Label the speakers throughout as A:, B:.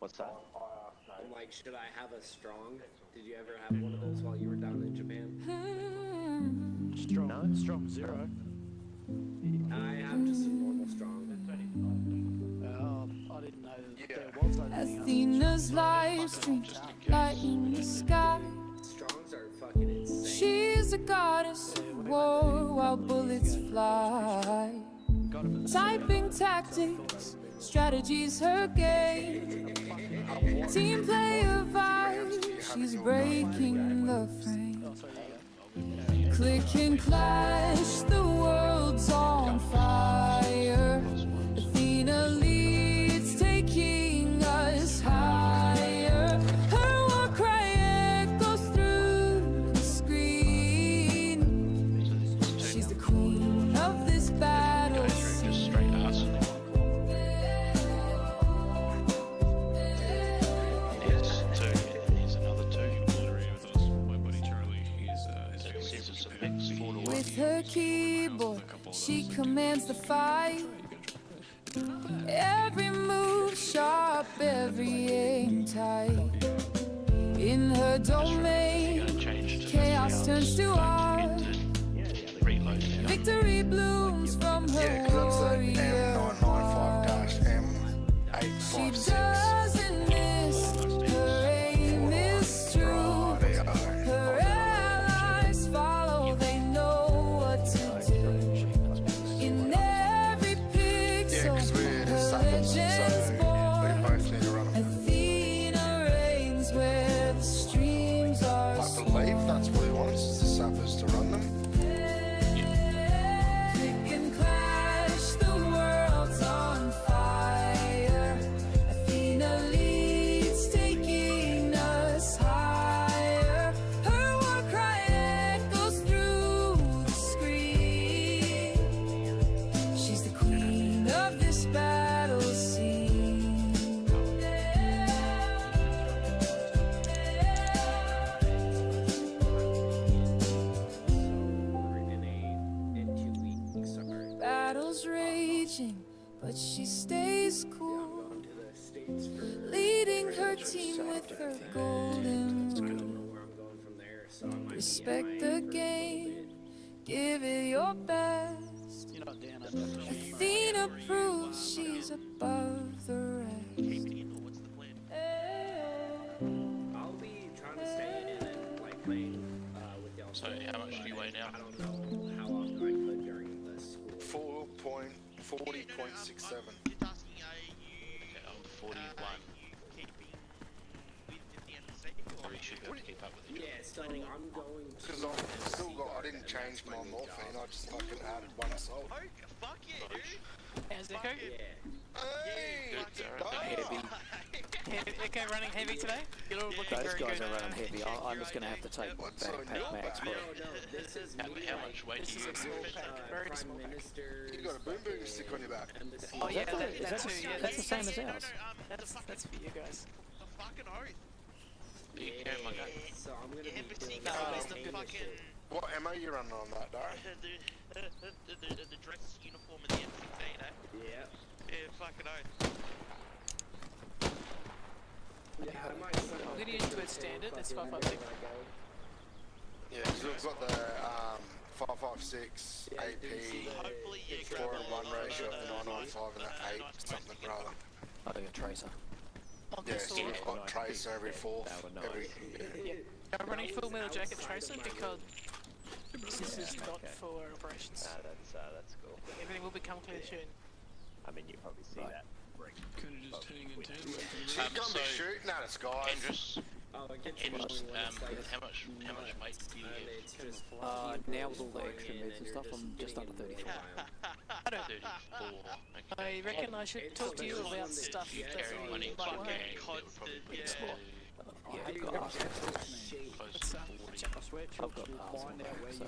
A: What's that?
B: I'm like, should I have a strong? Did you ever have one of those while you were down in Japan?
C: Strong, no? Strong 0.
B: I have just a normal strong.
C: I didn't know there was anything.
D: Athena's livestream, lighting the sky.
B: Strongs are fucking insane.
D: She's a goddess of war while bullets fly. Typing tactics, strategies her game. Team player vibe, she's breaking the frame. Click and clash, the world's on fire. Athena leads, taking us higher. Her war cry echoes through the screen. She's the queen of this battle scene. With her keyboard, she commands the fight. Every move sharp, every aim tight. In her domain, chaos turns to art. Victory blooms from her warrior heart. She doesn't miss, her aim is true. Her allies follow, they know what to do. In every pixel, her legend's born. Athena reigns where the streams are
E: I believe that's what he wants, is the sappers to run them.
D: Click and clash, the world's on fire. Athena leads, taking us higher. Her war cry echoes through the screen. She's the queen of this battle scene.
B: In 2 weeks, sorry.
D: Battles raging, but she stays cool.
B: Going to the States for
D: Leading her team with her golden
B: I don't
D: rule.
B: know where I'm going from there, so I might be
D: Respect
B: MIA
D: the
B: for a little
D: game, give it your best.
C: You're not down under.
D: Athena proves she's above the rest.
B: bit. I'll be trying to stay in and like playing with y'all.
F: So how much do you weigh now?
B: I don't know how often I could during the school.
E: 40.67.
F: Okay, I'm 41. Or you should be able to keep up with it.
B: Yeah, so I'm going to.
E: Because I've still got, I didn't change my morphine, I just fucking added one assault.
G: Fuck yeah, dude!
C: How's Echo?
B: Yeah.
E: Hey!
C: Echo running heavy today? You're all looking
H: Those
C: very
H: guys
C: good.
H: are running heavy. I'm just going to have to take
E: What's
H: backpack
E: on your
H: max.
E: back?
B: No, this is
F: How
B: me,
F: much weight
C: This
F: do
C: is
F: you
C: a small pack, very
B: Prime
C: small pack.
B: Minister's
E: You got a boom boom stick on your back.
B: embassy.
C: Oh yeah,
H: Is that
C: too, yeah,
H: that's the same as ours.
C: That's for you guys.
G: The fucking oath.
F: Big game, my guy.
B: So I'm gonna be
G: Embassy
B: doing
G: guys,
B: some
G: the fucking
E: What ammo you running on that, Darren?
G: the dress uniform of the M16, eh?
B: Yeah.
G: Yeah, fucking oath.
B: Yeah, I might send
C: I'm
B: out
C: gonna use
B: pictures
C: to its
B: for
C: standard, that's
B: fucking
C: 556.
B: when I go.
E: Yeah, because we've got the 556
B: Yeah,
E: AP
G: Hopefully you grab
E: 4
G: a
E: and 1 ratio of the 995 and that 8 something rather.
H: I think a tracer.
E: Yeah, so we've got tracer every fourth. Every,
C: I'm running full metal jacket tracer because this is not for operations.
A: That's cool.
C: Everything will become clear soon.
A: I mean, you probably see that.
E: She's gonna be shooting at us, guys.
F: Andrus,
B: Oh, it gets
F: Andrus,
B: annoying when it's like
F: how much weight do you
B: and
F: get?
B: it's just
H: Now with all the extra meds and stuff, I'm just under 34.
C: I don't.
F: 34. Okay.
C: I reckon I should talk to you about stuff that
F: Carry
C: you
F: money,
C: might
F: fucking
C: want.
F: game, it would probably be
C: Yeah.
F: more.
H: Yeah, I've got arse
F: Close
C: What's
F: to
C: that?
F: 40.
H: I've got arse on the back, so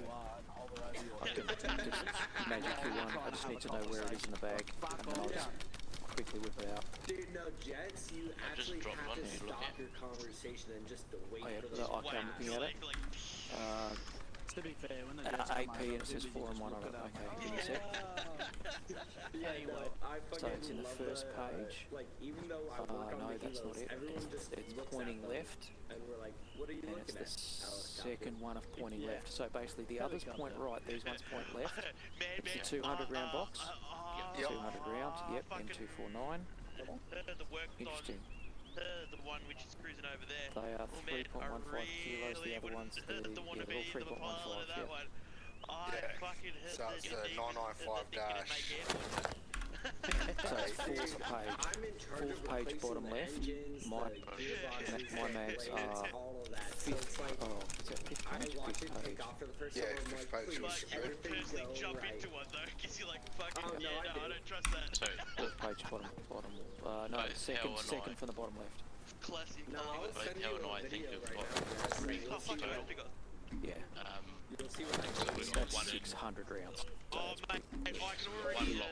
H: I can just magic through one. I just need to know where it is in the bag, and then I'll just quickly whip it out.
B: Dude, no, Jets, you
F: just
B: actually
F: dropped
B: have
F: one
B: to
F: and you look
B: stop
F: at.
B: your conversation and just wait
H: Oh, yeah,
B: for
H: no,
B: those.
H: okay, I'm looking at it. To be fair, when the
B: AP and it says 4 and 1 on it. Okay, give me a sec.
H: Anyway,
B: So it's in the first page. Like, even though I work on No, the that's not helos, it. everyone just It's looks pointing at them, left, and we're like, what are you and it's looking the at? second one of pointing left. So basically, the others point right, these ones point left. It's the 200 round box.
E: Yep.
B: 200 round, yep, M249.
G: The work
B: Interesting.
G: the one which is cruising over there.
B: They are
G: Oh, man,
B: 3.15 kilos, the other ones,
G: the one
B: yeah,
G: to
B: they're
G: be
B: all
G: the pilot of
B: 3.15,
G: that
B: yeah.
G: one. I
E: Yeah,
G: fucking
E: so it's the 995 dash.
B: So it's fourth page. I'm in charge Fourth of page, replacing bottom the left. engines, My mags are all of that. So fifth. it's like, Oh, is that fifth I page? watch Fifth it page. take off for the first
E: Yeah,
B: time. I'm
E: fifth
B: like,
E: page
B: please,
E: was
G: But you would
B: everything
G: personally
B: go
G: jump
B: right.
G: into one though, because you're like, fucking,
B: Oh, no, I
G: I
B: didn't.
G: don't trust that.
F: So,
B: Fourth page, bottom. No,
F: Both
B: second
F: Hell and
B: from
F: I.
B: the bottom left.
G: Classic.
B: No,
G: I
B: I'll
G: love it.
F: both
B: send you
F: Hell and
B: a
F: I think
B: video
F: have
B: right
F: got
B: now.
F: three
G: Oh, fuck, I hope you got.
B: Yeah, You'll see what I
F: so
B: mean.
F: we got
B: that's
F: one
B: 600 rounds. So
G: Oh,
B: it's
G: mate, I can
F: One
G: already
F: lock.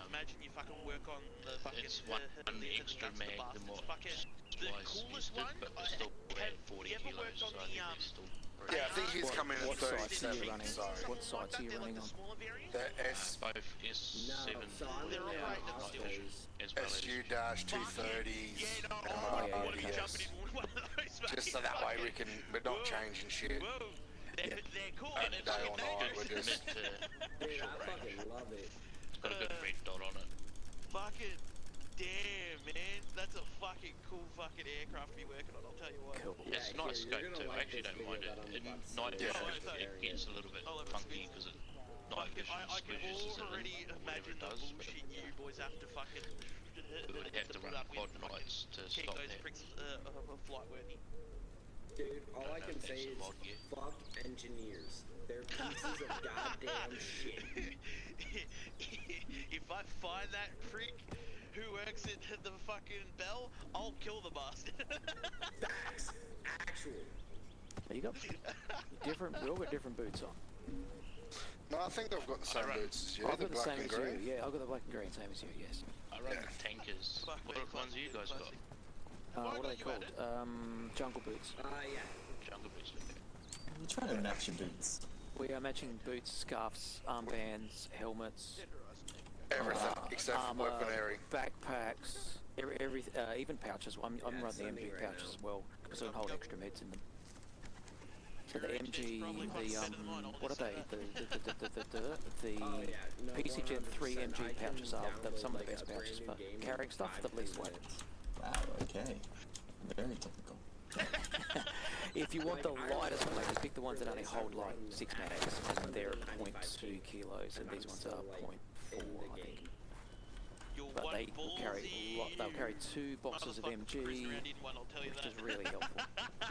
G: imagine you fucking work on the fucking
F: it's one
G: the
F: extra
G: nuts, the
F: mag than
G: bastards.
F: what
G: Fucking the
F: twice
G: coolest
F: boosted,
G: one.
F: but they're still around 40
G: you ever
F: kilos,
G: worked
F: so
G: on
F: I think
G: the
F: they're still
E: Yeah, I think he's coming in
B: What
E: at
B: sites are you
E: 37,
B: running?
E: so
B: What sites are you
G: They're
B: running
G: like
B: on?
G: the smaller variant.
E: the S
F: both
B: No,
F: S7
B: so I'm
G: They're
B: in
G: alright,
B: the
G: that's still-
B: Oscars.
F: as well as
E: SU-230s,
G: Yeah, no,
E: and
G: I
B: yeah,
G: want to
B: okay.
G: jump in one of those.
E: just so that way we're not changing shit.
G: Whoa, they're cool.
E: And
G: They're
E: day
G: fucking
E: or night,
G: dangerous.
E: we're just
B: Dude, I fucking love it.
F: It's got a good red dot on it.
G: Fucking damn, man. That's a fucking cool fucking aircraft to be working on, I'll tell you what.
B: Cool.
F: It's
B: Yeah,
F: nice
B: you're
F: scope
B: gonna
F: too.
B: like
F: I actually
B: this
F: don't mind
B: video
F: it.
B: that I'm
F: At
B: about to
F: night
B: say.
F: vision
G: Yeah.
F: it gets a little bit
G: Oh, that's
F: funky
G: sweet.
F: because night
G: Fucking,
F: vision
G: I can
F: squishes it
G: already
F: and whatever
G: imagine
F: it
G: the
F: does. But
G: bullshit you boys have to fucking
F: we would have to
G: put
F: run
G: up
F: quad
G: with
F: nights to
G: keep
F: stop
G: those
F: that.
G: pricks flight worthy.
B: Dude, all I
F: know
B: can
F: if
B: say is
F: that's a mod gear.
B: fuck engineers. They're pieces of goddamn shit.
G: If I find that freak who works at the fucking Bell, I'll kill the bastard.
B: Facts. Actual. You got different. We all got different boots on.
E: No, I think I've got the same boots as you,
B: I've
E: the
B: got the
E: black
B: same
E: and
B: as you.
E: green.
B: Yeah, I've got the black and green, same as you. Yes.
F: I run
E: Yeah.
F: the tankers.
G: Fuck
F: What
G: me,
F: ones have you guys got?
G: classic.
B: What are they
G: you at
B: called? Jungle boots. Yeah.
F: Jungle boots.
I: I'm trying to match your boots.
B: We are matching boots, scarves, armbands, helmets,
E: Everything except for
B: armor,
E: weaponry.
B: backpacks, even pouches. I'm running the MG right pouches now. as well because I can hold extra meds in them. So the MG, what are they? The PC Gen 3 MG pouches are some of the best pouches for carrying stuff for the least weight.
I: Wow, okay. Very technical.
B: If you want the lightest weight, just pick the ones that only hold like 6 mags, and they're at 0.2 kilos, and these ones are 0.4, I think.
G: You're
B: But
G: one
B: they'll carry 2 boxes of MG, which is really helpful.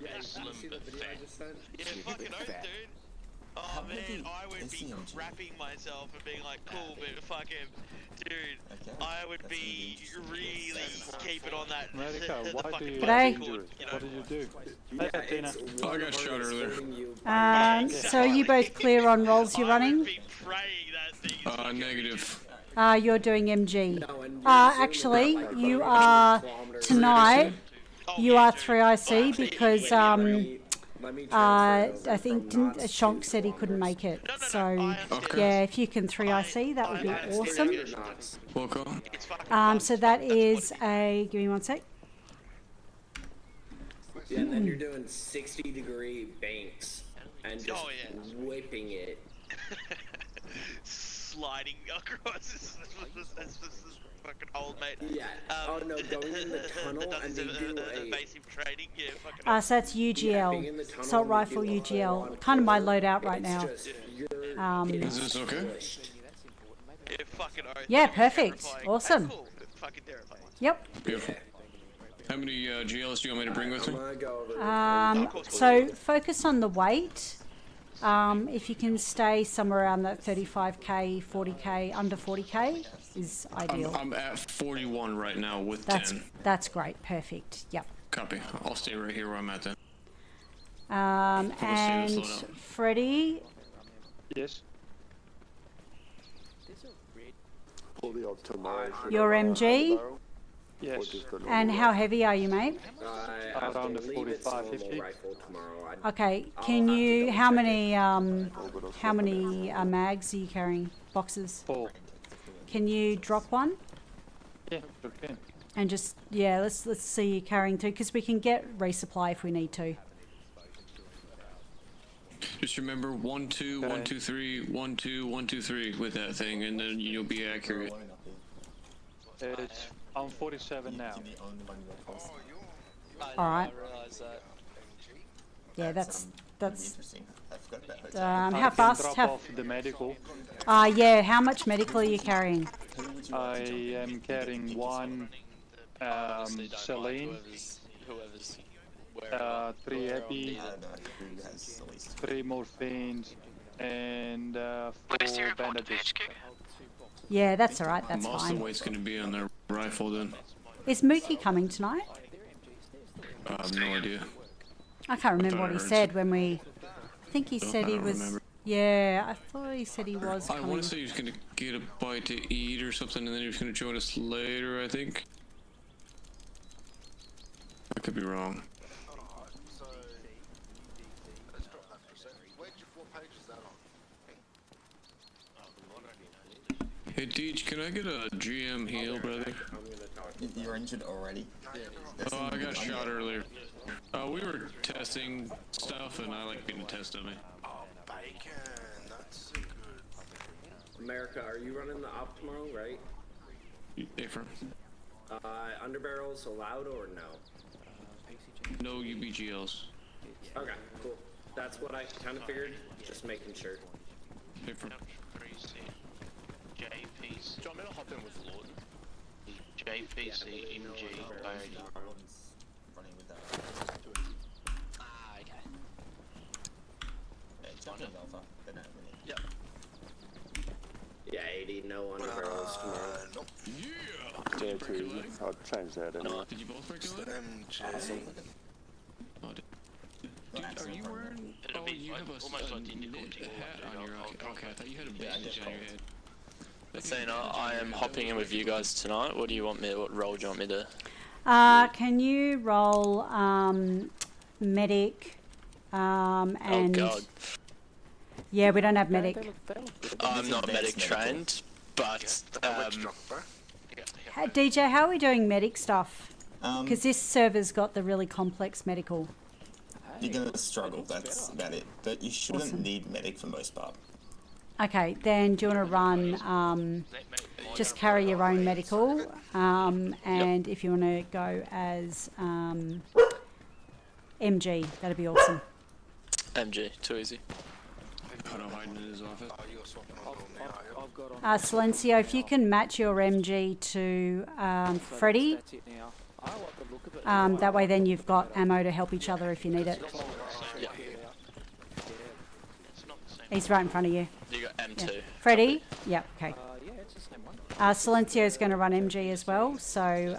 B: Yeah, you
F: Slim
B: see the
F: but
B: video I
F: fat.
B: just sent?
G: Yeah,
B: It's
G: fucking
B: really
G: oath,
B: fat.
G: dude. Oh
I: How
G: man,
I: heavy
G: I would
I: is
G: be
I: the MG?
G: crapping myself and being like, cool, but fucking, dude,
I: Okay,
G: I would
I: that's
G: be
I: gonna be interesting.
G: really keeping on that.
J: Medico,
G: the
J: why do
G: fucking
J: you
D: G'day.
G: cord, you know?
J: What did you do?
B: Yeah,
J: Tina.
B: it's
K: I got shot earlier.
D: So are you both clear on roles you're
G: I would
D: running?
G: be praying that thing is fucking
K: Negative.
D: You're doing MG.
B: No, and
D: Actually, you are tonight.
G: Oh,
D: You
G: yeah,
D: are
G: dude.
D: 3IC because
B: let me
D: I
B: transfer
D: think
B: from not
D: Shonk said he
B: kilometers.
D: couldn't make it.
G: No,
D: So
G: I understand.
D: yeah, if you can 3IC, that would be
G: I understand.
D: awesome.
B: Knots.
K: Welcome.
G: It's fucking fun.
D: So that is a. Give me one sec.
B: Yeah, and then you're doing 60-degree banks and just
G: Oh, yeah.
B: whipping it.
G: sliding across this fucking old mate.
B: Yeah. Oh no, going in the tunnel and they do a.
G: Evasive trading, yeah, fucking.
D: So that's
B: being in
D: UGL,
B: the tunnel
D: assault
B: and they
D: rifle
B: do a
D: UGL.
B: lot
D: Kind of my
B: of
D: loadout right
B: it's
D: now.
B: just, you're
K: Is this okay?
B: squished.
G: Yeah, fucking oath.
D: Yeah,
G: Fucking
D: perfect.
G: terrifying.
D: Awesome.
G: Cool. Fucking terrifying.
D: Yep.
K: Beautiful. How many GLs do you want me to bring with
B: I'm
K: me?
B: gonna go over.
D: So focus on the weight. If you can stay somewhere around that 35k, 40k, under 40k is ideal.
K: I'm at 41 right now with
D: That's
K: 10.
D: that's great. Perfect. Yep.
K: Copy. I'll stay right here where I'm at then.
D: And
K: slow down.
D: Freddie,
J: Yes.
B: Pull the automation.
D: your MG.
J: Yes.
D: And how heavy are you, mate?
J: Around the 45, 50.
D: Okay, can you, how many mags are you carrying? Boxes?
J: 4.
D: Can you drop one?
J: Yeah, sure can.
D: And just, yeah, let's see you carrying through, because we can get resupply if we need to.
K: Just remember 1 2 1 2 3 1 2 1 2 3 with that thing, and then you'll be accurate.
J: It's on 47 now.
D: All right. Yeah,
I: Interesting. I forgot about hotel.
D: how fast?
J: Drop
D: How?
J: off the medical.
D: Yeah. How much medical are you carrying?
J: I am carrying 1 saline, 3 epi, 3 morphines, and 4 bandages.
D: Yeah, that's all right. That's
K: Most of
D: fine.
K: the weight's going to be on their rifle then.
D: Is Mookie coming tonight?
K: I have no idea.
D: I can't remember what he
K: heard
D: said when we. I think he said
K: I
D: he
K: don't
D: was.
K: remember.
D: Yeah, I thought he said he was
K: I want
D: coming.
K: to say he was going to get a bite to eat or something, and then he was going to join us later, I think. I could be wrong.
E: So, let's drop that for a second. What page is that on?
K: Hey, Deej, can I get a GM heal, brother?
I: You're injured already?
K: Oh, I got shot earlier. We were testing stuff, and I like being a test dummy.
E: Oh, bacon. That's so good.
L: America, are you running the op tomorrow, right?
K: Different.
L: Underbarrels allowed or no?
K: No UBGLs.
L: Okay, cool. That's what I kind of figured. Just making sure.
K: Different.
F: JPC. Do you want me to hop in with Lord? JPC, MG, Barry.
I: Running with that.
F: Okay.
I: Yeah, jump in Alpha. Then that really.
F: Yep.
L: Yeah, 80, no underbarrels tomorrow.
E: Nope.
K: Yeah!
A: I'll change that in.
K: No, did you both break your leg?
E: MG.
K: Oh, dude, are you wearing...
F: It'll
K: Oh,
F: be
K: you have a
F: almost like
K: knit
F: difficulty.
K: hat on your... Okay, I thought you had a bandage on your head.
M: Athena, I am hopping in with you guys tonight. What do you want me? What role do you want me to?
D: Can you roll medic? And
M: Oh God.
D: yeah, we don't have medic.
M: I'm not medic trained, but
D: DJ, how are we doing medic stuff?
I: Um,
D: Because this server's got the really complex medical.
I: You're gonna struggle, that's about it. But you shouldn't
D: Awesome.
I: need medic for most part.
D: Okay, then do you want to run, just carry your own medical, and if you want to go as MG, that'd be awesome.
M: MG, too easy.
K: Hiding in his office.
D: Silencio, if you can match your MG to Freddy, that way then you've got ammo to help each other if you need it.
M: Yeah.
D: He's right in front of you.
M: You got M2.
D: Freddy? Yep, okay.
H: Yeah, it's the same one.
D: Silencio's going to run MG as well, so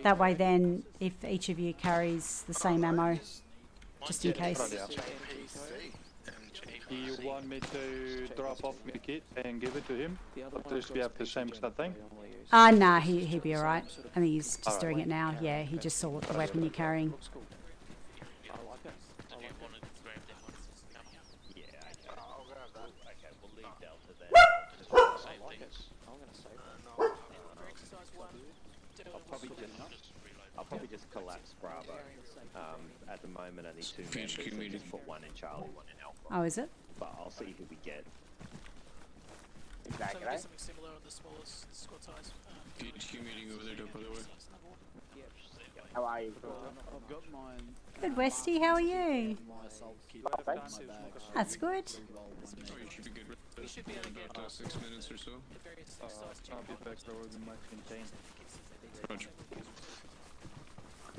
D: that way then if each of you carries the same ammo, just in case.
J: Do you want me to drop off my kit and give it to him? Or does we have the same sort of thing?
D: Nah, he'd be alright. I think he's just doing it now. Yeah, he just saw what the weapon you're carrying.
A: I'll probably just collapse Bravo. At the moment, only 2 members, so just put 1 in Charlie, 1 in Alpha.
D: Oh, is it?
A: But I'll see who we get.
C: So we get something similar on the smallest squad size.
K: PHQ meeting over there, by the way.
A: How are you?
H: I've got mine.
D: Good, Westy, how are you?
H: My assault kit.
D: That's good.
K: Oh, you should be good.
C: You should be able to get
K: About 6 minutes or so.
C: the various size
J: I'll be back there with my contain.
K: Roger.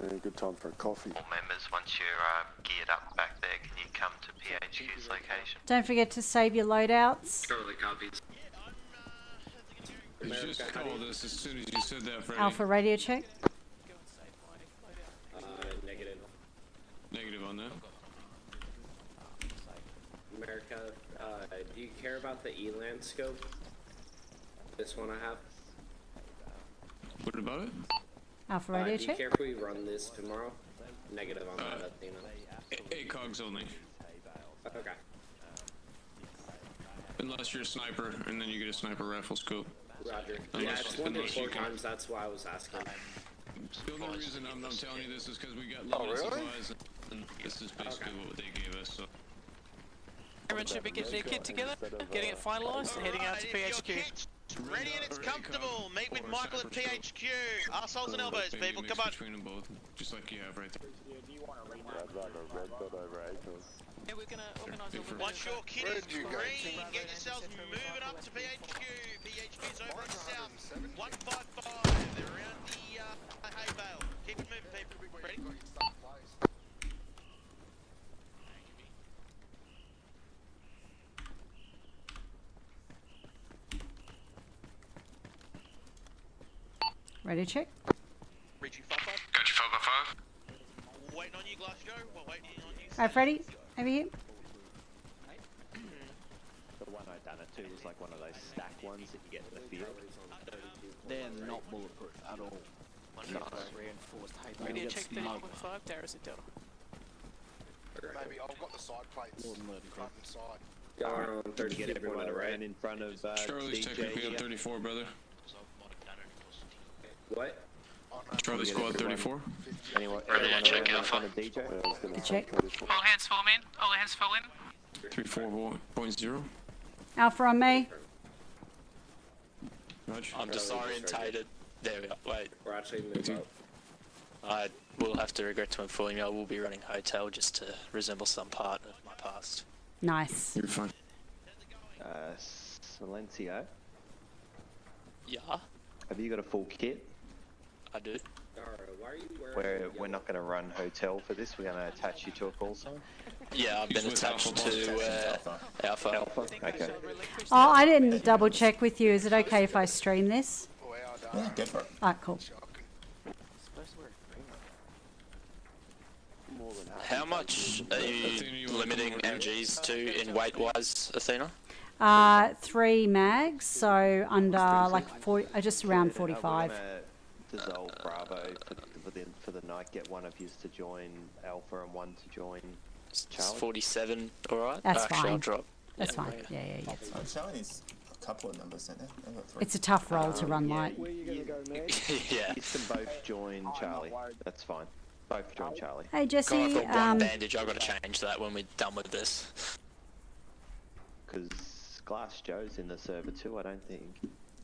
A: Yeah, good time for a coffee.
N: All members, once you're geared up back there, can you come to PHQ's location?
D: Don't forget to save your loadouts.
N: Totally copies.
K: You just called us as soon as you said that, Freddy.
D: Alpha radio check.
L: Negative.
K: Negative on that.
L: America, do you care about the ELAN scope? This one I have.
K: What about it?
D: Alpha radio
L: do you
D: check.
L: care if we run this tomorrow? Negative on that, Athena.
K: 8 cogs only.
L: Okay.
K: Unless you're a sniper, and then you get a sniper rifle scope.
L: Roger.
K: Unless,
L: It's 1 to
K: unless
L: 4
K: you can.
L: times, that's why I was asking.
K: The only reason I'm telling you this is because we got limited supplies, and this is basically what they gave us. So.
C: Everyone should be getting their kit together, getting it finalised, and heading out to PHQ.
G: Ready and it's comfortable. Meet with Michael at PHQ. Arseholes and elbows, people. Come on.
K: Between them both, just like you have right there.
C: Yeah, we're gonna organise all the
G: Once your kit is green, get yourselves moving up to PHQ. PHQ's over in south. 155. They're around the hay bale. Keep it moving, people. Ready?
D: Radio check.
G: Reaching 5-5.
N: Got you 5x5.
G: Waiting on you, Glass Joe. Well, waiting on you.
D: Alright, Freddy, over here.
A: The one I done it to was like one of those stack ones that you get in the field.
H: They're not bulletproof at all.
A: No.
H: Reinforced hay
C: Radio
H: bale.
C: check 30.5, Darius at Delta.
E: Maybe I've got the side plates, front and side.
L: Y'all
A: Can you get everyone around in front of
K: Charlie's
A: DJ
K: technically
A: here?
K: at 34, brother.
L: What?
K: Charlie squad 34.
A: Anyone
N: Ready to
A: around
N: check
A: in
N: Alpha.
A: front of DJ?
D: Good check.
C: All hands fall in. All hands fall in.
K: 34.0.
D: Alpha on me.
K: Roger.
M: I'm disorientated. There we are. Wait.
L: We're actually moving up.
M: I will have to regret to inform you I will be running hotel just to resemble some part of my past.
D: Nice.
K: You're fine.
A: Silencio,
M: Yeah,
A: have you got a full kit?
M: I do.
L: Alright, why are you wearing
A: We're not going to run hotel for this. We're going to attach you to a call sign.
M: Yeah, I've been
K: with
M: attached
K: Alpha
M: to Alpha.
A: Alpha. Okay.
D: Oh, I didn't double check with you. Is it okay if I stream this?
I: Yeah, go for it.
D: Alright, cool.
M: How much are you limiting MGs to in weight-wise, Athena?
D: 3 mags, so under like 40, just around 45.
A: We're going to dissolve Bravo for the night. Get one of you to join Alpha and one to join Charlie.
M: 47, alright?
D: That's
M: Actually,
D: fine.
M: I'll drop.
D: That's fine. Yeah.
I: Charlie needs a couple of numbers, don't they? They've got 3.
D: It's a tough role to run light.
M: Yeah.
A: You can both join Charlie. That's fine. Both join Charlie.
D: Hey Jesse,
M: God, I've got one bandage. I've got to change that when we're done with this.
A: Because Glass Joe's in the server too. I don't think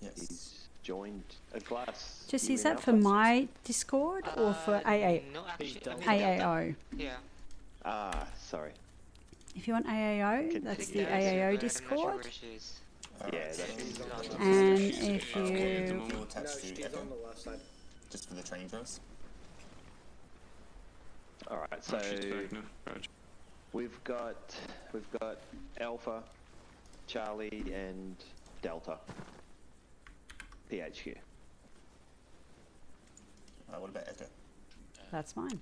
A: he's joined a Glass.
D: Jesse, is that for my Discord or for AA?
O: No, actually,
D: AAO.
O: Yeah.
A: Ah, sorry.
D: If you want AAO, that's the AAO Discord.
A: Yeah, that's
D: And if you...
I: You'll attach to Echo, just for the training drills.
A: Alright, so we've got Alpha, Charlie, and Delta. PHQ.
I: What about Echo?
D: That's fine.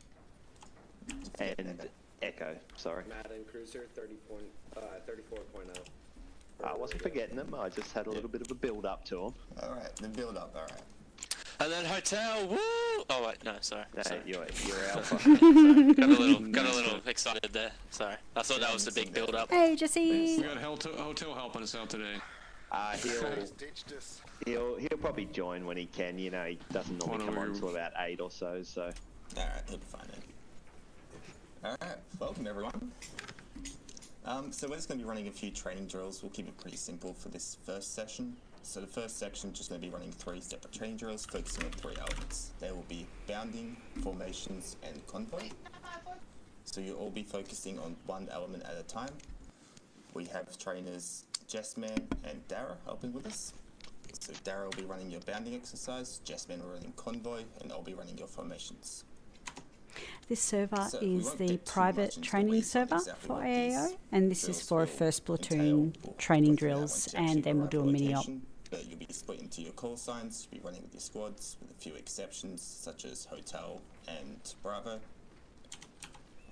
A: And Echo, sorry.
L: Madden Cruiser 34.0.
A: I wasn't forgetting them, I just had a little bit of a build up to them.
I: Alright, the build up, alright.
M: And then hotel, woo! Oh wait, no, sorry.
A: No,
M: sorry.
A: you're Alpha.
M: got a little excited there. Sorry, I thought that was the big build up.
D: Hey Jesse!
K: We got hotel helping us out today.
A: He'll probably join when he can. You know, he doesn't normally come on until about 8 or so. So.
I: Alright, he'll be fine then. Alright, welcome everyone. So we're just going to be running a few training drills. We'll keep it pretty simple for this first session. So the first section is just going to be running 3 separate training drills, focusing on 3 elements. They will be bounding, formations, and convoy. So you'll all be focusing on one element at a time. We have trainers Jessman and Dara helping with us. So Dara will be running your bounding exercise, Jessman will be running convoy, and I'll be running your formations.
D: This server
I: So we
D: is
I: won't
D: the
I: get too
D: private
I: much into
D: training
I: weeds on
D: server
I: exactly
D: for
I: what
D: AAO,
I: these
D: and this is
I: drills
D: for a
I: will
D: first platoon
I: entail. We'll
D: training
I: go through that
D: drills,
I: once you
D: and
I: actually
D: then we'll do a
I: arrive at
D: mini op.
I: location, but you'll be split into your call signs, you'll be running with your squads, with a few exceptions, such as Hotel and Bravo.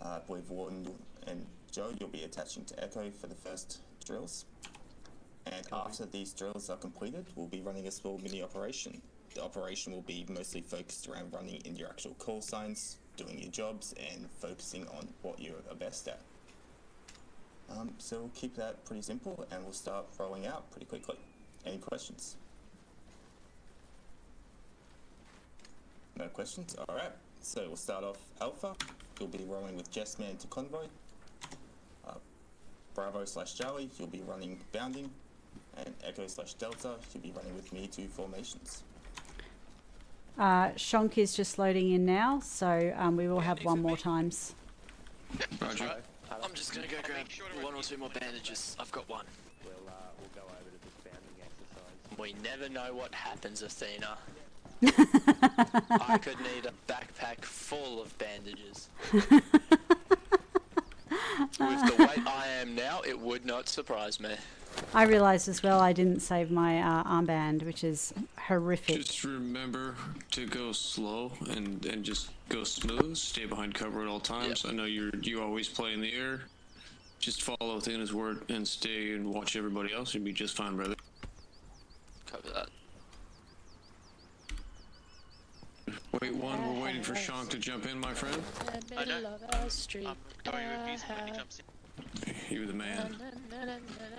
I: I believe Warden and Joe, you'll be attaching to Echo for the first drills. And after these drills are completed, we'll be running a small mini operation. the operation will be mostly focused around running in your actual call signs, doing your jobs, and focusing on what you are best at. So we'll keep that pretty simple, and we'll start rolling out pretty quickly. Any questions? No questions? Alright, so we'll start off Alpha. You'll be rolling with Jessman to Convoy. Bravo/Charlie, you'll be running Bounding. And Echo/Delta, you'll be running with me to Formations.
D: Shonk is just loading in now, so we will have one more times.
M: Roger. I'm just gonna go grab 1 or 2 more bandages. I've got one.
A: We'll go over to this bounding exercise.
M: We never know what happens, Athena. I could need a backpack full of bandages. With the weight I am now, it would not surprise me.
D: I realised as well I didn't save my armband, which is horrific.
K: Just remember to go slow and just go smooth. Stay behind cover at all times. Yep. I know you always play in the air. Just follow Athena's word and stay and watch everybody else. You'll be just fine, brother.
M: Copy that.
K: Wait, we're waiting for Shonk to jump in, my friend.
G: I know. I'm going with music when he jumps in.
K: You're the man.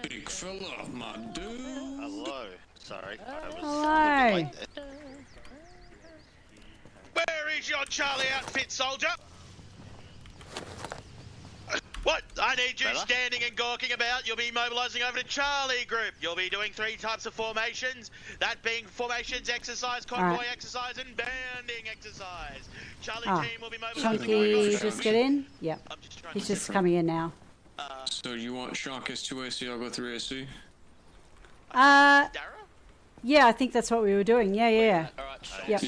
K: Big fella, my dude.
F: Hello. Sorry.
D: Hello.
G: Where is your Charlie outfit, soldier? What? I need you standing and gawking about. You'll be mobilising over to Charlie Group. You'll be doing 3 types of formations, that being formations exercise, convoy exercise, and banding exercise. Charlie team will be mobilising.
D: Chunky, just get in? Yep. He's just coming in now.
K: So you want Shonk as 2AC, I'll go 3AC?
D: Yeah, I think that's what we were doing. Yeah.
K: Yeah,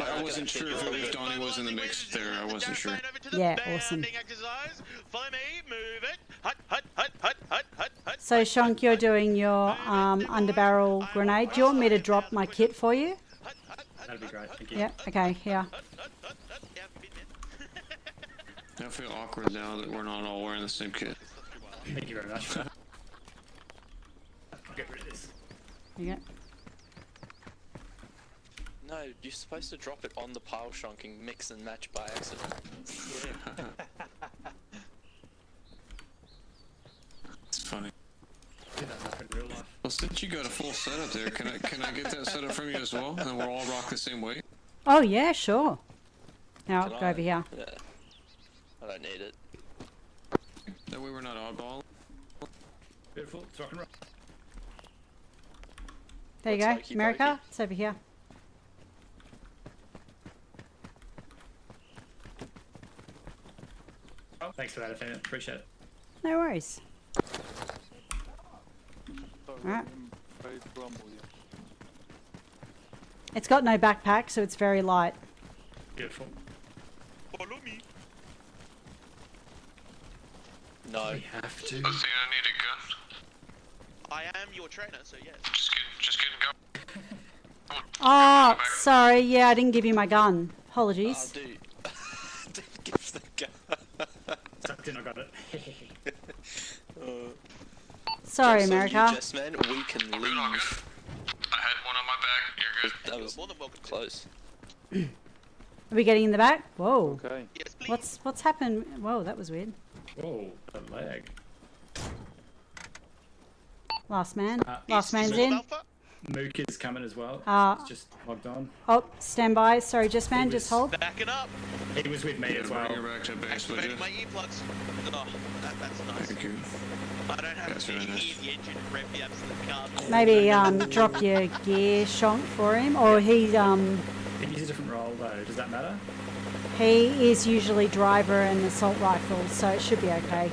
K: I wasn't sure if Donnie was in the mix there. I wasn't sure.
D: Yeah, awesome. So, Shonk, you're doing your underbarrel grenade. Do you want me to drop my kit for you?
O: That'd be great, thank you.
D: Yeah, okay, here.
K: I feel awkward now that we're not all wearing the same kit.
O: Thank you very much. I'll get rid of this.
D: There you go.
M: No, you're supposed to drop it on the pile, Shonk, and mix and match by accident.
K: It's funny. Well, since you got a full setup there, can I get that setup from you as well? And then we'll all rock the same way?
D: Oh, yeah, sure. Now, go over here.
M: Yeah. I don't need it.
K: That way we're not oddball.
O: Beautiful, it's rock and roll.
D: There you go, America. It's over here.
O: Oh, thanks for that, Athena. Appreciate it.
D: No worries. Alright. It's got no backpack, so it's very light.
O: Beautiful.
G: Follow me.
M: No.
O: We have to.
K: I think I need a gun.
G: I am your trainer, so yes.
K: Just getting going.
D: Oh, sorry. Yeah, I didn't give you my gun. Apologies.
M: Dude. Didn't give the gun.
O: Sucked in, I got it.
D: Sorry, America.
M: Just man, we can leave.
K: I had one on my back. You're good.
M: That was more than welcome. Close.
D: Are we getting in the back? Whoa.
J: Okay.
G: Yes, please.
D: What's happened? Whoa, that was weird.
O: Whoa, a lag.
D: Last man. Last man's in.
O: Mook is coming as well. He's just logged on.
D: Oh, stand by. Sorry, just man, just hold.
G: Backing up.
O: He was with me as well.
K: Bring her back to base, would you?
G: Activating my earplugs. Oh, that's nice.
K: Thank you.
G: I don't have to hear the engine rev the absolute car.
D: Maybe drop your gear, Shonk, for him, or he
O: He uses a different role though. Does that matter?
D: He is usually driver and assault rifle, so it should be okay.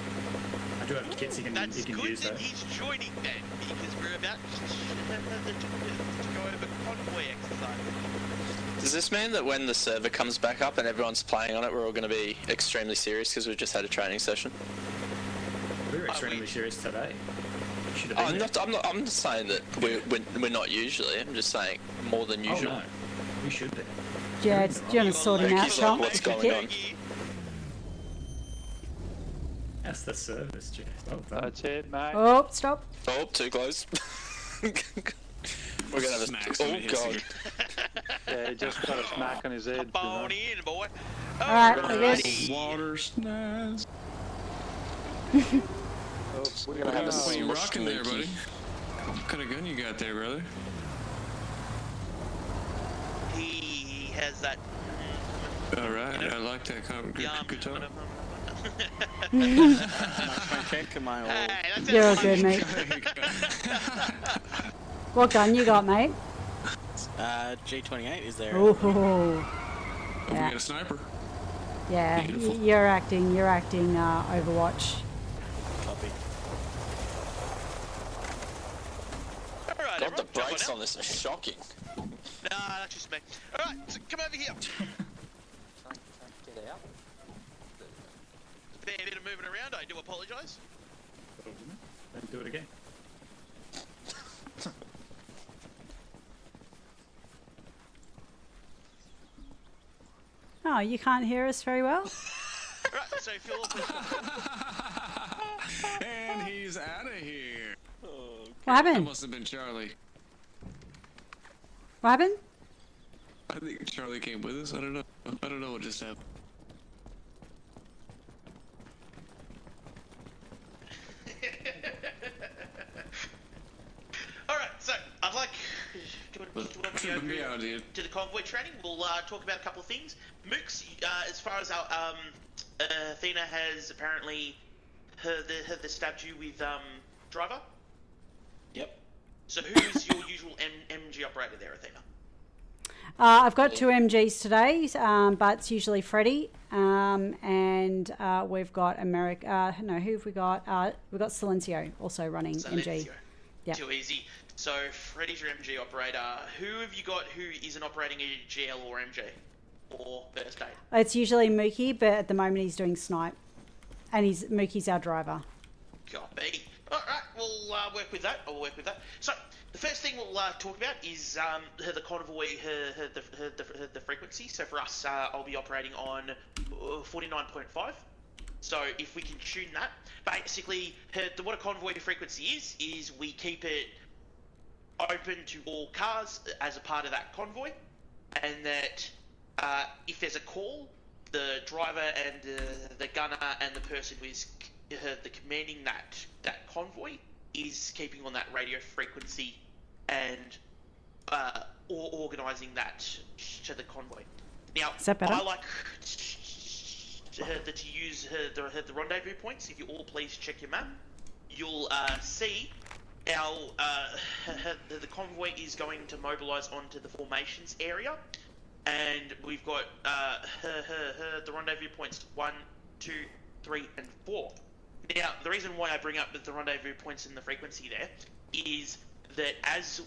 O: I do have kits he can use though.
G: He's joining then, because we're about to go over convoy exercise.
M: Does this mean that when the server comes back up and everyone's playing on it, we're all going to be extremely serious because we've just had a training session?
O: We were extremely serious today.
M: I'm not saying that we're not usually. I'm just saying more than usual.
O: Oh, no. We should be.
D: Yeah, do you want to sort him out, Shonk?
M: What's going on?
O: That's the service, Jeff. Well done.
J: That's it, mate.
D: Oh, stop.
M: Oh, too close. We're gonna have a
K: smack.
M: Oh god.
J: Yeah, he just got a smack on his head.
G: Come on in, boy.
D: Alright, I guess.
K: Water snaz.
M: We're gonna have a
K: What are you rocking there,
M: smoky.
K: buddy? What kind of gun you got there, brother?
G: He has that.
K: Alright, I like that kind of good talk.
G: Hey, that's
D: You're all good, mate. What gun you got, mate?
H: G28 is there.
D: Ooh.
K: We
D: Yeah.
K: got a sniper.
D: Yeah,
K: Beautiful.
D: you're acting Overwatch.
H: Copy.
G: Alright,
M: God, the
G: everyone, jump
M: brakes
G: on
M: on this are shocking.
G: Nah, that's just me. Alright, so come over here.
B: Get out.
G: Fair bit of moving around, I do apologise.
O: Don't do it again.
D: Oh, you can't hear us very well?
G: Right, so if you're
K: And he's out of here.
D: What
K: That
D: happened?
K: must have been Charlie.
D: What happened?
K: I think Charlie came with us. I don't know. I don't know what just happened.
G: Alright, so I'd like to welcome you over
K: dude.
G: to the convoy training. We'll talk about a couple of things. Mooks, as far as our Athena has apparently heard the stabbed you with driver.
H: Yep.
G: So who's your usual MG operator there, Athena?
D: I've got 2 MGs today, but it's usually Freddie. And we've got America. No, who have we got? We've got Silencio also running MG. Yeah.
G: Too easy. So Freddie's your MG operator. Who have you got who isn't operating a GL or MG or first aid?
D: It's usually Mookie, but at the moment he's doing snipe, and Mookie's our driver.
G: Copy. Alright, we'll work with that. I'll work with that. So, the first thing we'll talk about is the convoy, the frequency. So for us, I'll be operating on 49.5. So if we can tune that, basically, what a convoy frequency is we keep it open to all cars as a part of that convoy, and that if there's a call, the driver and the gunner and the person who is the commanding that convoy is keeping on that radio frequency and or organising that to the convoy. Now, I like to use the rendezvous points. If you all please check your map, you'll see our the convoy is going to mobilise onto the formations area, and we've got the rendezvous points 1, 2, 3, and 4. Now, the reason why I bring up the rendezvous points and the frequency there is that as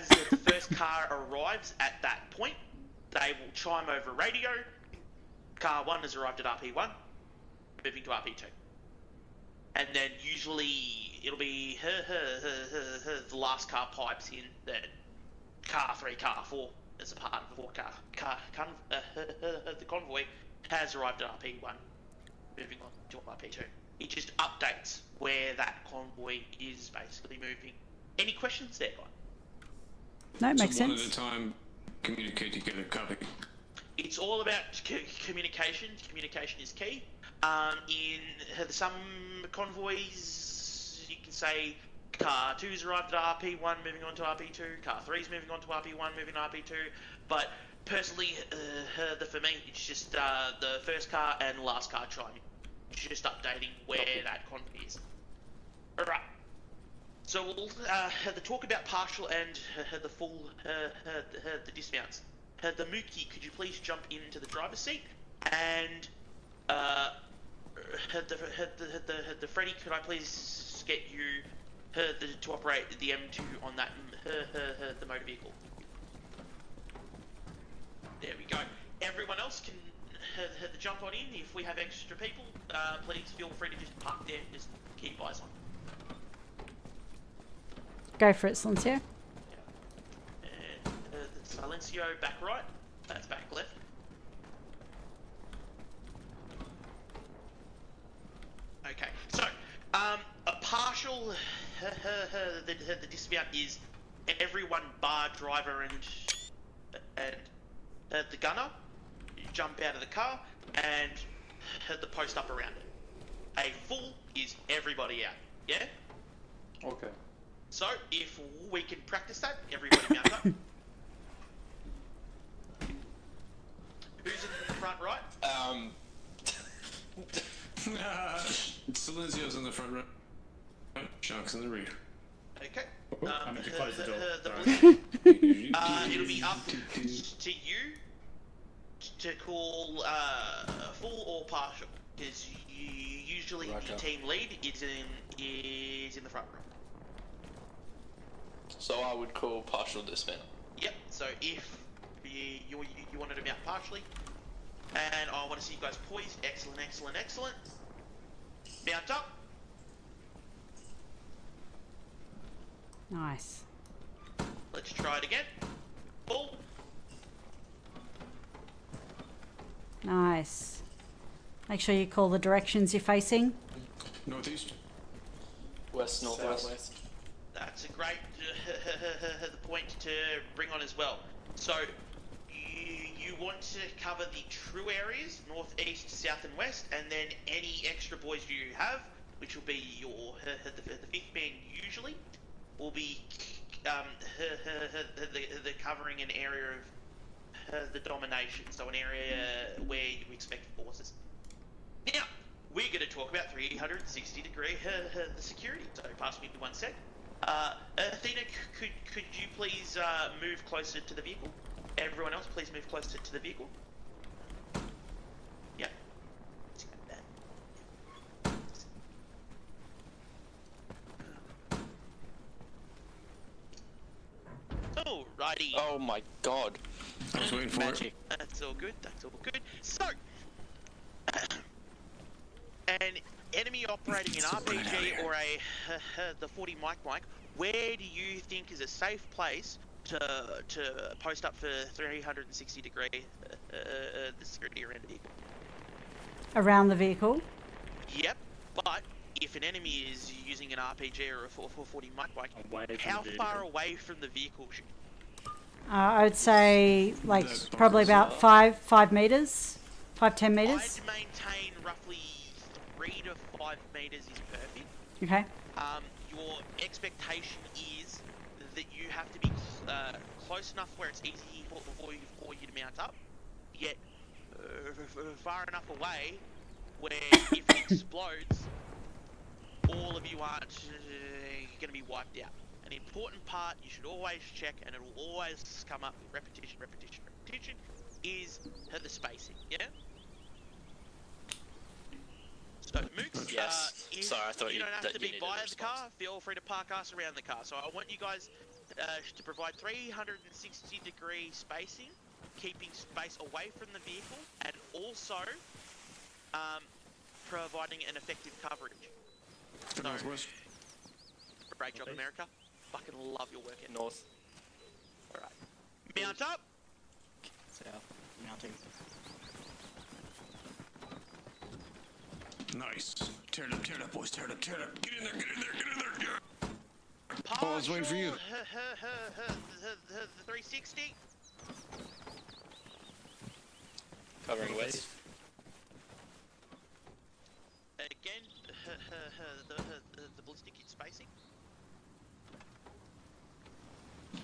G: the first car arrives at that point, they will chime over radio. Car 1 has arrived at RP1, moving to RP2. And then usually it'll be the last car pipes in that car 3, car 4 as a part of the convoy has arrived at RP1, moving on to RP2. It just updates where that convoy is basically moving. Any questions there, guy?
D: No, it makes
K: One
D: sense.
K: at a time, communicate together, copy.
G: It's all about communication. Communication is key. In some convoys, you can say car 2's arrived at RP1, moving on to RP2. Car 3's moving on to RP1, moving to RP2. But personally, for me, it's just the first car and last car chiming. Just updating where that convoy is. Alright. So we'll talk about partial and the full the dismounts. The Mookie, could you please jump into the driver's seat? And the Freddy, could I please get you to operate the M2 on that the motor vehicle? There we go. Everyone else can jump on in. If we have extra people, please feel free to just park there and just keep eyes on.
D: Go for it, Silencio.
G: And the Silencio back right, that's back left. Okay, so a partial the dismount is everyone bar driver and the gunner, you jump out of the car and the post up around it. A full is everybody out, yeah?
J: Okay.
G: So, if we can practice that, everybody mount up. Who's in the front right?
K: Silencio's in the front right. Shock's in the rear.
G: Okay.
O: I need to close the door.
G: It'll be up to you to call full or partial, because usually the team lead is in the front row.
M: So I would call partial dismount.
G: Yep. So if you wanted to mount partially, and I want to see you guys poised. Excellent, excellent, excellent. Mount up.
D: Nice.
G: Let's try it again. Full.
D: Nice. Make sure you call the directions you're facing.
K: Northeast.
M: West, northwest.
G: That's a great point to bring on as well. So you want to cover the true areas, north, east, south and west, and then any extra boys you have, which will be your the fifth man usually, will be the covering an area of the domination, so an area where you expect forces. Now, we're going to talk about 360 degree the security, so pass me one sec. Athena, could you please move closer to the vehicle? Everyone else, please move closer to the vehicle. Yeah. Alrighty.
M: Oh my god.
K: I was waiting for it.
G: That's all good, that's all good. So, an enemy operating an RPG or the 40 mic, where do you think is a safe place to post up for 360 degree the security around the vehicle?
D: Around the vehicle?
G: Yep, but if an enemy is using an RPG or a 440 mic, how far away from the vehicle should
D: I would say like probably about 5 meters, 5-10 meters.
G: I'd maintain roughly 3 to 5 meters is perfect.
D: Okay.
G: Your expectation is that you have to be close enough where it's easy for you to mount up, yet far enough away where if it explodes, all of you aren't going to be wiped out. An important part you should always check, and it will always come up, repetition, is the spacing, yeah? So, Mooks,
M: yes. Sorry, I thought
G: you don't have to be by the
M: response.
G: car, feel free to park us around the car. So I want you guys to provide 360 degree spacing, keeping space away from the vehicle, and also providing an effective coverage. So,
K: Northwest.
G: Great job, America. Fucking love your work.
M: North.
G: Alright. Mount up!
H: South. Mounting.
K: Nice. Tear it up, boys. Tear it up. Get in there. Yeah.
G: Partial,
K: I was waiting for you.
G: The 360.
M: Covering west.
G: Again, the ballistic hit spacing.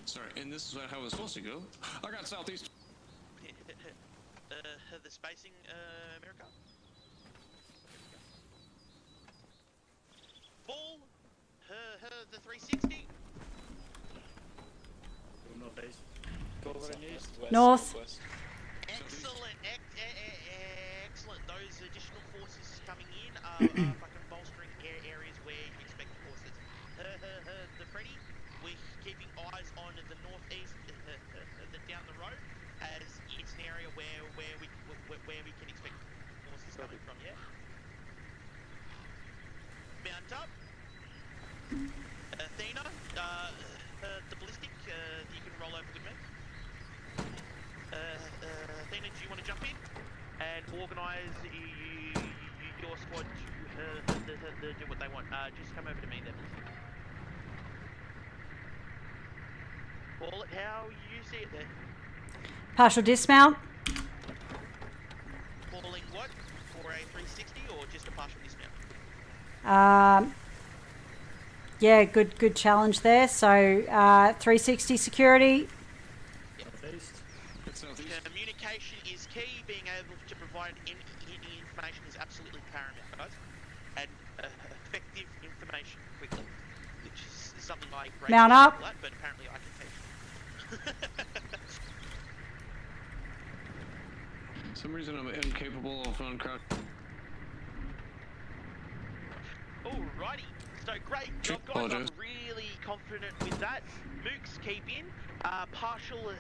K: Sorry, and this is how it was supposed to go. I got southeast.
G: The spacing, America. Full, the 360.
O: Northeast.
D: North.
G: Excellent, excellent. Those additional forces coming in are fucking bolstering areas where you expect forces. The Freddy, we're keeping eyes on the northeast, down the road, as it's an area where we can expect forces coming from. Yeah. Mount up. Athena, the ballistic, you can roll over with me. Athena, do you want to jump in and organise your squad to do what they want? Just come over to me then. call it how you see it there.
D: Partial dismount.
G: Calling what? For a 360 or just a partial dismount?
D: Yeah, good challenge there. So 360 security.
G: Communication is key. Being able to provide any information is absolutely paramount, guys. And effective information quickly, which is something I
D: Mount up.
G: At, but apparently I can teach.
K: For some reason I'm incapable of uncrouch.
G: Alrighty, so great job, guys. I'm really confident with that. Mooks, keep in. Partial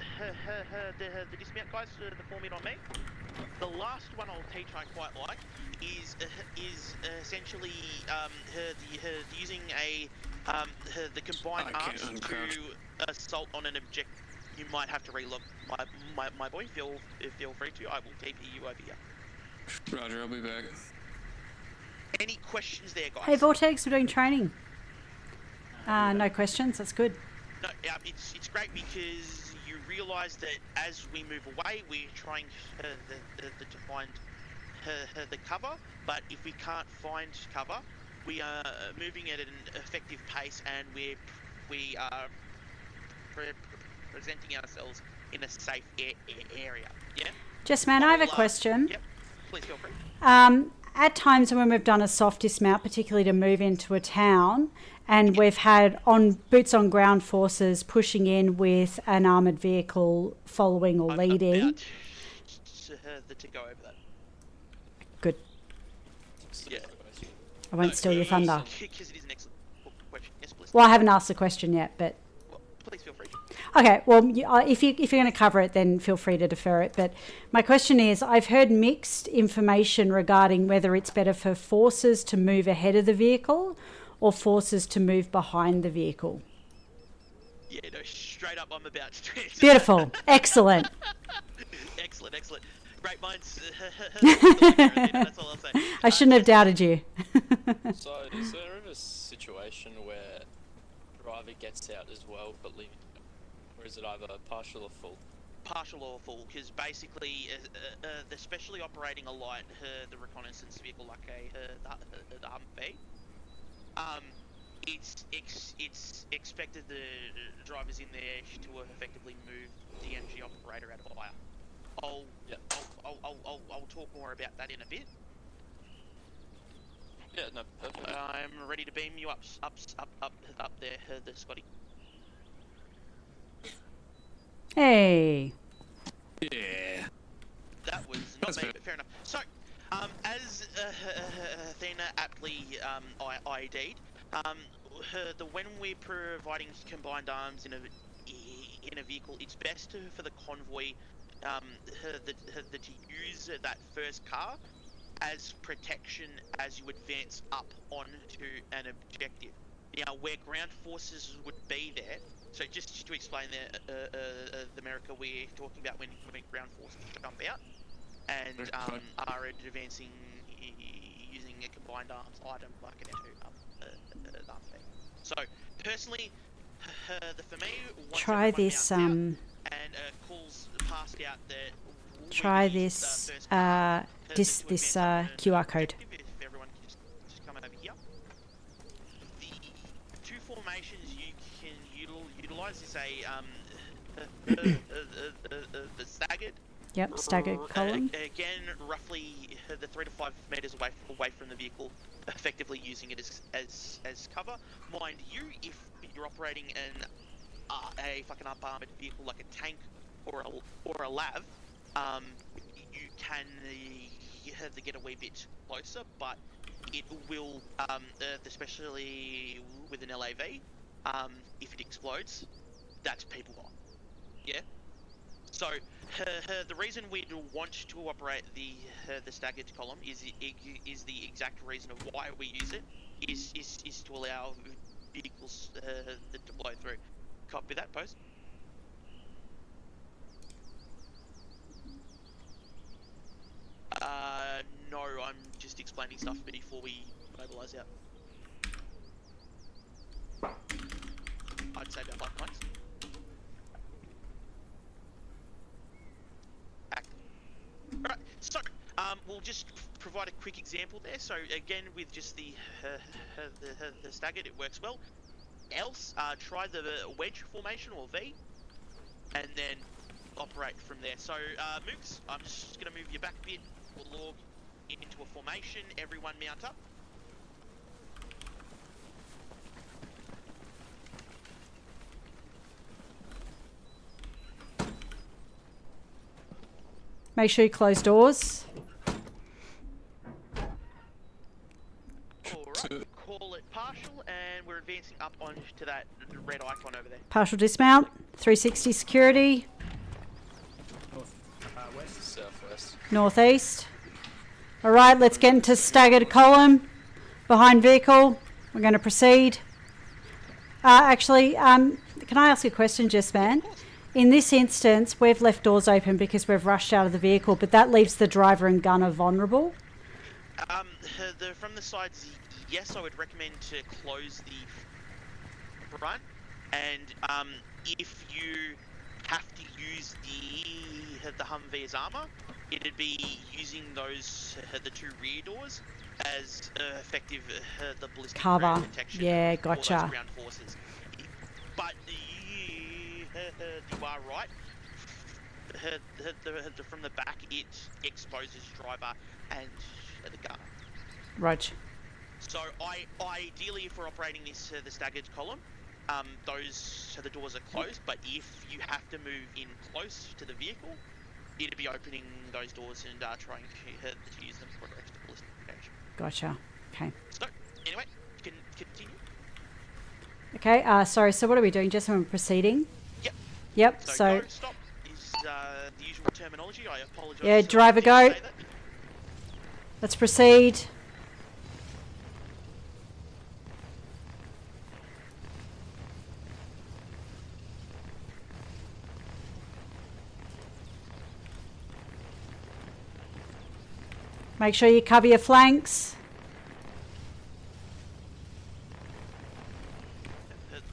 G: the dismount, guys. The 4 minute on me. The last one I'll teach I quite like is essentially using the combined arms to assault on an object. You might have to reload, my boy. Feel free to. I will TP you over here.
K: Roger, I'll be back.
G: Any questions there, guys?
D: Hey Vortex, we're doing training. No questions. That's good.
G: No, it's great because you realise that as we move away, we're trying to find the cover. But if we can't find cover, we are moving at an effective pace, and we are presenting ourselves in a safe area. Yeah.
D: Just man, I have a question.
G: Yep. Please feel free.
D: At times when we've done a soft dismount, particularly to move into a town, and we've had boots on ground forces pushing in with an armoured vehicle following or leading.
G: To go over that.
D: Good.
G: Yeah.
D: I won't steal your thunder.
G: Because it is an excellent question. Yes, please.
D: Well, I haven't asked the question yet, but...
G: Well, please feel free.
D: Okay, well, if you're going to cover it, then feel free to defer it. But my question is, I've heard mixed information regarding whether it's better for forces to move ahead of the vehicle or forces to move behind the vehicle.
G: Yeah, no, straight up, I'm about to.
D: Beautiful. Excellent.
G: Excellent. Great minds. That's all I'll say.
D: I shouldn't have doubted you.
M: So, is there ever a situation where driver gets out as well, but leaving? Or is it either partial or full?
G: Partial or full, because basically, the specially operating a light, the reconnaissance vehicle like the Humvee, it's expected the drivers in there to effectively move the MG operator out of fire. I'll talk more about that in a bit.
M: Yeah, no, perfect.
G: I'm ready to beam you up there, the Scotty.
D: Hey.
K: Yeah.
G: That was not me, but fair enough. So, as Athena aptly ID'd, when we're providing combined arms in a vehicle, it's best for the convoy to use that first car as protection as you advance up onto an objective. Now, where ground forces would be there, so just to explain the America we're talking about when ground forces jump out and are advancing using a combined arms item like an M2 arm thing. So, personally, for me,
D: try this
G: calls passed out that
D: try this this QR code.
G: If everyone can just come over here. The two formations you can utilize is the staggered.
D: Yep, staggered column.
G: Again, roughly the 3 to 5 meters away from the vehicle, effectively using it as cover. Mind you, if you're operating a fucking up-armored vehicle like a tank or a lav, you can have to get a wee bit closer, but it will, especially with an LAV, if it explodes, that's people gone. Yeah. So the reason we'd want to operate the staggered column is the exact reason of why we use it is to allow vehicles to blow through. Copy that, post. No, I'm just explaining stuff before we mobilise out. I'd say about 5 mics. we'll just provide a quick example there. So again, with just the staggered, it works well. Else, try the wedge formation or V, and then operate from there. So Mooks, I'm just going to move you back a bit. We'll log into a formation. Everyone mount up.
D: Make sure you close doors.
G: Alright, call it partial, and we're advancing up onto that red icon over there.
D: Partial dismount. 360 security.
M: West, southwest.
D: Northeast. All right, let's get into staggered column. Behind vehicle. We're going to proceed. Actually, can I ask a question, Jess, man? In this instance, we've left doors open because we've rushed out of the vehicle, but that leaves the driver and gunner vulnerable.
G: From the sides, yes, I would recommend to close the front, and if you have to use the Humvee as armor, it'd be using those the two rear doors as effective the ballistic
D: cover
G: protection.
D: Yeah,
G: for
D: gotcha.
G: those ground forces. But you are right. From the back, it exposes driver and the gunner.
D: Right.
G: So ideally, if we're operating this the staggered column, the doors are closed. But if you have to move in close to the vehicle, it'd be opening those doors and trying to use them for extra ballistic protection.
D: Gotcha. Okay.
G: So anyway, you can continue.
D: Okay. Sorry. So what are we doing? Just when we're proceeding?
G: Yep.
D: Yep.
G: So go, stop is the usual terminology. I apologise.
D: Yeah. Driver go. Let's proceed. Make sure you cover your flanks.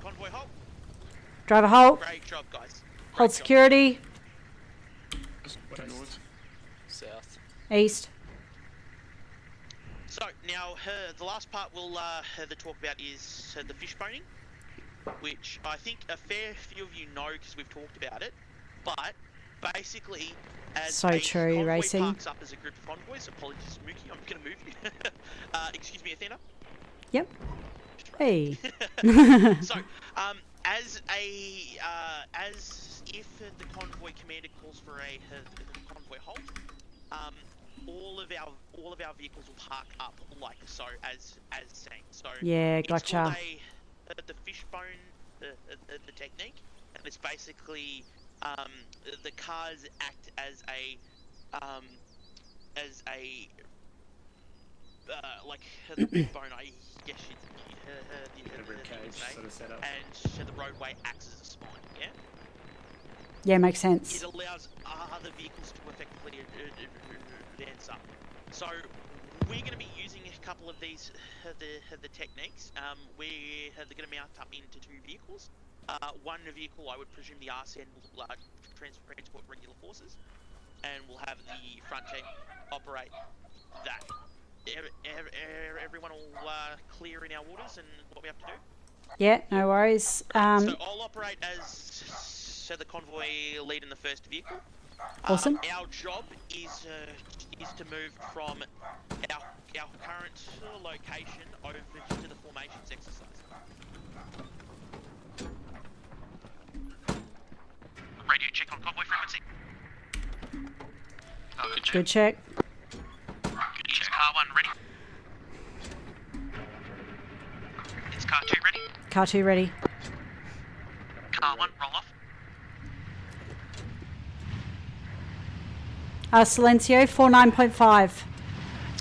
G: Convoy halt.
D: Driver halt.
G: Great job, guys.
D: Hold security.
M: West, south.
D: East.
G: So now the last part we'll talk about is the fishboning, which I think a fair few of you know because we've talked about it. But basically, as
D: So
G: a
D: true,
G: convoy
D: racing.
G: parks up as a group of convoys, apologies, Mookie, I'm going to move you. Excuse me, Athena.
D: Yep. Hey.
G: So, as if the convoy commander calls for a convoy halt, all of our vehicles will park up like so, as seen. So
D: Yeah,
G: it's
D: gotcha.
G: called the fishbone, the technique, and it's basically the cars act as a like the fishbone, I guess
O: sort of setup.
G: and the roadway acts as a spine. Yeah.
D: Yeah, makes sense.
G: It allows other vehicles to effectively advance up. So we're going to be using a couple of these the techniques. We're going to mount up into two vehicles. One vehicle, I would presume the RCN will transport regular forces, and we'll have the front team operate that. Everyone all clear in our orders and what we have to do?
D: Yeah, no worries.
G: So I'll operate as the convoy lead in the first vehicle.
D: Awesome.
G: Our job is to move from our current location over to the formations exercise. Radio check on convoy frequency.
D: Good check.
G: Good check. Car 1 ready. Is car 2 ready?
D: Car 2 ready.
G: Car 1 roll off.
D: Silencio, 49.5.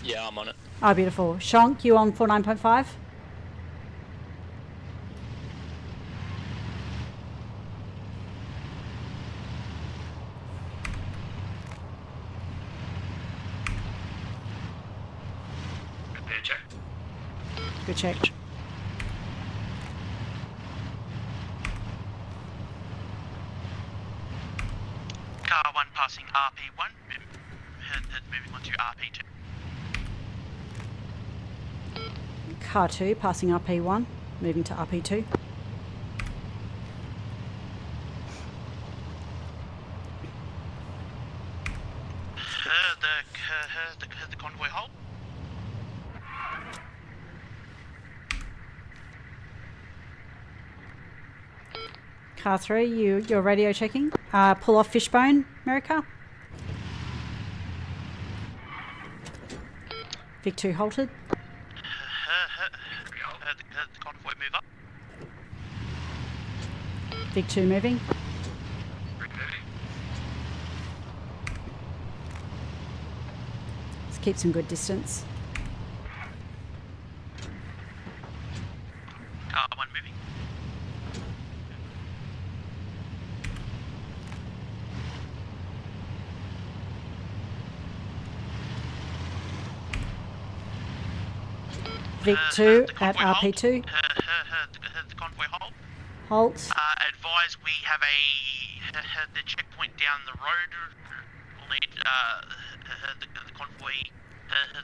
M: Yeah, I'm on it.
D: Oh, beautiful. Shonk, you on 49.5?
G: Repair check.
D: Good check.
G: Car 1 passing RP1. moving on to RP2.
D: Car 2 passing RP1, moving to RP2.
G: The convoy hold.
D: Car 3, you're radio checking. Pull off Fishbone, America. Vic 2 halted.
G: The convoy move up.
D: Vic 2 moving. Let's keep some good distance.
G: Car 1 moving.
D: Vic 2 at RP2.
G: The convoy hold.
D: Halt.
G: Advise we have the checkpoint down the road. We'll need the convoy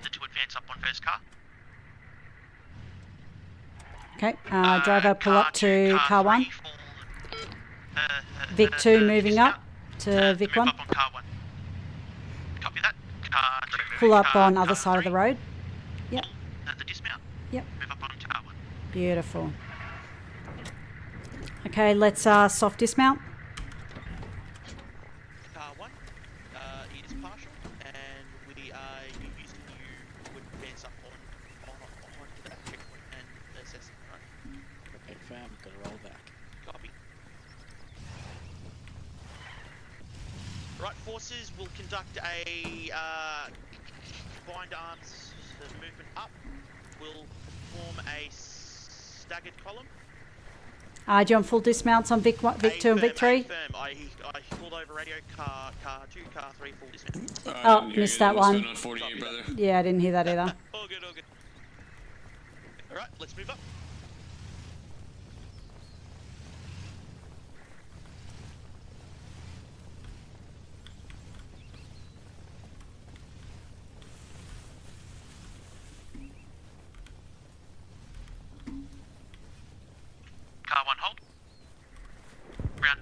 G: to advance up on first car.
D: Okay, driver pull up to car 1. Vic 2 moving up to Vic 1.
G: Up on car 1. Copy that. Car 2
D: Pull up on other side of the road. Yep.
G: The dismount.
D: Yep.
G: Move up on car 1.
D: Beautiful. Okay, let's soft dismount.
G: Car 1, it is partial, and we are using you would advance up onto that checkpoint and assess it, right?
B: Okay, fam, gotta roll back.
G: Copy. Right, forces will conduct a combined arms movement up. We'll form a staggered column.
D: Do you want full dismounts on Vic 2 and Vic 3?
G: I pulled over radio, car 2, car 3, full dismount.
D: Oh, missed that one.
K: On 48, brother.
D: Yeah, I didn't hear that either.
G: All good, all good. Alright, let's move up. Car 1 hold. Ground,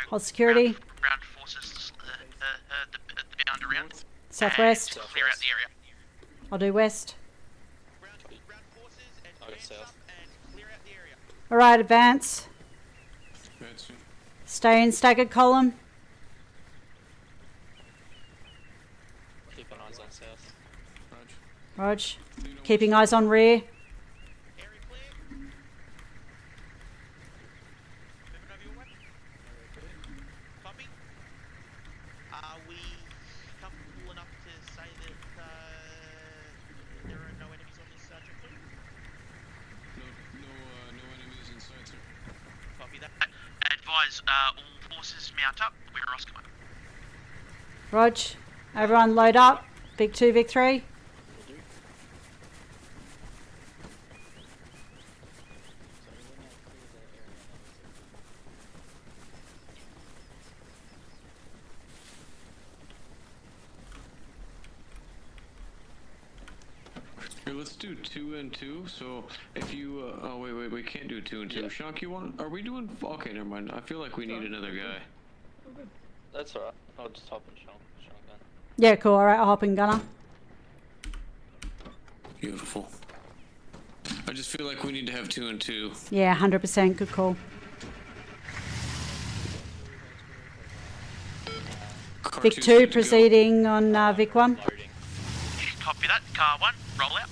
D: Hold security.
G: ground forces, the bound around.
D: Southwest.
G: Clear out the area.
D: I'll do west.
G: Ground forces and
M: I'll go
G: advance
M: south.
G: up and clear out the area.
D: Alright, advance.
K: That's
D: Stay in staggered column.
M: Keep an eyes on south.
D: Rog. Keeping eyes on rear.
G: Area clear. Moving over your way. Copy. Are we comfortable enough to say that there are no enemies on this checkpoint?
K: No enemies in sight, sir.
G: Copy that. Advise all forces mount up. We're Roscoe.
D: Rog. Everyone load up. Vic 2, Vic 3.
K: Here, let's do 2 and 2. So if you, oh wait, we can't do 2 and 2. Yeah. Shonk, you want? Are we doing? Okay, never mind. I feel like we need another guy.
M: That's alright. I'll just hop and shotgun.
D: Yeah, cool. Alright, I'll hop in gunner.
K: Beautiful. I just feel like we need to have 2 and 2.
D: Yeah, 100%. Good call.
K: Car
D: Vic 2 proceeding on Vic 1.
G: Copy that. Car 1, roll out.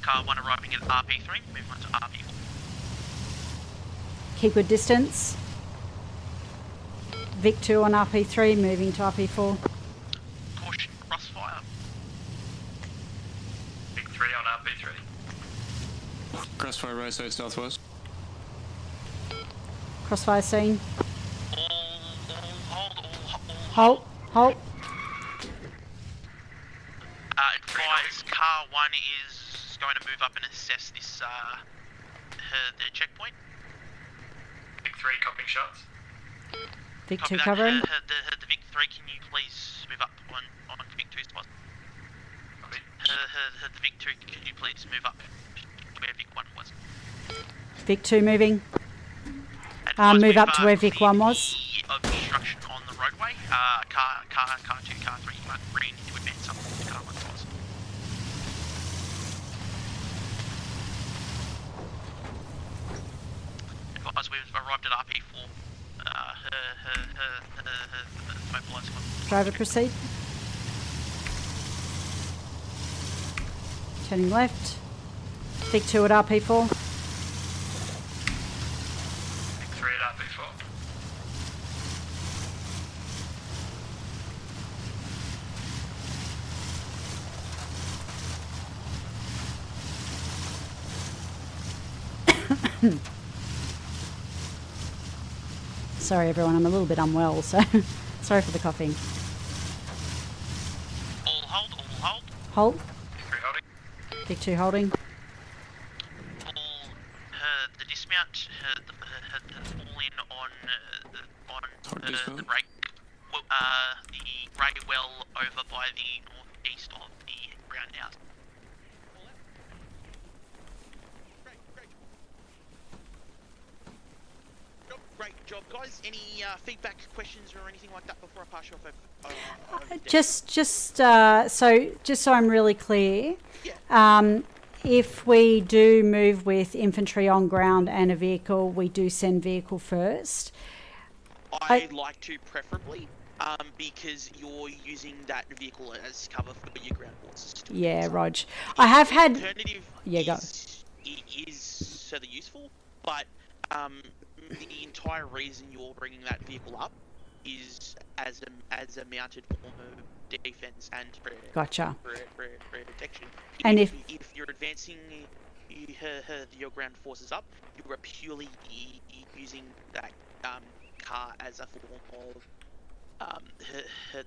G: Car 1 arriving at RP3, moving on to RP4.
D: Keep good distance. Vic 2 on RP3, moving to RP4.
G: Caution, crossfire.
N: Big 3 on RP3.
K: Crossfire right side southwest.
D: Crossfire scene. Halt. Halt.
G: Advise car 1 is going to move up and assess this the checkpoint.
P: Vic 3 copying shots.
D: Vic
G: Copy
D: 2
G: that.
D: covering.
G: The Vic 3, can you please move up on Vic 2's spot? The Vic 2, can you please move up where Vic 1 was?
D: Vic 2 moving. Move up to where Vic 1 was.
G: Obstruction on the roadway. Car 2, car 3, you might bring to advance up to car 1 was. Advise we've arrived at RP4.
D: Driver proceed. Turning left. Vic 2 at RP4.
P: Vic 3 at RP4.
D: Sorry everyone, I'm a little bit unwell, so sorry for the coughing.
G: All hold.
D: Hold.
P: Vic 3 holding.
D: Vic 2 holding.
G: The dismount, fall in on the break. The grey well over by the northeast of the roundhouse. Great job, guys. Any feedback, questions, or anything like that before I pass you off?
D: Just so I'm really clear, if we do move with infantry on ground and a vehicle, we do send vehicle first.
G: I'd like to, preferably, because you're using that vehicle as cover for your ground forces.
D: Yeah, Rog. I have had.
G: Alternative is further useful, but the entire reason you're bringing that vehicle up is as a mounted form of defense and
D: Gotcha.
G: protection.
D: And
G: if you're advancing your ground forces up, you are purely using that car as a form of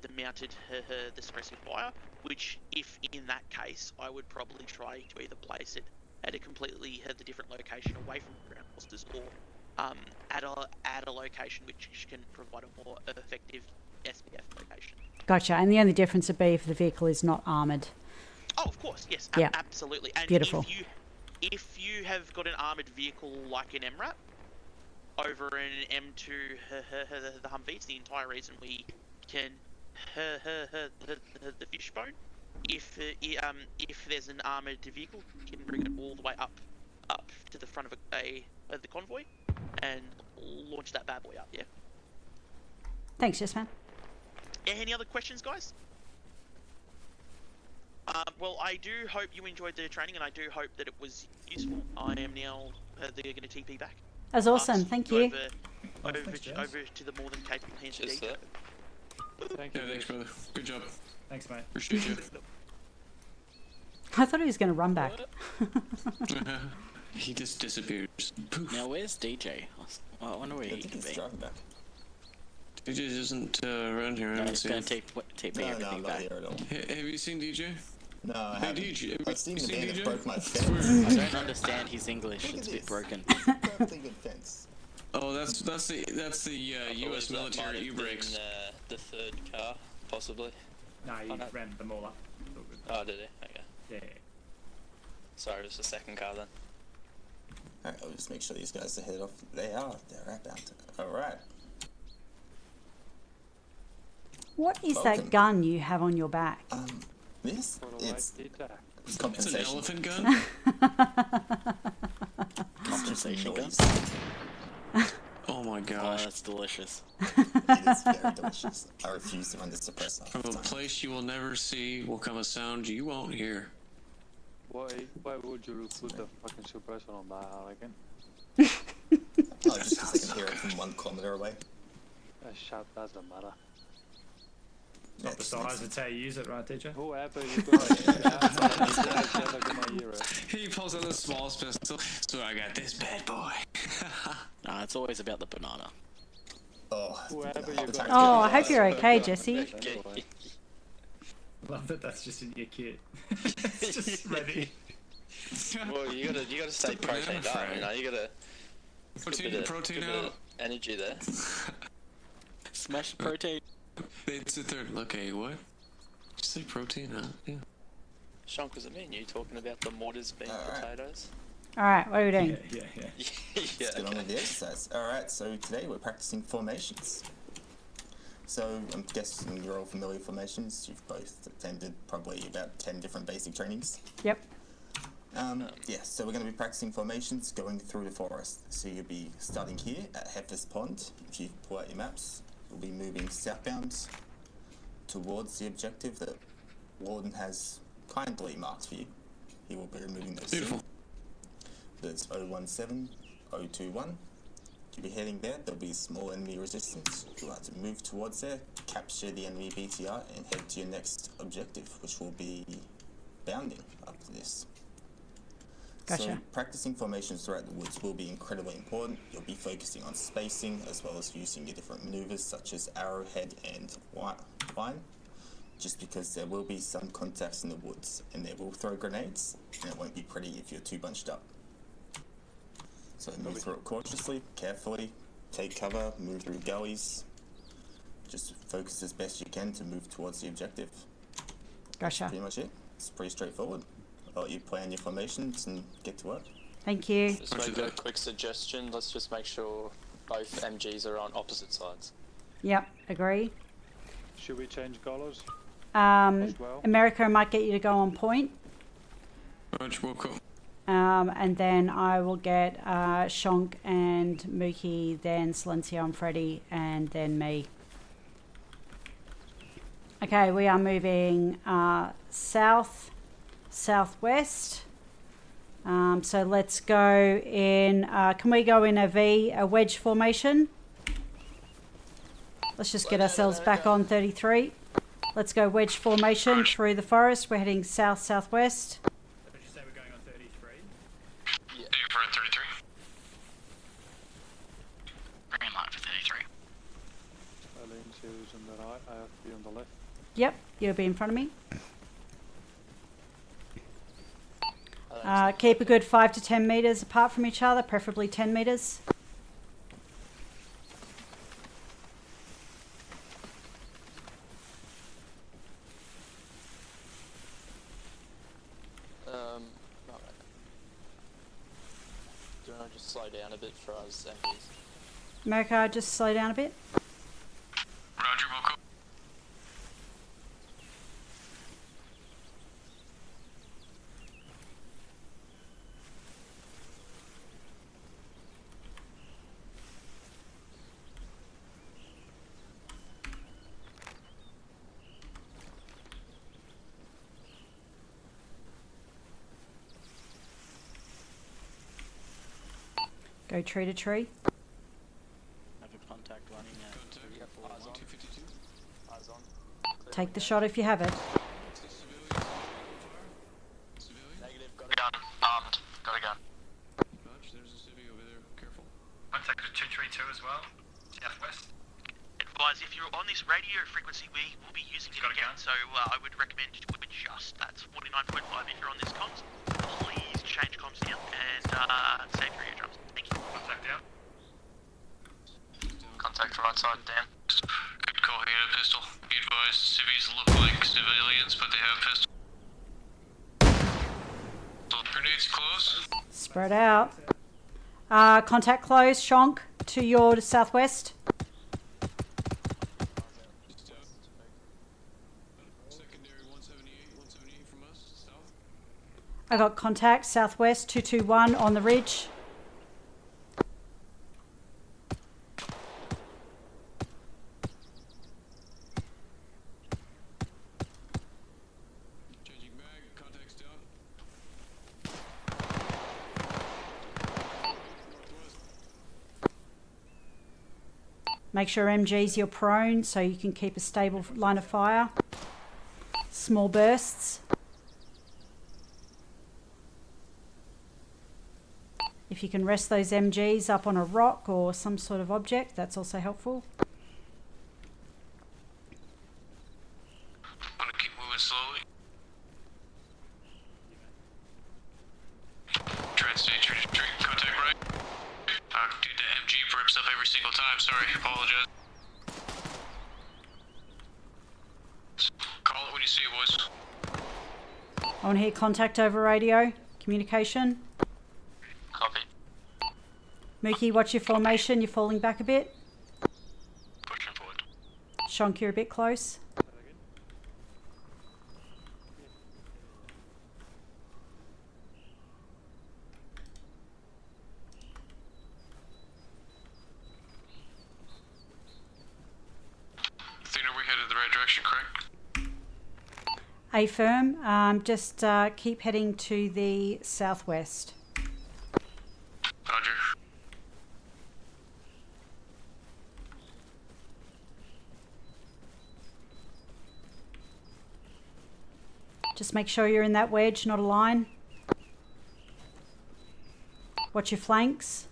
G: the mounted the suppressive fire, which, if in that case, I would probably try to either place it at a completely different location away from the ground forces, or at a location which can provide a more effective SPF location.
D: Gotcha. And the only difference would be if the vehicle is not armoured.
G: Oh, of course, yes,
D: yeah.
G: Absolutely. And
D: beautiful.
G: If you have got an armoured vehicle like an MRAP over an M2 the Humvees, the entire reason we can the fishbone, if there's an armoured vehicle, you can bring it all the way up to the front of the convoy and launch that bad boy up. Yeah.
D: Thanks, yes, man.
G: Any other questions, guys? Well, I do hope you enjoyed the training, and I do hope that it was useful. I am now going to TP back.
D: That's awesome. Thank you.
G: Over to the more than capable hands of DJ.
K: Thank you. Yeah, thanks, brother. Good job.
O: Thanks, mate.
K: Appreciate you.
D: I thought he was going to run back.
K: He just disappears. Poof.
H: Now, where's DJ? I wonder where he can be.
K: DJ isn't around here.
H: No, he's going to TP everything back.
K: Have you seen DJ?
I: No, I
K: hey,
I: haven't.
K: DJ,
I: I've seen the man that broke my
K: fence.
H: I don't understand his English. It's a bit broken.
I: Fence.
K: Oh, that's the U.S. military U-breaks.
M: The third car, possibly.
O: No, he ran them all up.
M: Oh, did he? Okay.
O: Yeah.
M: Sorry, it was the second car then.
I: Alright, I'll just make sure these guys are headed off. They're outbound. Alright.
D: What is that gun you have on your back?
I: This? It's
K: It's
I: compensation.
K: an elephant gun?
H: Compensation gun?
K: Oh my gosh.
H: Oh, that's delicious.
I: It is very delicious. I refuse to run the suppressor.
K: From a place you will never see will come a sound you won't hear.
J: Why would you put the fucking suppressor on that, Alec?
I: Oh, just because I can hear it from 1 kilometer away.
J: That shot doesn't matter.
O: Not the size, it's how you use it, right, teacher?
J: Whoever you
K: He pulls out the smallest pistol, so I got this bad boy.
H: Nah, it's always about the banana.
I: Oh,
D: I hope you're okay, Jesse.
O: Love that that's just in your kit. It's just ready.
M: Well, you gotta stay proteined up. You know, you gotta
K: protein
M: bit of
K: out.
M: energy there.
B: Smash protein.
K: They'd sit there. Okay, what? Just say protein out. Yeah.
M: Sean, was it me and you talking about the mortars being potatoes?
D: Alright, what are we doing?
I: Yeah. Let's get on with the exercise. Alright, so today we're practicing formations. So I'm guessing you're all familiar with formations. You've both attended probably about 10 different basic trainings.
D: Yep.
I: Yeah, so we're going to be practicing formations going through the forest. So you'll be starting here at Heifer's Pond. If you pull out your maps, we'll be moving southbound towards the objective that Warden has kindly marked for you. He will be removing those.
K: Beautiful.
I: There's 017, 021. You'll be heading there. There'll be small enemy resistance. You'll have to move towards there, capture the enemy BTR, and head to your next objective, which will be bounding after this.
D: Gotcha.
I: So practicing formations throughout the woods will be incredibly important. You'll be focusing on spacing as well as using your different maneuvers such as arrowhead and line, just because there will be some contacts in the woods and they will throw grenades and it won't be pretty if you're too bunched up. So move through it cautiously, carefully, take cover, move through gullies, just focus as best you can to move towards the objective.
D: Gotcha.
I: That's pretty much it. It's pretty straightforward. I'll let you plan your formations and get to work.
D: Thank you.
M: Just make a quick suggestion. Let's just make sure both MGs are on opposite sides.
D: Yep, agree.
J: Should we change colours as well?
D: America might get you to go on point. And then I will get Shonk and Mookie, then Silencio and Freddy, and then me. Okay, we are moving southwest. So let's go in, can we go in a wedge formation? Let's just get ourselves back on 33. Let's go wedge formation through the forest. We're heading south-southwest.
O: Did you say we're going on 33?
P: Yeah. For 33. Green light for 33.
J: Aline is on the right, I have to be on the left.
D: Yep, you'll be in front of me. Keep a good 5 to 10 meters apart from each other, preferably 10 meters.
M: Do you want to just slow down a bit for us MPs?
D: America, just slow down a bit.
P: Roger, we'll go.
D: Go tree to tree.
B: Have a contact running at eyes on. Eyes on.
D: Take the shot if you have it.
M: Negative, got
P: Gun, armed, got a gun.
K: There's a civvy over there. Careful.
P: Contact at 232 as well, southwest.
G: Advise if you're on this radio frequency, we will be using it again, so I would recommend to adjust. That's 49.5 if you're on this comms. Please change comms down and save your eardrums. Thank you.
P: Contact down. Contact right side down.
K: Good call, he had a pistol. Be advised, civvies look like civilians, but they have pistols. So grenades close.
D: Spread out. Contact close, Shonk, to your southwest.
K: Secondary 178 from us, south.
D: I got contact southwest 221 on the ridge.
K: Changing mag, contacts down.
D: Make sure MG's your prone so you can keep a stable line of fire. Small bursts. If you can rest those MGs up on a rock or some sort of object, that's also helpful.
K: Want to keep moving slowly. rips up every single time. Sorry, apologize. Call it when you see it, boys.
D: I want to hear contact over radio. Communication.
P: Copy.
D: Mookie, what's your formation? You're falling back a bit.
P: Pushing forward.
D: Shonk, you're a bit close.
K: Athena, we headed the right direction, correct?
D: A firm. Just keep heading to the southwest.
K: Roger.
D: Just make sure you're in that wedge, not a line. Watch your flanks.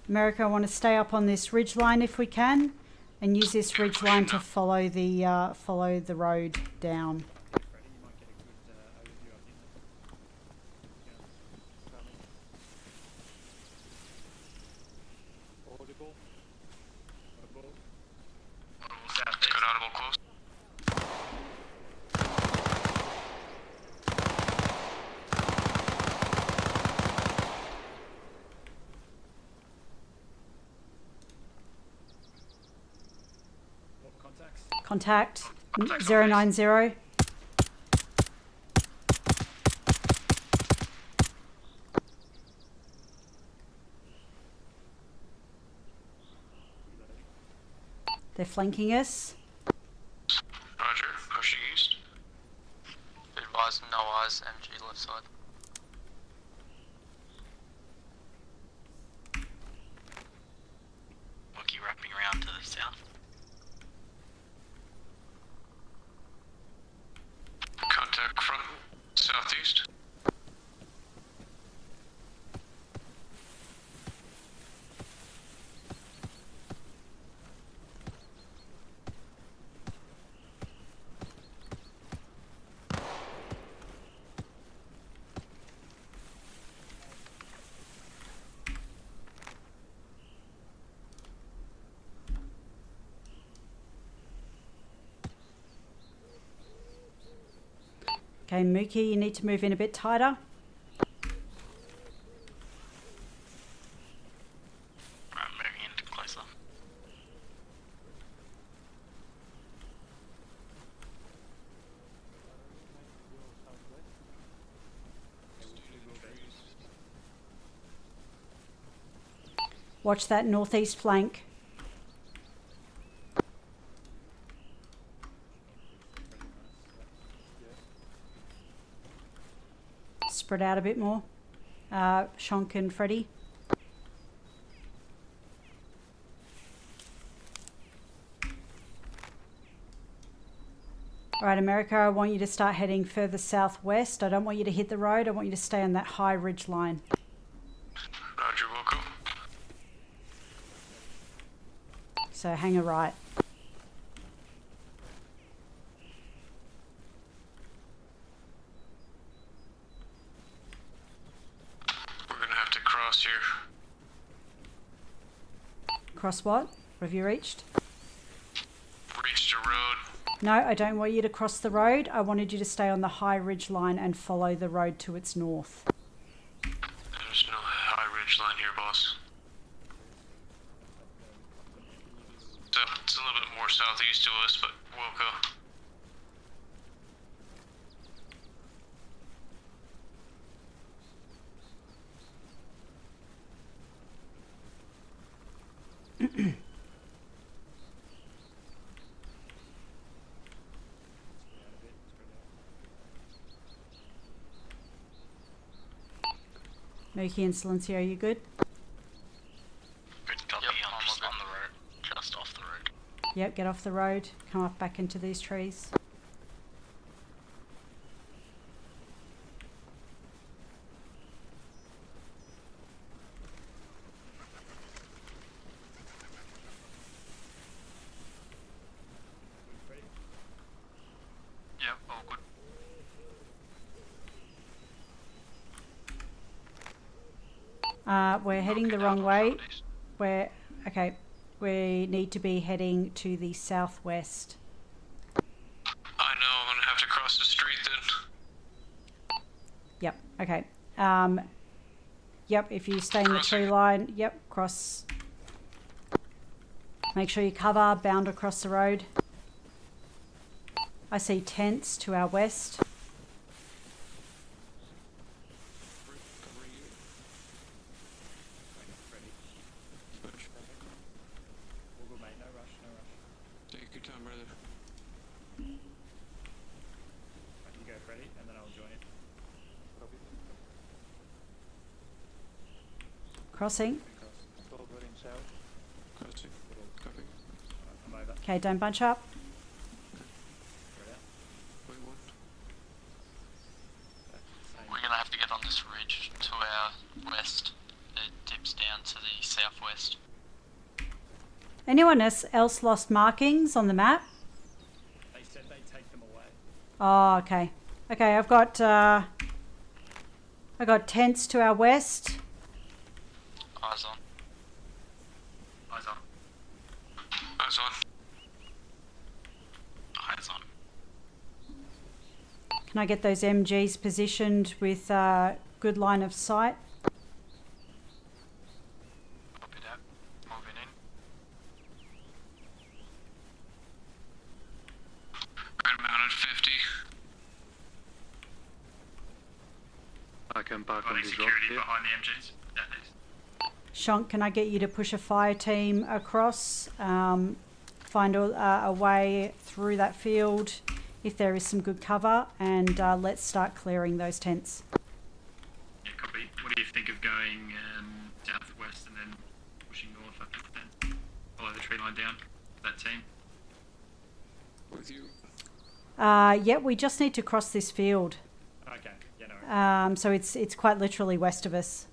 D: America, I want to stay up on this ridge line if we can, and use this ridge line to follow the road down.
K: Good audible close.
D: Contact 090. They're flanking us.
K: Roger, pushing east.
P: Advise, no eyes, MG left side. Wookie wrapping around to the south.
K: Contact front, southeast.
D: Okay, Mookie, you need to move in a bit tighter.
P: Right, moving in closer.
D: Watch that northeast flank. Spread out a bit more. Shonk and Freddie. Alright, America, I want you to start heading further southwest. I don't want you to hit the road. I want you to stay on that high ridge line.
K: Roger, Wilco.
D: So hang a right.
K: We're gonna have to cross here.
D: Cross what? What have you reached?
K: Reached a road.
D: No, I don't want you to cross the road. I wanted you to stay on the high ridge line and follow the road to its north.
K: There's no high ridge line here, boss. So it's a little bit more southeast to us, but Wilco.
D: Mookie and Silencio, you good?
P: Good copy, yep, I'm just on the road. Just off the road.
D: Yep, get off the road. Come up back into these trees. We're heading the wrong way. Okay. We need to be heading to the southwest.
K: I know, I'm gonna have to cross the street then.
D: Yep, okay. Yep, if you stay in the tree line, yep, cross. Make sure you cover, bound across the road. I see tents to our west.
K: Take your time, brother.
Q: You go, Freddy, and then I'll join it.
D: Crossing.
K: Crossing. Copy.
Q: I'm over.
D: Okay, don't bunch up.
P: We're gonna have to get on this ridge to our west. It dips down to the southwest.
D: Anyone else lost markings on the map?
Q: They said they take them away.
D: Oh, okay. Okay, I got tents to our west.
P: Eyes on.
Q: Eyes on.
K: Eyes on.
P: Eyes on.
D: Can I get those MGs positioned with good line of sight?
P: Copy that. Moving in.
K: Right mounted 50.
J: I can park on
Q: Body
J: this rock
Q: security
J: here.
Q: behind the MGs. That is.
D: Shonk, can I get you to push a fire team across? Find a way through that field if there is some good cover, and let's start clearing those tents.
Q: Yeah, copy. What do you think of going southwest and then pushing north up then? Follow the tree line down. That team.
K: With you.
D: Yeah, we just need to cross this field.
Q: Okay. Yeah, no.
D: So it's quite literally west of us.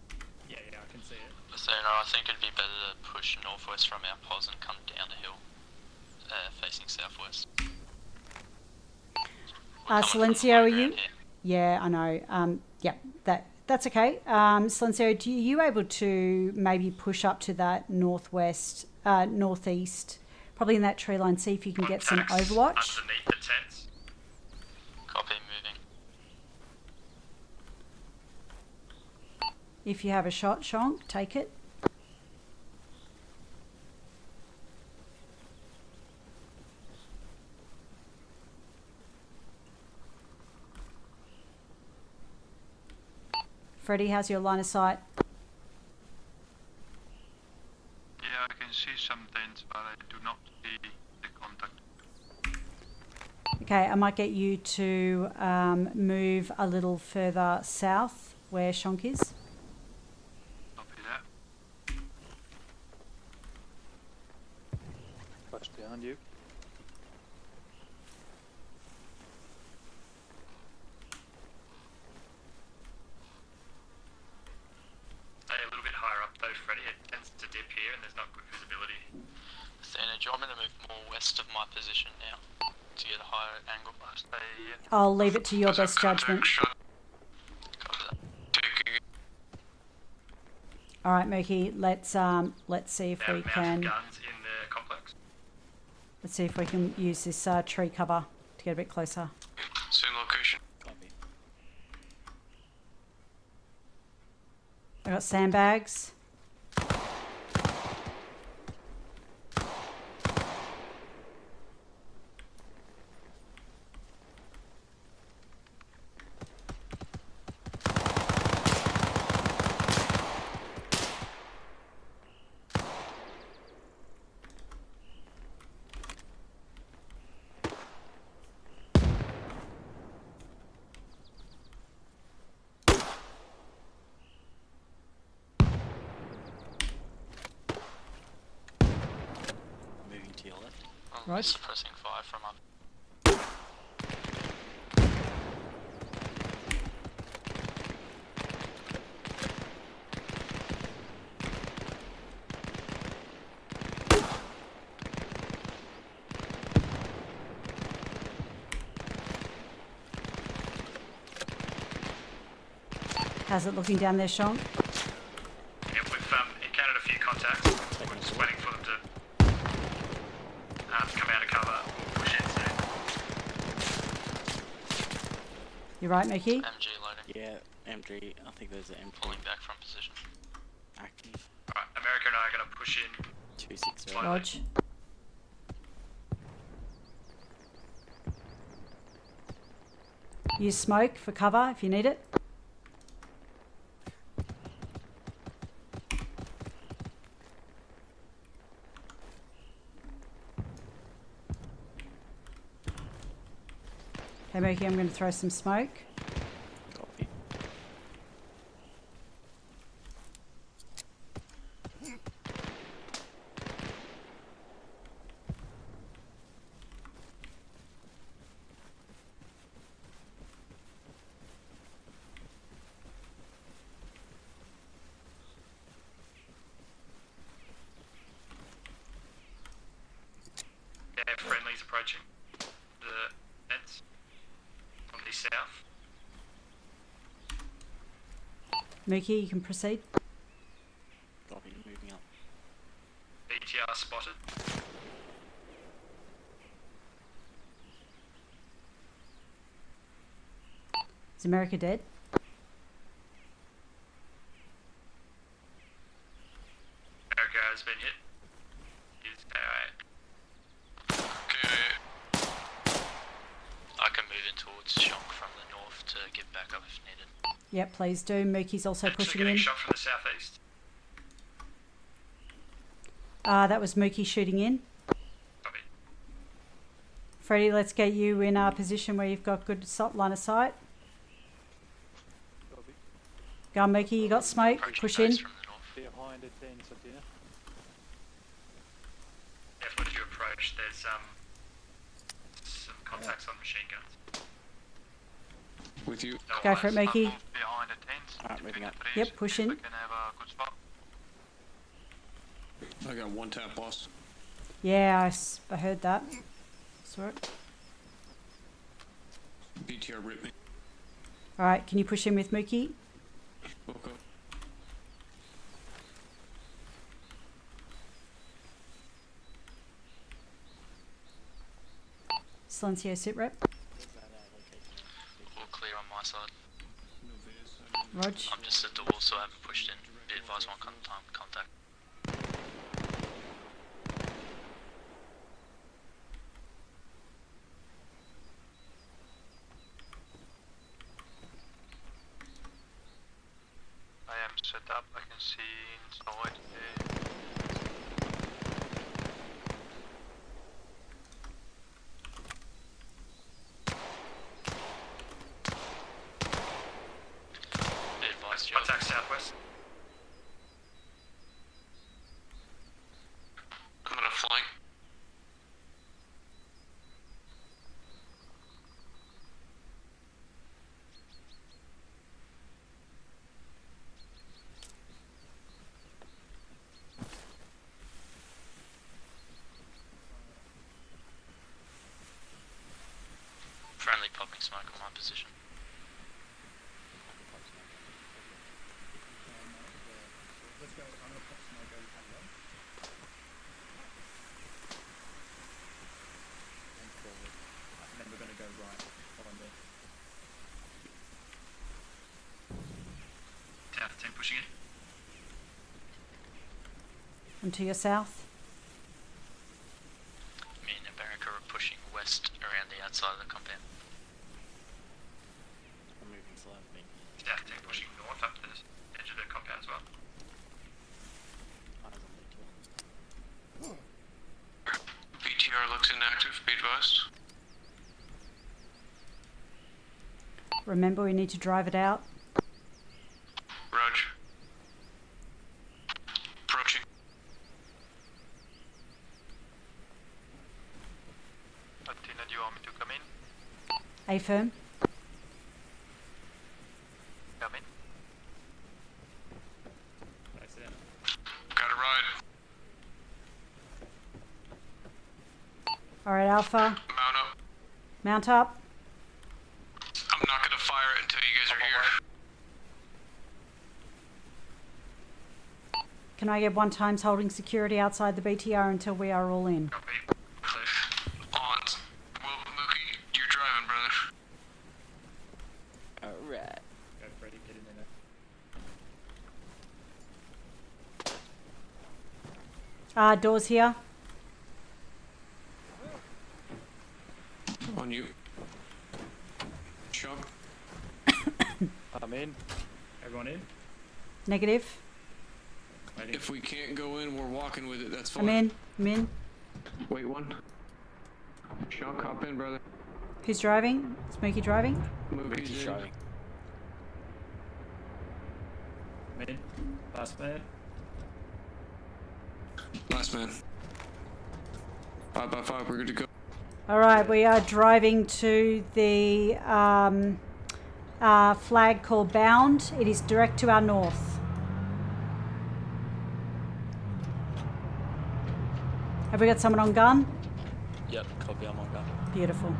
Q: Yeah, I can see it.
P: So I think it'd be better to push northwest from our pos and come down the hill, facing southwest.
D: Silencio, are you? Yeah, I know. Yeah, that's okay. Silencio, are you able to maybe push up to that northwest, northeast, probably in that tree line, see if you can get some overwatch?
Q: Underneath the tents.
P: Copy, moving.
D: If you have a shot, Shonk, take it. Freddie, how's your line of sight?
J: Yeah, I can see some tents, but I do not see the contact.
D: Okay, I might get you to move a little further south where Shonk is.
J: Copy that. Push behind you.
Q: Stay a little bit higher up though, Freddy. It tends to dip here and there's not good visibility.
P: Athena, do you want me to move more west of my position now to get a higher angle?
D: I'll leave it to your best judgment. All right, Mookie, let's see if we can.
Q: Guns in the complex.
D: Let's see if we can use this tree cover to get a bit closer.
K: Same location.
D: I got sandbags.
P: Moving to your left.
D: Right.
P: Suppressing fire from up.
D: How's it looking down there, Sean? You right, Mickey?
P: MG loading.
H: Yeah, MG. I think there's an MG.
P: Pulling back from position.
H: Active.
Q: Alright, America and I are going to push in.
H: 2-6.
D: Rog. Use smoke for cover if you need it. Hey Mookie, I'm going to throw some smoke.
H: Copy.
Q: Yeah, friendlies approaching the fence from the south.
D: Mookie, you can proceed.
H: Copy, moving up.
Q: BTR spotted.
D: Is America dead?
Q: America has been hit. He's alright.
P: Okay. I can move in towards Shonk from the north to get back up if needed.
D: Yep, please do. Mookie's also pushing in.
Q: Getting shot from the southeast.
D: That was Mookie shooting in.
Q: Copy.
D: Freddie, let's get you in a position where you've got good line of sight. Go on, Mookie, you got smoke. Push in.
J: Behind it, then, Satina.
Q: Yeah, when you approach, there's some contacts on machine guns.
K: With you.
D: Go for it, Mookie.
N: Behind a tent.
H: Alright, moving up.
D: Yep, push in.
N: We can have a good spot.
K: I got one tap, boss.
D: Yeah, I heard that. Saw it.
K: BTR ripped me.
D: Alright, can you push in with Mookie?
K: Okay.
D: Silencio sit rep.
P: All clear on my side.
D: Rog.
P: I'm just at the wall, so I haven't pushed in. Be advised one time contact.
N: I am set up. I can see inside.
P: Be advised, Joe.
Q: Contact southwest.
P: I'm gonna flank. Friendly popping smoke on my position.
O: Let's go. I'm gonna pop smoke over here. And forward. And then we're gonna go right. Follow me.
Q: South team pushing in.
D: And to your south.
P: Me and America are pushing west around the outside of the compound.
H: I'm moving slowly.
Q: South team pushing north up to the edge of the compound as well.
H: Eyes on BTR.
K: BTR looks inactive, be advised.
D: Remember, we need to drive it out.
K: Roger. Approaching.
N: Athena, do you want me to come in?
D: A firm.
N: Come in.
K: Got it right.
D: Alright, Alpha.
K: Mount up.
D: Mount up.
K: I'm not gonna fire it until you guys are here.
D: Can I get 1 times holding security outside the BTR until we are all in?
Q: Copy.
K: On. Well, Mookie, you're driving, brother.
D: Doors here.
K: On you. Shock.
J: I'm in.
O: Everyone in?
D: Negative.
K: If we can't go in, we're walking with it. That's fine.
D: I'm in.
K: Wait one. Shock, hop in, brother.
D: Who's driving? Smokey driving?
K: Smokey's driving.
O: I'm in. Last man.
K: Last man. 5x5, we're good to go.
D: Alright, we are driving to the flag called Bound. It is direct to our north. Have we got someone on gun?
M: Yep, copy, I'm on gun.
D: Beautiful.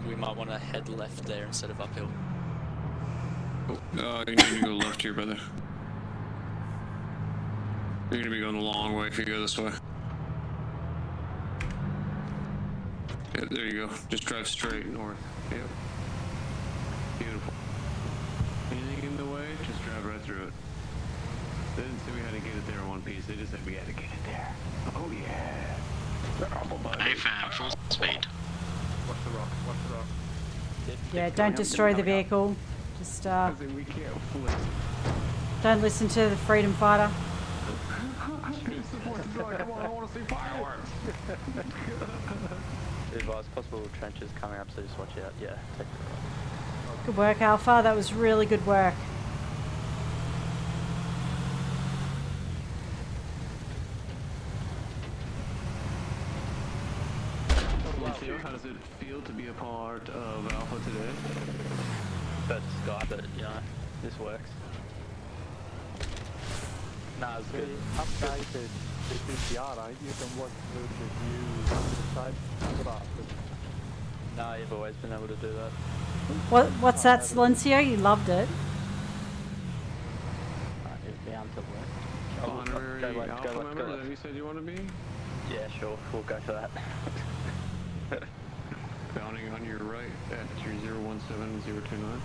M: We might want to head left there instead of uphill.
K: You need to go left here, brother. You're gonna be going the long way if you go this way. Yeah, there you go. Just drive straight north. Yep. Beautiful. Anything in the way, just drive right through it. They didn't say we had to get it there in one piece, they just said we had to get it there. Oh yeah.
P: Hey fam, full speed.
J: Watch the rock, watch the rock.
D: Yeah, don't destroy the vehicle. Just
K: we can't flip.
D: don't listen to the freedom fighter.
J: Come on, I want to see fireworks.
B: Advise possible trenches coming up, so just watch out. Yeah, take the
D: Good work, Alpha. That was really good work.
K: How does it feel to be a part of Alpha today?
B: But Sky, but you know, this works. Nah, it's good.
J: Updated the PCR, right? You can watch the view on the side.
B: Nah, you've always been able to do that.
D: What's that, Silencio? You loved it.
B: It's bound to work.
K: Honorary Alpha member that you said you want to be?
B: Yeah, sure. We'll go for that.
K: Bounding on your right at your 017029.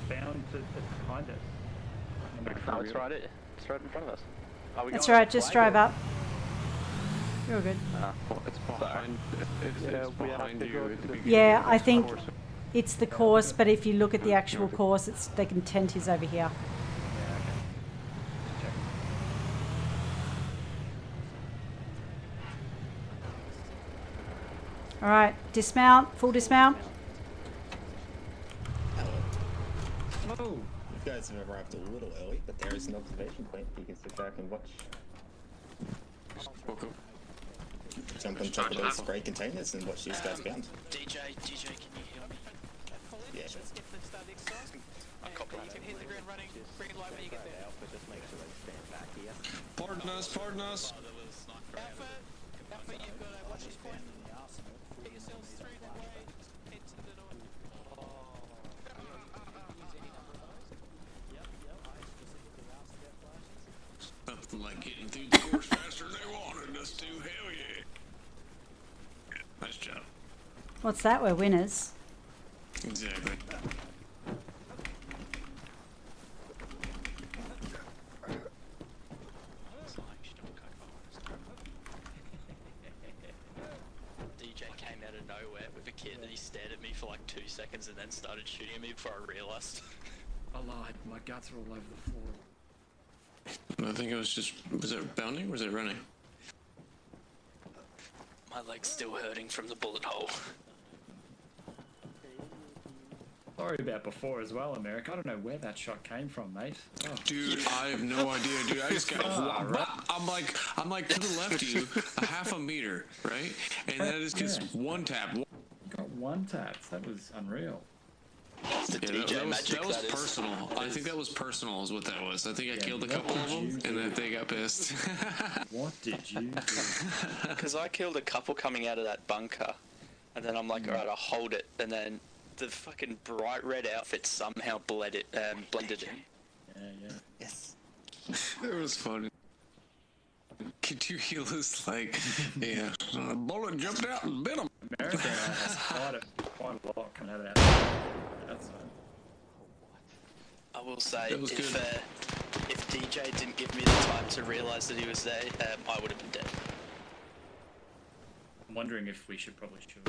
O: Bound to behind us.
B: No, it's right here. It's right in front of us.
D: That's right, just drive up. You're good.
K: Well, it's behind, it's behind you at the beginning.
D: Yeah, I think it's the course, but if you look at the actual course, it's the content is over here. Alright, dismount, full dismount.
I: Oh, you guys have arrived a little early, but there is an observation point. You can sit back and watch. Jump on top of those spray containers and watch these guys bound.
P: DJ, can you hear me?
I: Yeah.
C: Let's get the static start. You can hit the ground running, green light when you get there.
A: Alpha, just make sure they stand back here.
K: Pardon us, pardon us.
C: Alpha, you've got to watch this point. Get yourselves through that way, head to the door.
K: Something like getting through the course faster than they wanted us to. Hell yeah. Nice job.
D: What's that? We're winners.
K: Exactly.
M: DJ came out of nowhere with a kit and he stared at me for like 2 seconds and then started shooting at me before I realised.
O: I lied. My guts are all over the floor.
K: I think it was just, was it bounding or was it running?
M: My leg's still hurting from the bullet hole.
O: Sorry about before as well, America. I don't know where that shot came from, mate. Oh.
K: Dude, I have no idea, dude. I just got I'm like to the left of you, a half a meter, right? And that is just one tap.
O: You got one tap. That was unreal.
K: That was personal. I think that was personal is what that was. I think I killed a couple of them and then they got pissed.
O: What did you do?
M: Because I killed a couple coming out of that bunker and then I'm like, alright, I'll hold it. And then the fucking bright red outfit somehow blended in.
O: Yeah.
I: Yes.
K: It was funny. Could you heal his leg? Yeah. A bullet jumped out and bit him.
O: America has quite a lot coming out of that.
M: I will say, if DJ didn't give me the time to realise that he was there, I would have been dead.
O: I'm wondering if we should probably shoot.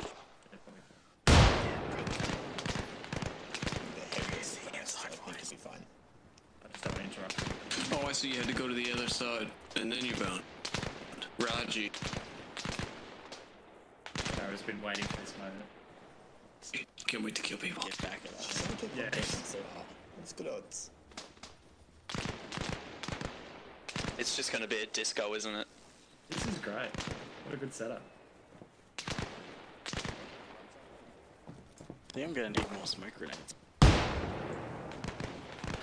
K: Oh, I see. You had to go to the other side, and then you bound. Raji.
O: Tara's been waiting for this moment.
K: Can't wait to kill people.
M: Get back at us.
O: Yeah.
I: It's good odds.
M: It's just going to be a disco, isn't it?
O: This is great. What a good setup.
M: I think I'm going to need more smoke grenades. I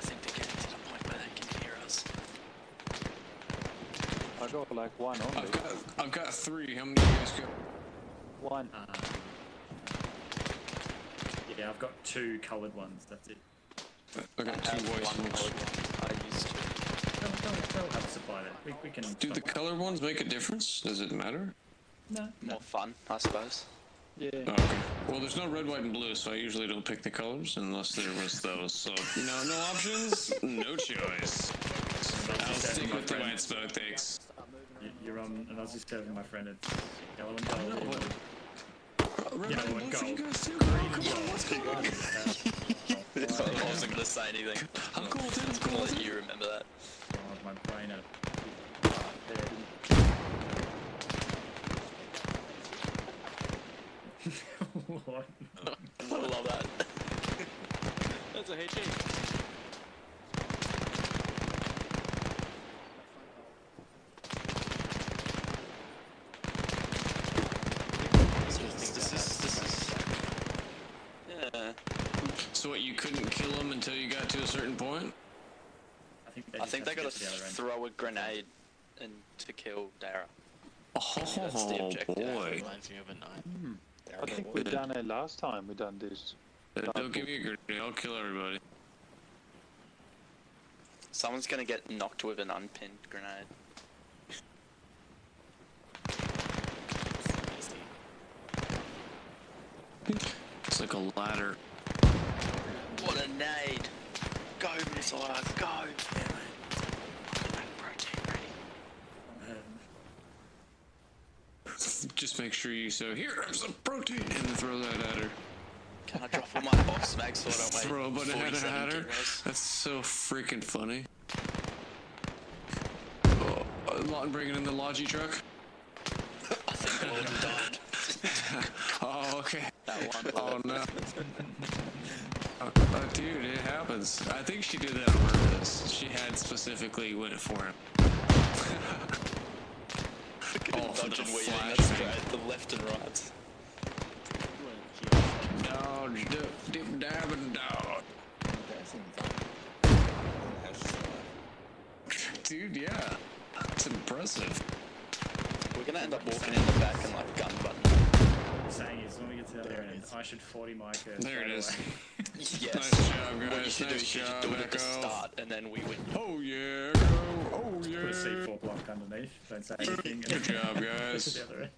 M: think they're getting to the point where they can hear us.
J: I got like one only.
K: I've got 3. How many do you guys got?
J: One.
O: Yeah, I've got 2 coloured ones. That's it.
K: I got 2 white ones.
M: I used to.
O: They'll have a supply there. We can.
K: Do the colored ones make a difference? Does it matter?
O: No.
M: More fun, I suppose.
J: Yeah.
K: Oh, okay. Well, there's no red, white, and blue, so I usually don't pick the colors unless there was those. So, no options, no choice. I'll stick with the white smoke, thanks.
O: You're on an Aussie server, my friend. It's yellow and gold.
K: Yellow and gold.
O: Green and gold.
M: I wasn't going to say anything.
K: I'm cool, dude.
M: I'm going to let you remember that.
O: My brain out. What?
M: I love that. That's a HE. This is... Yeah.
K: So what, you couldn't kill them until you got to a certain point?
M: I think they got to throw a grenade and to kill Dara.
K: Oh,
M: that's the objective.
K: Boy.
M: Reminds me of a night.
J: I think we done it last time. We done this.
K: Don't give me a grenade. I'll kill everybody.
M: Someone's gonna get knocked with an unpinned grenade.
K: It's like a ladder.
M: What a nade! Go, Missile, go!
K: Just make sure you say, here's some protein, and then throw that at her.
M: Can I drop all my box mags so I don't
K: Throw a bunch at her?
M: kilos?
K: That's so freaking funny. Oh, Lawton bringing in the Logi truck?
M: I think all of them died.
K: Oh, okay.
M: That one.
K: Oh, no. Oh, dude, it happens. I think she did that on purpose. She had specifically went for him.
M: Dodge and weaving, that's great. The left and right.
K: Dodge, dip, dab, and dodge. Dude, yeah. That's impressive.
M: We're gonna end up walking in the back and like gun button.
O: What I'm saying is when we get to the other end, I should 40 my curve.
K: There it is.
M: Yes.
K: Nice job, guys.
M: What you should do
K: Nice
M: is you should
K: job,
M: do it at the
K: Echo.
M: start and then we win.
K: Oh yeah, go. Oh yeah.
O: Put a C4 block underneath. Don't say anything.
K: Good job, guys.
O: To the other end.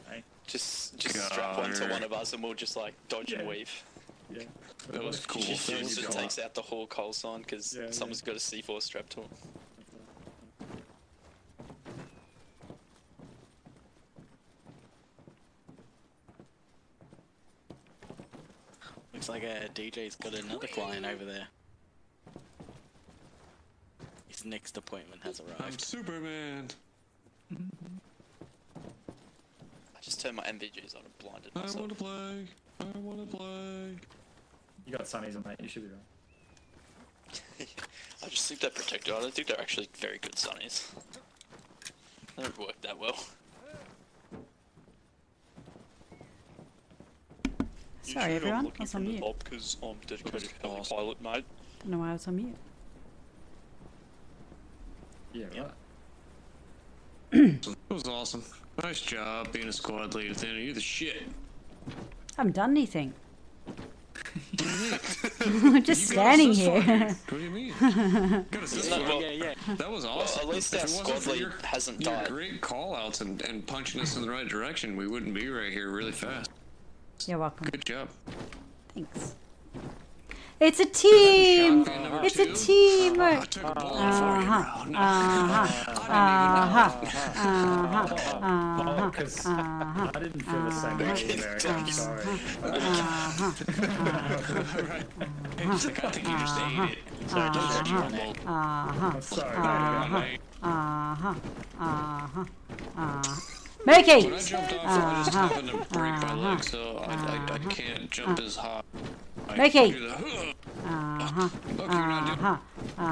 O: Hey.
M: Just strap one to one of us and we'll just like dodge and weave.
O: Yeah.
K: That was cool.
M: She shoots
K: That
M: and
K: was
M: takes out the whole coal sign because someone's got a C4 strapped to him.
R: Looks like DJ's got another client over there. His next appointment has arrived.
K: I'm Superman.
M: I just turned my MVGs on and blinded
K: I
M: myself.
K: want to play. I want to play.
O: You got sunnies on, mate. You should be right.
M: I just think they're protected. I don't think they're actually very good sunnies. They don't work that well.
D: Sorry everyone, I was on mute.
M: Because I'm dedicated pilot, mate.
D: Don't know why I was on mute.
O: Yeah, right.
K: That was awesome. Nice job being a squad lead, Athena. You're the shit.
D: I haven't done anything. I'm just standing here.
K: What do you mean? Got assist for it.
M: Yeah.
K: That was awesome.
M: Well, at least
K: If
M: our
K: it wasn't
M: squad
K: for
M: lead hasn't
K: your
M: died.
K: great call-outs and punching us in the right direction, we wouldn't be right here really fast.
D: You're welcome.
K: Good job.
D: Thanks. It's a team.
K: Shotgun
D: It's
K: number
D: a
K: two.
D: team.
K: I took a bullet for you.
O: Because I didn't feel the same way, America. I'm sorry.
K: It's like, I think you just ate it. So I just
O: I'm sorry.
D: Mickey!
K: When I jumped off, I just happened to break my leg, so I can't jump as high.
D: Mickey!
K: Look, you're not doing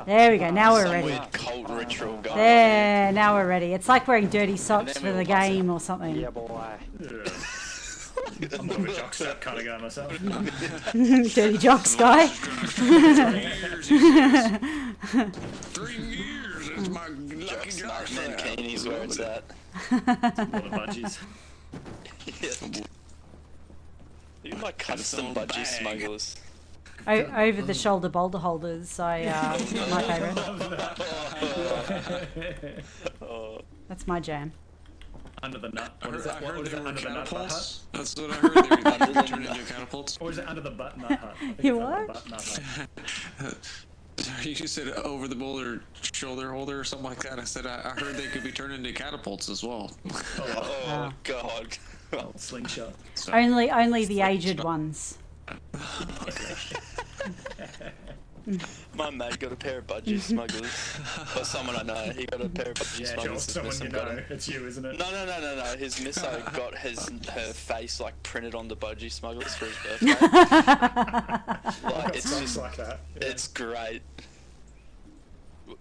D: There we go, now we're
R: Some
D: ready.
R: weird cult ritual going on.
D: There, now we're ready. It's like wearing dirty socks for the game or something.
J: Yeah, boy.
O: I'm more of a jockstrap kind of guy myself.
D: Dirty jocks guy.
K: 3 years, it's my lucky jock.
R: Mankinis where it's at.
O: All the budgies.
R: You like custom budgie smugglers.
D: Over the shoulder boulder holders, my favourite. That's my jam.
O: Under the nut. What is
K: I
O: that?
K: heard
O: What is
K: they
O: it?
K: were
O: Under the nut hut?
K: catapults. That's what I heard. They were turned into catapults.
O: Or is it under the butt nut hut? I think
D: You
O: it's under
D: what?
O: the butt nut hut.
K: You said over the boulder shoulder holder or something like that. I said I heard they could be turned into catapults as well.
R: Oh god.
O: Old slingshot.
D: Only the aged ones.
R: My mate got a pair of budgie smugglers. Or someone I know, he got a pair of budgie
O: Yeah,
R: smugglers.
O: Joel, someone you know. It's you, isn't it?
R: No. His misso got her face like printed on the budgie smugglers for his birthday. Like, it's just
O: like that. Yeah.
R: It's great.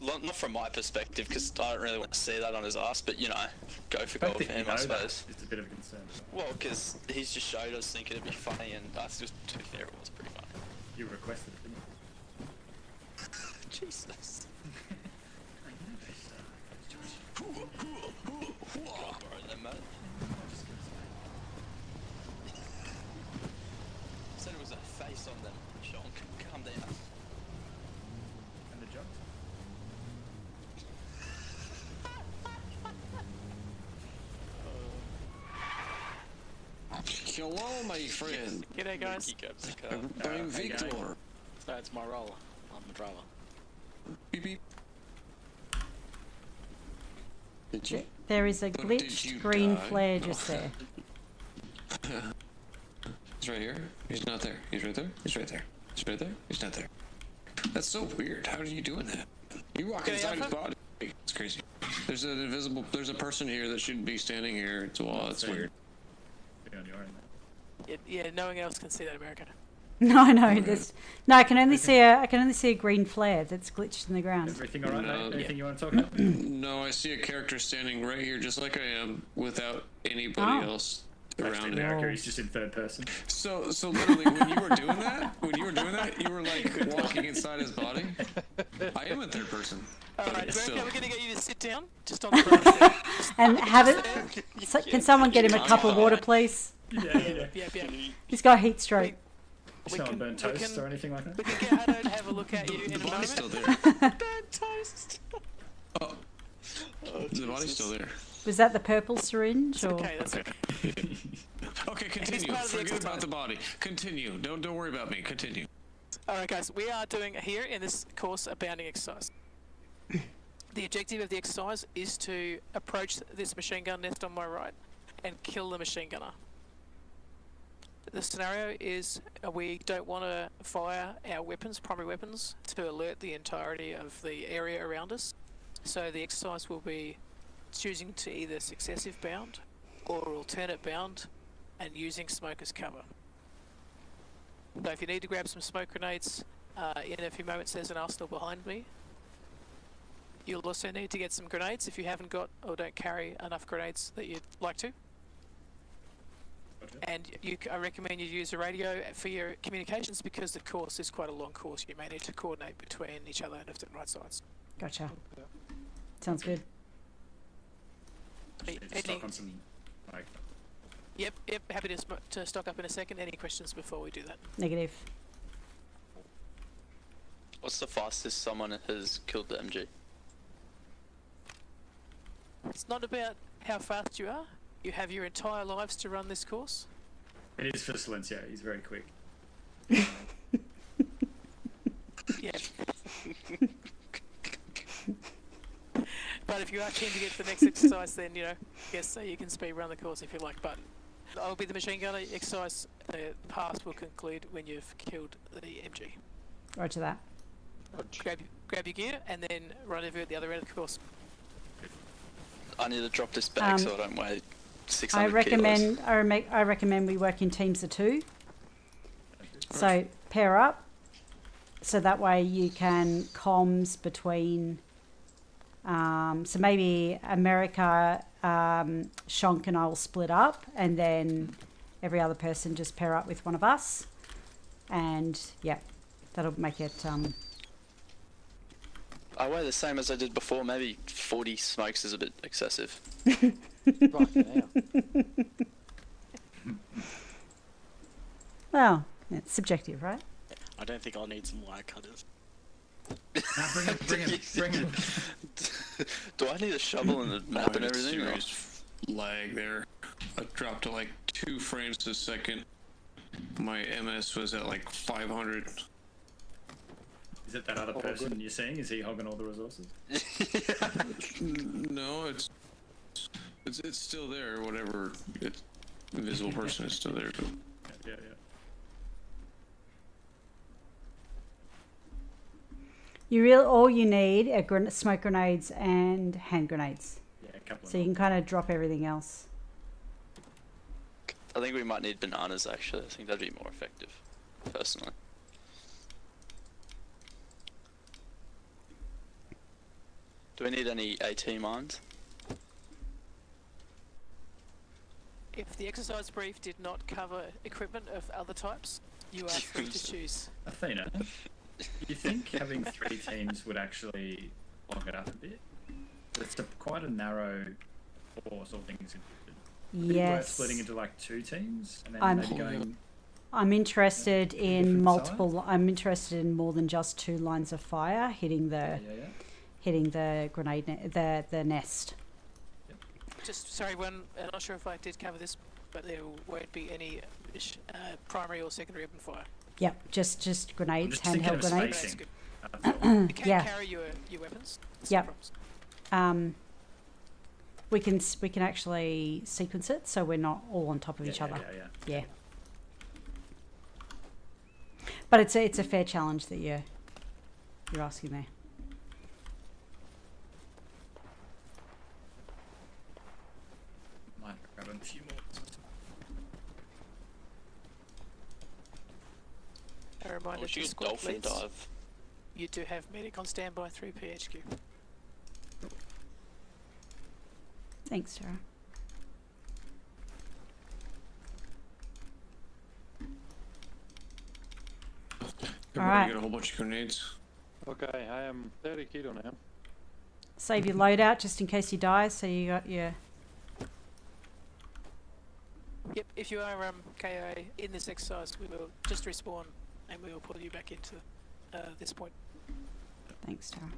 R: Not from my perspective, because I don't really want to see that on his ass. But you know, go for gold for him, I suppose.
O: It's a bit of a concern.
R: Well, because he's just showed us thinking it'd be funny, and that's just to be fair, it was pretty funny.
O: You requested it, didn't you?
R: Jesus. Borrow them, mate. Said it was a face on them, Sean. Calm down.
O: And the jump?
K: Hello, my friend.
M: G'day, guys.
K: I'm Victor.
R: So it's my role. I'm the driver.
K: Beep beep. Did you?
D: There is a
K: But did
D: glitched
K: you
D: green
K: die?
D: flare just there.
K: He's right here. He's not there. He's right there. He's right there. He's right there. He's not there. That's so weird. How are you doing that? You walk inside his body. It's crazy. There's a person here that shouldn't be standing here. It's weird.
O: Be on your own,
C: Yeah, no one else can see that, America.
D: No, I can only see a green flare that's glitched in the ground.
O: Everything alright, mate? Anything you want to talk about?
K: No, I see a character standing right here, just like I am, without anybody else around
O: America, he's just in third person.
K: So literally, when you were doing that, you were like walking inside his body. I am in third person.
C: Alright,
K: still.
C: America, we're gonna get you to sit down, just on the ground.
D: And have it. So, can someone get him a cup of water, please?
C: Yeah.
D: He's got heat stroke.
O: Is no one burnt toast or anything like that?
C: We can get Addo to have a look at you in a moment.
K: Body's still there.
C: Burnt toast.
K: The body's still there.
D: Was that the purple syringe? Or?
C: Okay, that's okay.
K: Okay, continue. Forget about the body. Continue. Don't worry about me. Continue.
C: Alright guys, we are doing here in this course a bounding exercise. The objective of the exercise is to approach this machine gun nest on my right and kill the machine gunner. The scenario is we don't want to fire our weapons, primary weapons, to alert the entirety of the area around us. So the exercise will be choosing to either successive bound or alternate bound and using smoke as cover. So if you need to grab some smoke grenades, in a few moments there's an arsenal behind me. You'll also need to get some grenades if you haven't got or don't carry enough grenades that you'd like to. And I recommend you use a radio for your communications because the course is quite a long course. You may need to coordinate between each other left and right sides.
D: Gotcha. Sounds good.
O: Stock on some, like...
C: Yep. Happy to stock up in a second. Any questions before we do that?
D: Negative.
R: What's the fastest someone has killed the MG?
C: It's not about how fast you are. You have your entire lives to run this course.
O: It is for Silencio. He's very quick.
C: Yeah. But if you are keen to get to the next exercise, then, you know, yes, so you can speed run the course if you like. But I'll be the machine gunner. Exercise pass will conclude when you've killed the MG.
D: Roger that.
C: Grab your gear and then rendezvous at the other end of the course.
R: I need to drop this back so I don't weigh 600
D: I recommend
R: kilos.
D: I recommend we work in teams of 2. So pair up, so that way you can comms between. So maybe America, Shonk and I will split up, and then every other person just pair up with one of us, and yeah, that'll make it.
R: I weigh the same as I did before. Maybe 40 smokes is a bit excessive.
B: Right now.
D: Well, it's subjective, right?
S: I don't think I'll need some wire cutters.
O: Bring it.
R: Do I need a shovel and a map and everything?
K: Serious lag there. I dropped to like 2 frames a second. My MS was at like 500.
O: Is it that other person you're seeing? Is he hogging all the resources?
K: No, it's still there. Whatever, invisible person is still there. But.
O: Yeah.
D: All you need are smoke grenades and hand grenades.
O: Yeah, a couple.
D: So you can kind of drop everything else.
R: I think we might need bananas actually. I think that'd be more effective, personally. Do we need any AT mines?
C: If the exercise brief did not cover equipment of other types, you are free to choose.
O: Athena, you think having 3 teams would actually log it up a bit? It's quite a narrow force, all things included.
D: Yes.
O: Worth splitting into like 2 teams and then maybe going.
D: I'm interested in multiple.
O: sides?
D: I'm interested in more than just 2 lines of fire hitting the hitting the grenade the nest.
C: Just sorry, I'm not sure if I did cover this, but there won't be any primary or secondary open fire.
D: Yep, just grenades,
O: I'm just
D: handheld
O: thinking of
D: grenades.
O: spacing.
C: You can
D: Yeah.
C: carry your weapons. That's
D: Yep.
C: no problems.
D: We can actually sequence it so we're not all on top of each other. Yeah. But it's a fair challenge that you're asking there.
O: Might grab a few more.
C: A reminder
R: Or
C: to
R: shoot
C: squad
R: dolphin
C: leads,
R: dive.
C: you do have medic on standby through PHQ.
D: Thanks, Sarah.
K: Everybody got a whole bunch of grenades.
J: Okay, I am 30 kilo now.
D: Save your loadout just in case you die. So you got your.
C: Yep, if you are KIA in this exercise, we will just respawn and we will pull you back into this point.
D: Thanks, Tara.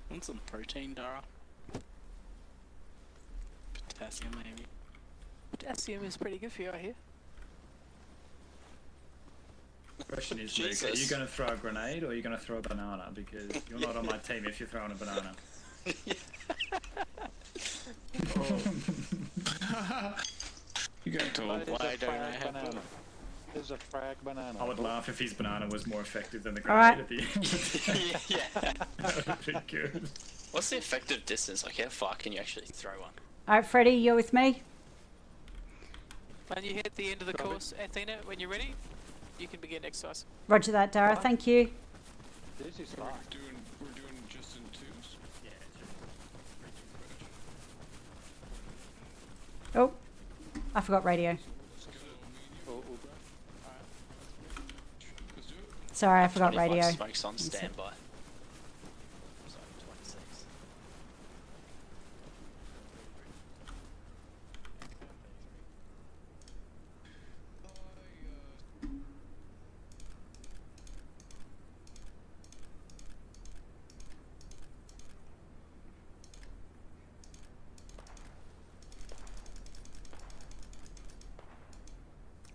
S: Want some protein, Dara? Potassium, maybe?
C: Potassium is pretty good for you, I hear.
O: The question is, Luke, are you going to throw a grenade or are you going to throw a banana? Because you're not on my team if you're throwing a banana.
K: You got told.
J: Why don't I have banana? There's a frag banana.
O: I would laugh if his banana was more effective than the
D: All right.
O: grenade at the end.
R: Yeah.
O: That would be good.
R: What's the effective distance? Like, how far can you actually throw one?
D: All right, Freddie, you're with me.
C: When you hit the end of the course, Athena, when you're ready, you can begin exercise.
D: Roger that, Dara. Thank you.
J: This is
K: We're
J: fine.
K: doing just in 2s.
D: Oh, I forgot radio. Sorry, I forgot
R: 25
D: radio.
R: smokes on standby. Sorry, 26.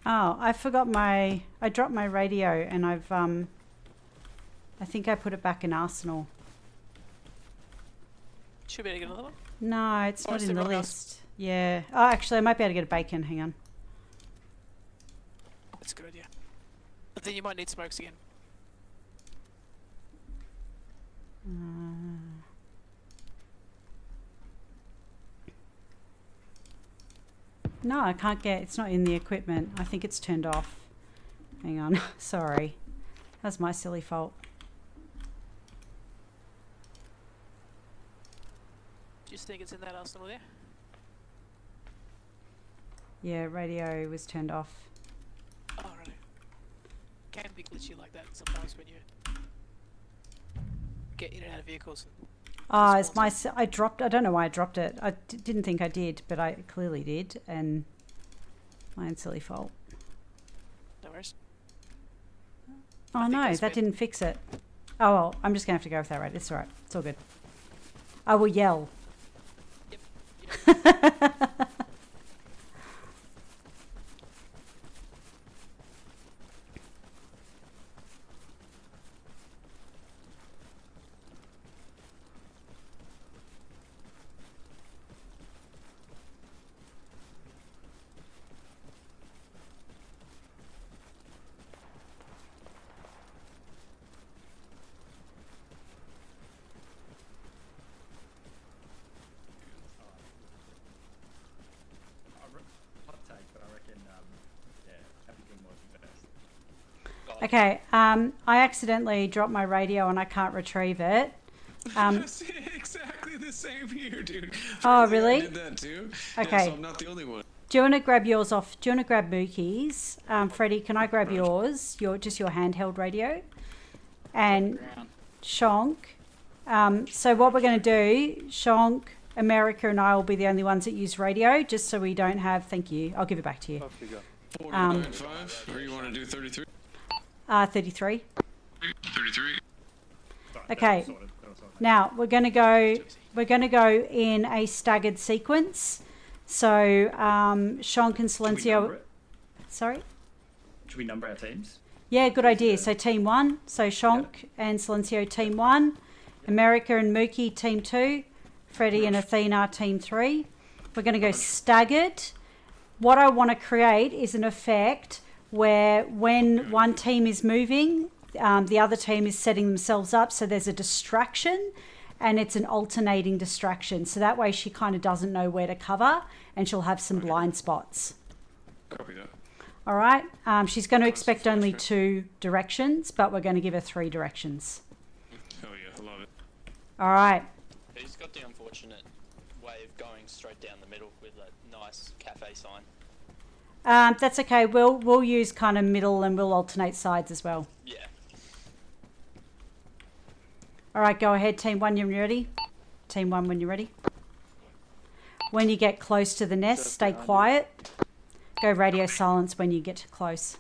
D: Oh, I forgot I dropped my radio and I think I put it back in Arsenal.
C: Should be able to get another one.
D: No, it's
C: Or
D: not
C: is
D: in the
C: everyone
D: list.
C: else?
D: Yeah. Oh, actually, I might be able to get a bacon. Hang on.
C: That's a good idea. But then you might need smokes again.
D: No, I can't get. It's not in the equipment. I think it's turned off. Hang on. Sorry. That's my silly fault.
C: Do you think it's in that arsenal there?
D: Yeah, radio was turned off.
C: Oh, right. Can be glitchy like that sometimes when you get in and out of vehicles.
D: Oh, it's my. I dropped. I don't know why I dropped it. I didn't think I did, but I clearly did, and my own silly fault.
C: No worries.
D: Oh no, that didn't fix it. Oh well, I'm just gonna have to go with that, right? It's alright. It's all good. I will yell. Okay, I accidentally dropped my radio and I can't retrieve it.
K: Exactly the same here, dude.
D: Oh, really?
K: I did that too.
D: Okay.
K: Yeah, so I'm not the only one.
D: Do you want to grab yours off? Do you want to grab Mookie's? Freddie, can I grab yours? Your handheld radio? And Shonk. So what we're going to do, Shonk, America and I will be the only ones that use radio, just so we don't have... Thank you. I'll give it back to you.
K: 49.5, or you want to do 33?
D: 33.
K: 33.
D: Okay. Now we're going to go in a staggered sequence. So Shonk and Silencio. Sorry.
O: Should we number our teams?
D: Yeah, good idea. So team 1. So Shonk and Silencio team 1. America and Mookie team 2. Freddie and Athena team 3. We're going to go staggered. What I want to create is an effect where when one team is moving, the other team is setting themselves up, so there's a distraction and it's an alternating distraction. So that way she kind of doesn't know where to cover and she'll have some blind spots.
K: Copy that.
D: All right. She's going to expect only 2 directions, but we're going to give her 3 directions.
K: Hell yeah, I love it.
D: All right.
M: He's got the unfortunate way of going straight down the middle with a nice cafe sign.
D: That's okay. We'll use kind of middle and we'll alternate sides as well.
M: Yeah.
D: All right, go ahead, team 1, you ready? Team 1, when you're ready. When you get close to the nest, stay quiet. Go radio silence when you get close.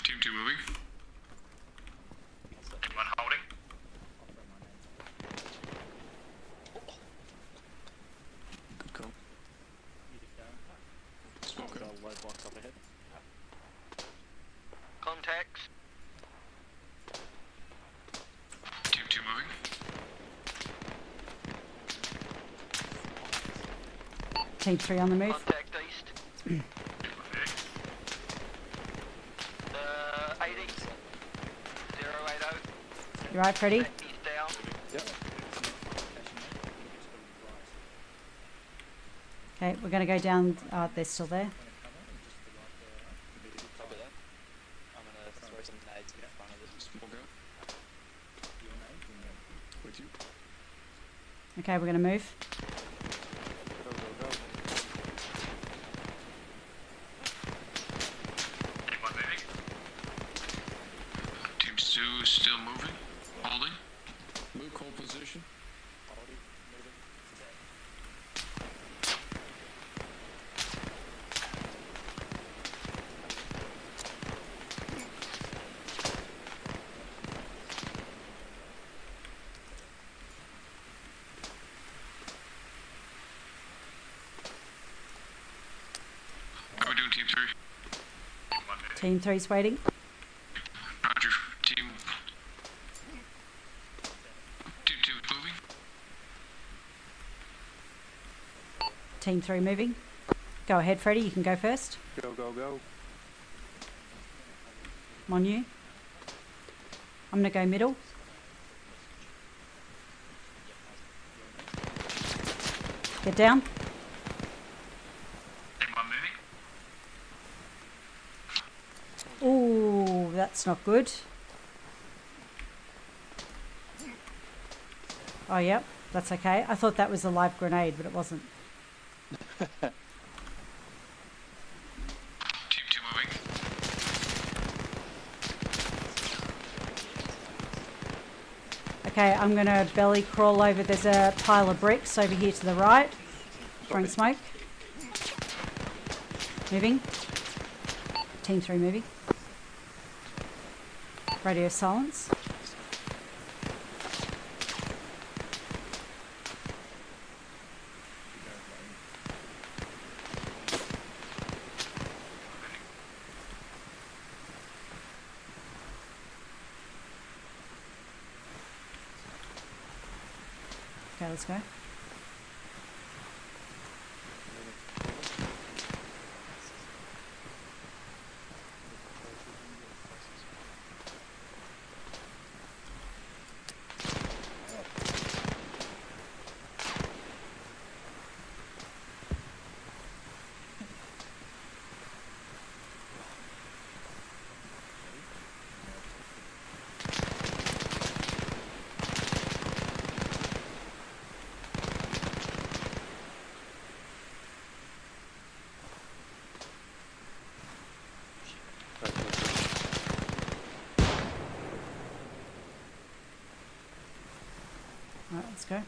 K: Team 2 moving.
Q: Team 1 holding.
K: Good call. Smoker.
N: Contacts.
K: Team 2 moving.
D: Team 3 on the move.
N: Contact east. 80. 080.
D: You right, Freddie?
N: He's down.
J: Yep.
D: Okay, we're going to go down. They're still there.
M: Copy that. I'm going to throw some nades in front of this.
K: Smoker. With you.
D: Okay, we're going to move.
Q: Team 1 moving.
K: Team 2 still moving. Holding. Luke, hold position.
D: Team 3's waiting.
K: Roger. Team 2 moving.
D: Team 3 moving. Go ahead, Freddie. You can go first.
J: Go, go, go.
D: I'm on you. I'm going to go middle. Get down.
Q: Team 1 moving.
D: Ooh, that's not good. Oh, yep. That's okay. I thought that was a live grenade, but it wasn't.
K: Team 2 moving.
D: Okay, I'm going to belly crawl over. There's a pile of bricks over here to the right. Throwing smoke. Moving. Team 3 moving. Radio silence. Okay, let's go. Alright, let's go.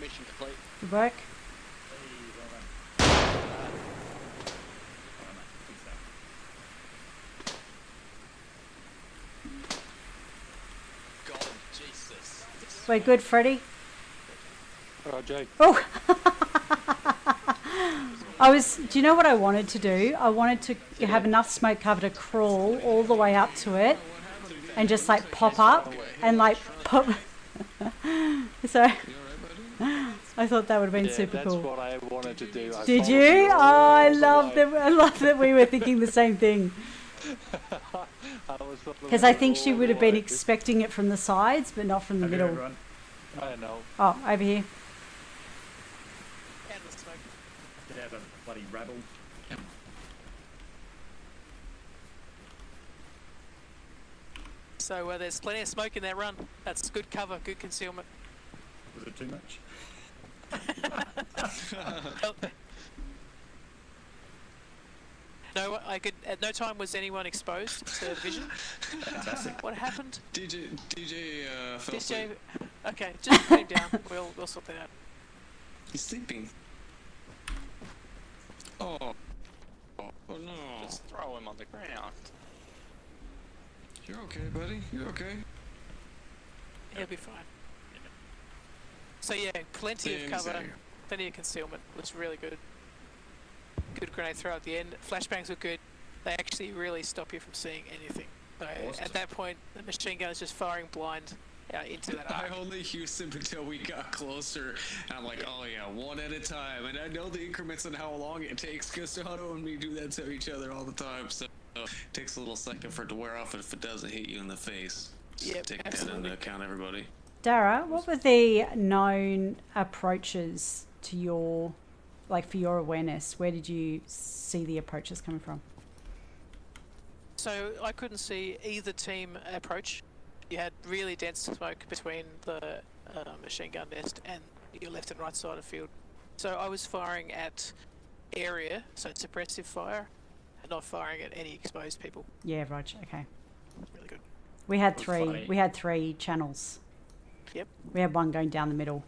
S: Mission complete.
D: Good work.
M: God, Jesus.
D: We're good, Freddie.
J: Alright, Jake.
D: Oh! Do you know what I wanted to do? I wanted to have enough smoke cover to crawl all the way up to it and just like pop up and like pop. So I thought that would have been super cool.
J: That's what I wanted to do.
D: Did you? Oh, I love that we were thinking the same thing. Because I think she would have been expecting it from the sides, but not from the middle.
J: I don't know.
D: Oh, over here.
O: Get out of the bloody rabble.
C: So there's plenty of smoke in that run. That's good cover, good concealment.
O: Was it too much?
C: No, at no time was anyone exposed to vision.
O: Fantastic.
C: What happened?
K: DJ fell asleep.
C: Okay, just put him down. We'll sort that out.
K: He's sleeping. Oh no.
M: Just throw him on the ground.
K: You're okay, buddy. You're okay.
C: He'll be fine. So yeah, plenty of cover, plenty of concealment. Looks really good. Good grenade throw at the end. Flashbangs were good. They actually really stop you from seeing anything. So at that point, the machine gun is just firing blind into that arc.
K: I only used them until we got closer. And I'm like, oh yeah, one at a time. And I know the increments and how long it takes because Otto and me do that to each other all the time. So it takes a little second for it to wear off if it doesn't hit you in the face. Take that into account, everybody.
D: Dara, what were the known approaches to your, like for your awareness? Where did you see the approaches coming from?
C: So I couldn't see either team approach. You had really dense smoke between the machine gun nest and your left and right side of field. So I was firing at area, so suppressive fire, and not firing at any exposed people.
D: Yeah, Rog. Okay.
C: Really good.
D: We had three. We had 3 channels.
C: Yep.
D: We had one going down the middle.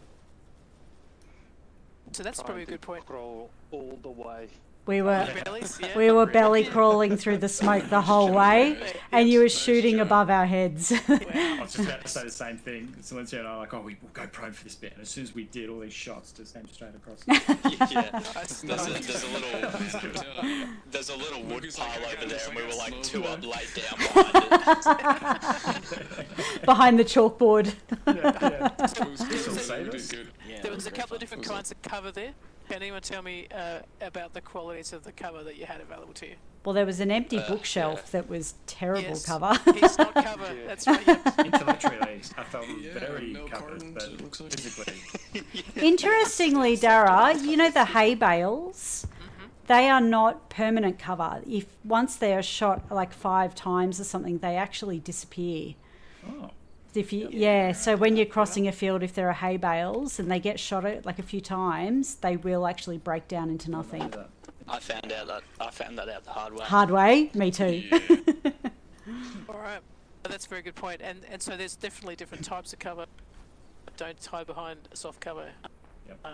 C: So that's probably a good point.
J: Crawl all the way.
D: We were
C: Bellies, yeah.
D: we were belly crawling through the smoke the whole way, and you were shooting above our heads.
O: I was just about to say the same thing. Silencio and I were like, oh, we'll go prone for this bit. And as soon as we did, all these shots just came straight across.
R: Yeah, there's a little wood pile over there, and we were like 2 up, laid down behind it.
D: Behind the chalkboard.
C: There was a couple of different kinds of cover there. Can anyone tell me about the qualities of the cover that you had available to you?
D: Well, there was an empty bookshelf that was terrible cover.
C: It's not cover. That's right. Yeah.
O: Intellectually, I felt very covered, but physically.
D: Interestingly, Dara, you know the hay bales? They are not permanent cover. If once they are shot like 5 times or something, they actually disappear.
O: Oh.
D: If you, so when you're crossing a field, if there are hay bales and they get shot at like a few times, they will actually break down into nothing.
R: I found that out the hard way.
D: Hard way? Me too.
C: All right, that's a very good point. And so there's definitely different types of cover. Don't hide behind soft cover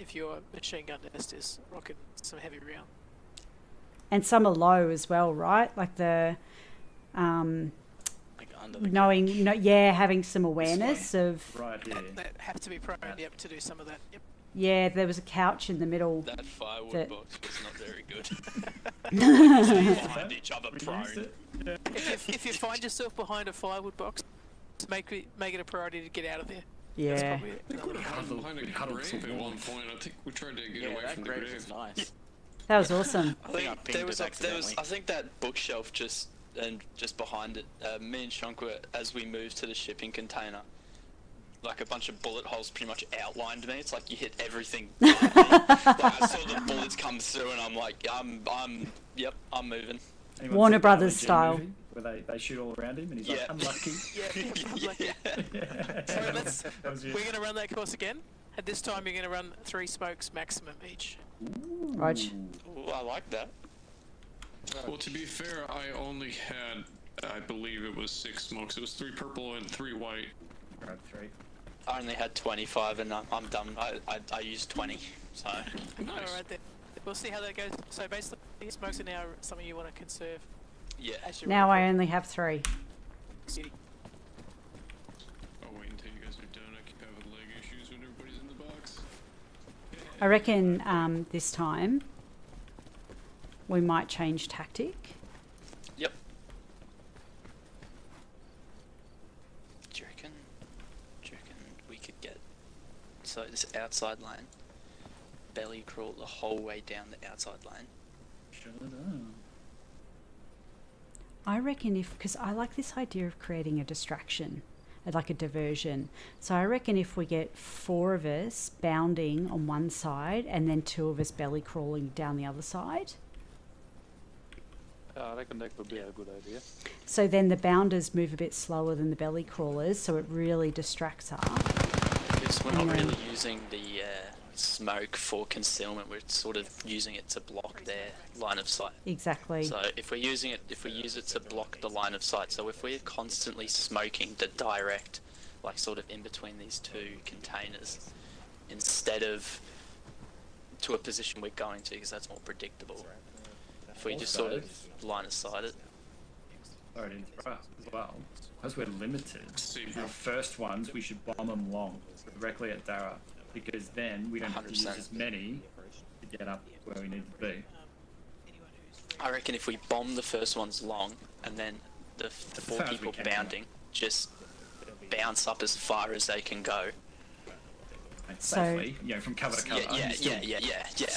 C: if your machine gun nest is rocking some heavy round.
D: And some are low as well, right? Like the knowing, having some awareness of.
O: Right, yeah.
C: That have to be prone, to do some of that. Yep.
D: Yeah, there was a couch in the middle.
R: That firewood box was not very good. Behind each other prone.
C: If you find yourself behind a firewood box, make it a priority to get out of there.
D: Yeah.
C: That's probably
K: Behind a grave at one point. I think we tried to get away from the grave.
H: Was nice.
D: That was awesome.
R: I think that bookshelf just behind it, me and Shunk were, as we moved to the shipping container, like a bunch of bullet holes pretty much outlined me. It's like you hit everything. Like I saw the bullets come through and I'm like, I'm moving.
O: Anyone
D: Warner
O: see the
D: Brothers
O: LG
D: style.
O: movie Where they shoot all around him and he's like, unlucky.
C: So we're going to run that course again. At this time, you're going to run 3 smokes maximum each.
D: Rog.
R: Ooh, I like that.
K: Well, to be fair, I only had, I believe it was 6 smokes. It was 3 purple and 3 white.
O: Grab 3.
R: I only had 25 and I'm done. I used 20, so.
C: Nice. Alright then. We'll see how that goes. So basically, smokes are now something you want to conserve.
R: Yeah.
D: Now I only have 3.
K: I'll wait until you guys are done. I keep having leg issues when everybody's in the box.
D: I reckon this time we might change tactic.
R: Yep. Do you reckon we could get this outside lane, belly crawl the whole way down the outside lane?
O: Sure.
D: I reckon because I like this idea of creating a distraction, like a diversion. So I reckon if we get 4 of us bounding on one side and then 2 of us belly crawling down the other side.
J: I reckon that could be a good idea.
D: So then the bounders move a bit slower than the belly crawlers, so it really distracts us.
R: Because we're not really using the smoke for concealment. We're sort of using it to block their line of sight.
D: Exactly.
R: So if we use it to block the line of sight, so if we're constantly smoking the direct, like sort of in between these 2 containers, instead of to a position we're going to, because that's more predictable. If we just sort of line of sight it.
O: Sorry to interrupt as well. As we're limited, our first ones we should bomb them long, directly at Dara, because then we don't have to use as many to get up where we need to be.
R: I reckon if we bomb the first ones long, and then the 4 people bounding just bounce up as far as they can go.
O: And safely, from cover to cover.
R: Yeah.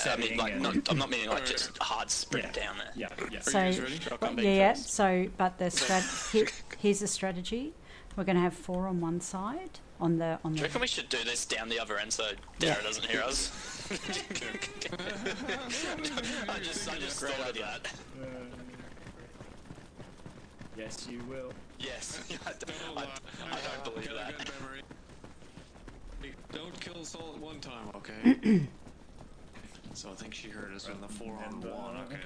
R: I mean, like, I'm not meaning like just hard sprint down there.
O: Yeah.
D: So, but the here's a strategy. We're going to have 4 on one side. On the.
R: Do you reckon we should do this down the other end so Dara doesn't hear us? I just thought of that.
O: Yes, you will.
R: Yes. I don't believe that.
K: Don't kill us all at one time, okay? So I think she heard us in the 4-on-1, okay.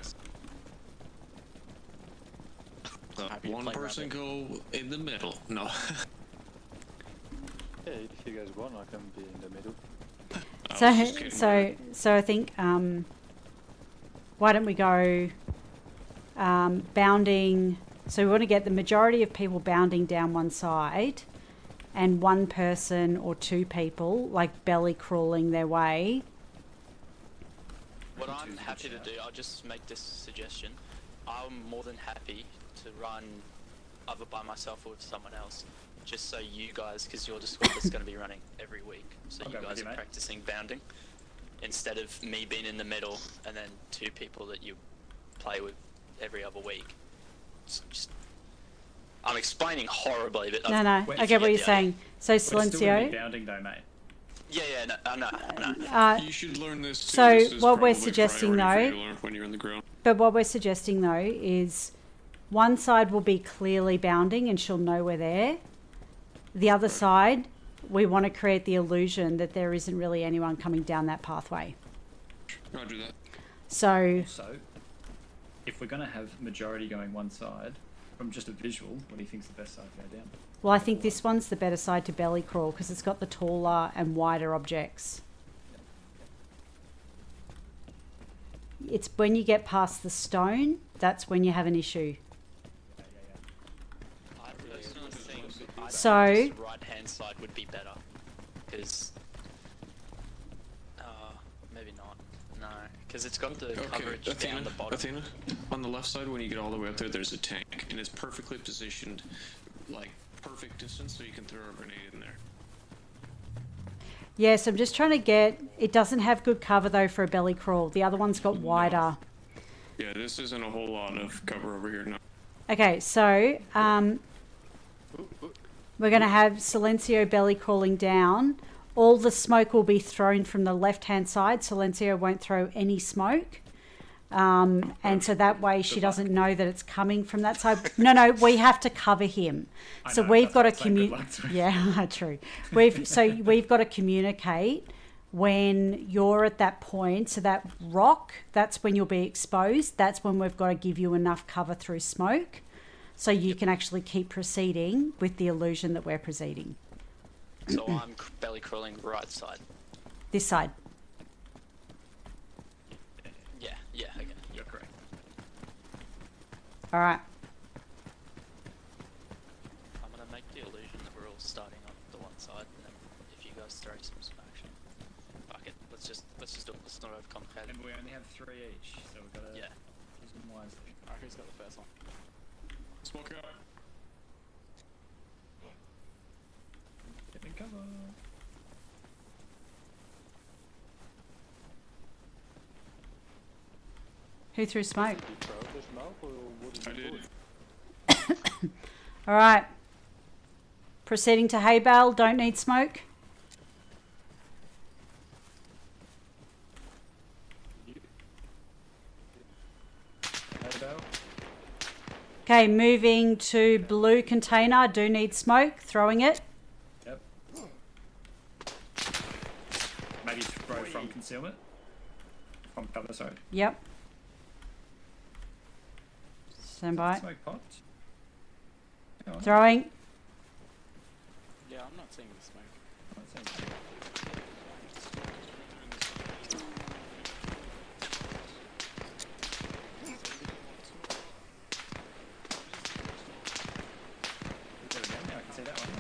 K: So one person go in the middle. No.
J: Yeah, if you guys want, I can be in the middle.
D: So I think why don't we go bounding? So we want to get the majority of people bounding down one side, and one person or 2 people like belly crawling their way.
R: What I'm happy to do, I'll just make this suggestion. I'm more than happy to run either by myself or with someone else, just so you guys, because you're the squad that's going to be running every week, so you guys are practicing bounding, instead of me being in the middle and then 2 people that you play with every other week. I'm explaining horribly, but
D: No, I get what you're saying. So Silencio.
O: Bounding though, mate.
R: Yeah, no.
K: You should learn this too.
D: So
K: this
D: what we're suggesting though,
K: when you're on the ground.
D: But what we're suggesting though is one side will be clearly bounding and she'll know we're there. The other side, we want to create the illusion that there isn't really anyone coming down that pathway.
K: Roger that.
D: So,
O: if we're going to have majority going one side, from just a visual, what do you think's the best side to go down?
D: well, I think this one's the better side to belly crawl because it's got the taller and wider objects. It's when you get past the stone, that's when you have an issue.
R: I personally think
D: So
R: right hand side would be better, because maybe not. No, because it's got the coverage down the bottom.
K: Athena, on the left side, when you get all the way up there, there's a tank, and it's perfectly positioned, like perfect distance, so you can throw a grenade in there.
D: yes, I'm just trying to get. It doesn't have good cover though for a belly crawl. The other one's got wider.
K: Yeah, this isn't a whole lot of cover over here now.
D: Okay, so we're going to have Silencio belly crawling down. All the smoke will be thrown from the left-hand side. Silencio won't throw any smoke. And so that way she doesn't know that it's coming from that side. No, we have to cover him. So we've got to communicate. Yeah, true. We've got to communicate when you're at that point. So that rock, that's when you'll be exposed. That's when we've got to give you enough cover through smoke, so you can actually keep proceeding with the illusion that we're proceeding.
R: So I'm belly crawling right side.
D: This side.
R: Yeah, okay, you're correct.
D: All right.
R: I'm gonna make the illusion that we're all starting on the one side, and then if you guys throw some action, fuck it. Let's just do it. Let's not overcomplicate it.
O: And we only have 3 each, so we've got to use them wisely.
H: Alright, who's got the first one?
K: Smoke out.
O: Get in cover.
D: Who threw smoke?
K: I did.
D: All right. Proceeding to hay bale. Don't need smoke. Okay, moving to blue container. Do need smoke. Throwing it.
O: Yep. Maybe throw from concealment. From cover, sorry.
D: Yep. Stand by.
O: Smoke pot.
D: Throwing.
H: Yeah, I'm not seeing the smoke.
O: I'm not seeing the smoke.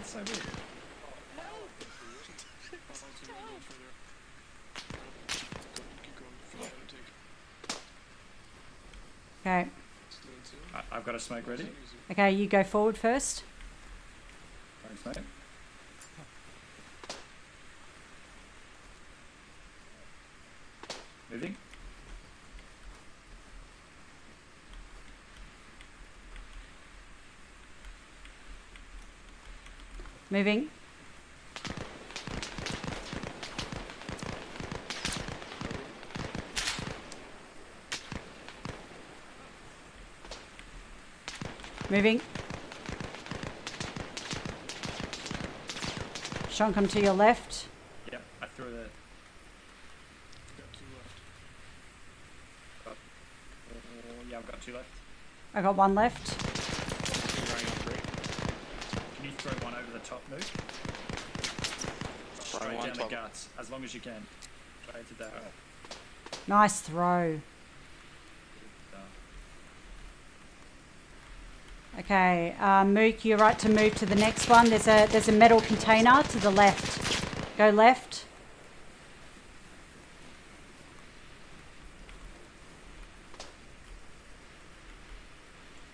O: So weird.
D: Okay.
O: I've got a smoke ready.
D: Okay, you go forward first.
O: Smoke. Moving.
D: Moving. Moving. Sean, come to your left.
O: Yep, I threw the... Got 2 left. Yeah, I've got 2 left.
D: I got 1 left.
O: Can you throw one over the top, Moose? Straight down the guts, as long as you can. Straight to Dara.
D: Nice throw. Okay, Mook, you're right to move to the next one. There's a metal container to the left. Go left.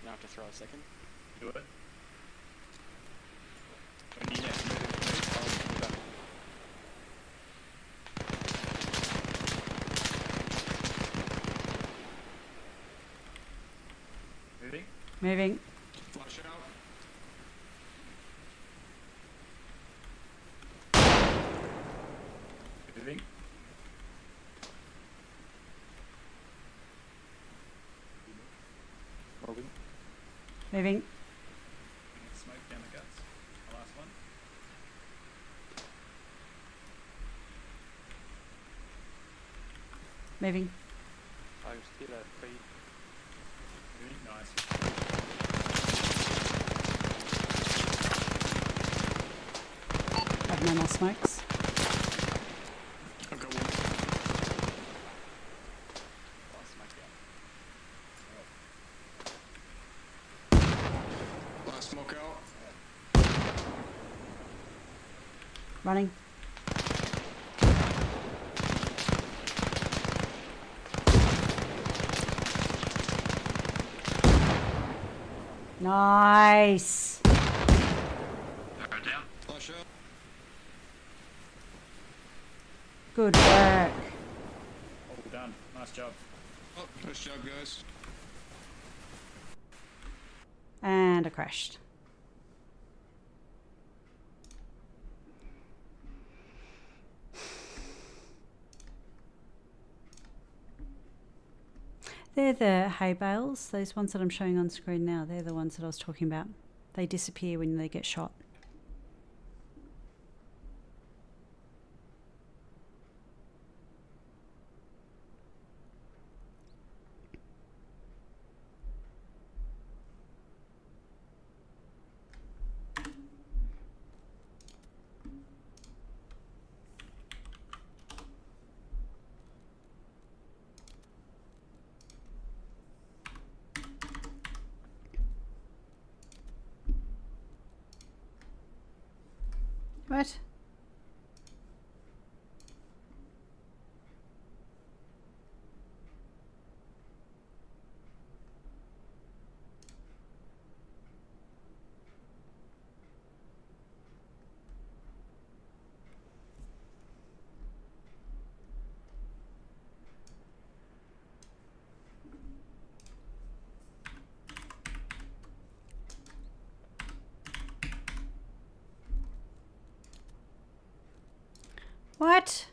S: Now I have to throw a second.
O: Do it. When you next move, Moving.
D: Moving.
K: Flush out.
O: Moving.
J: Moving.
D: Moving.
O: Smoke down the guts. The last one.
D: Moving.
J: I'm still at 3.
O: Moving. Nice.
D: Have no more smokes.
K: I've got 1. Last smoke out.
D: Running. Nice.
Q: Arrow down.
K: Flush out.
D: Good work.
O: All done. Nice job.
K: Oh, nice job, guys.
D: And I crashed. They're the hay bales, those ones that I'm showing on screen now. They're the ones that I was talking about. They disappear when they get shot. What? What?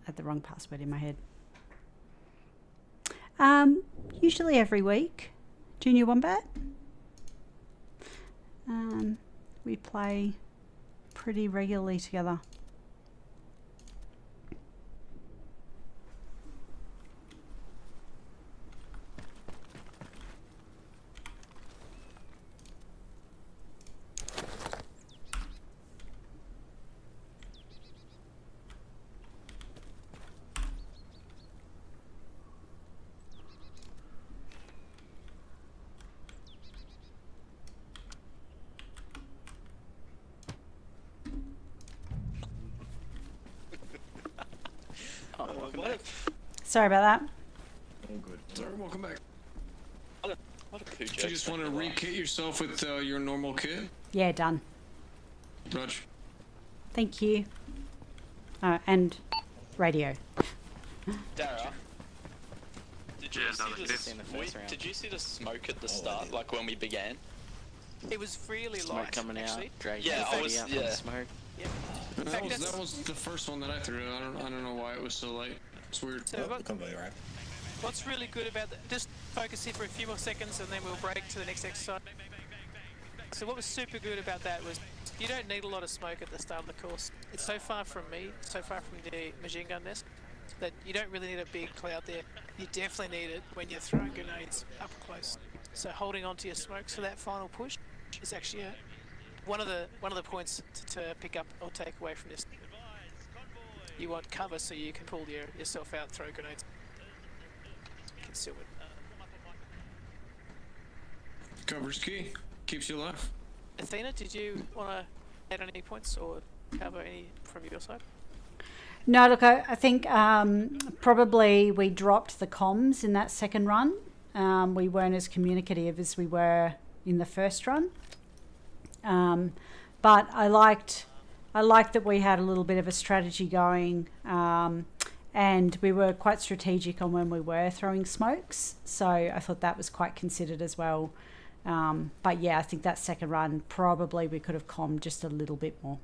D: Had the wrong password in my head. Usually every week. Junior Wombat. we play pretty regularly together. Sorry about that.
K: All good. Sorry, welcome back.
R: What a poo joke.
K: Do you just want to re-kit yourself with your normal kit?
D: Yeah, done.
K: Roger.
D: Thank you. And radio.
R: Dara, did you see the smoke at the start, like when we began?
C: It was really
S: Smoke
C: light,
S: coming
C: actually.
S: out, dragging
R: Yeah,
S: the
R: I
S: body
R: was-
S: out
R: yeah.
S: from the smoke.
C: Yep.
K: That was the first one that I threw. I don't know why it was so light. It's weird.
C: So what's really good about that, just focus here for a few more seconds and then we'll break to the next exercise. So what was super good about that was you don't need a lot of smoke at the start of the course. It's so far from me, so far from the machine gun nest, that you don't really need a big cloud there. You definitely need it when you're throwing grenades up close. So holding on to your smokes for that final push is actually one of the points to pick up or take away from this. You want cover so you can pull yourself out, throw grenades. Conceal it.
K: Cover's key. Keeps you alive.
C: Athena, did you want to add any points or cover any from your side?
D: No, look, I think probably we dropped the comms in that second run. We weren't as communicative as we were in the first run. But I liked that we had a little bit of a strategy going, and we were quite strategic on when we were throwing smokes. So I thought that was quite considered as well. But yeah, I think that second run probably we could have commed just a little bit more.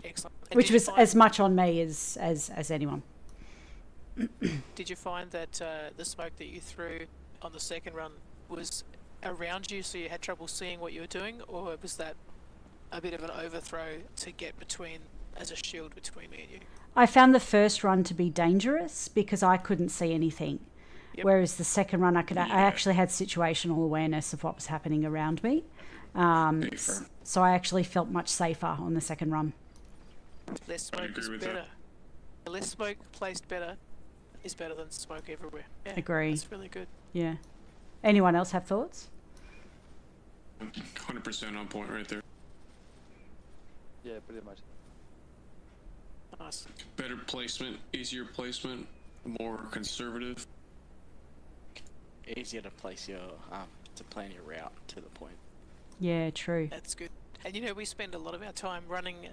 C: Excellent. And
D: Which was as much on me as anyone.
C: Did you find that the smoke that you threw on the second run was around you, so you had trouble seeing what you were doing, or was that a bit of an overthrow to get between, as a shield between me and you?
D: I found the first run to be dangerous because I couldn't see anything. Yep. Whereas the second run, I actually had situational awareness of what was happening around me. So I actually felt much safer on the second run.
C: Less smoke is better. Less smoke placed better is better than smoke everywhere. Yeah,
D: Agree.
C: That's really good.
D: Yeah. Anyone else have thoughts?
K: 100% on point right there.
J: Yeah, pretty much.
C: Nice.
K: Better placement, easier placement, more conservative.
S: Easier to place your to plan your route to the point.
D: Yeah, true.
C: That's good. And you know, we spend a lot of our time running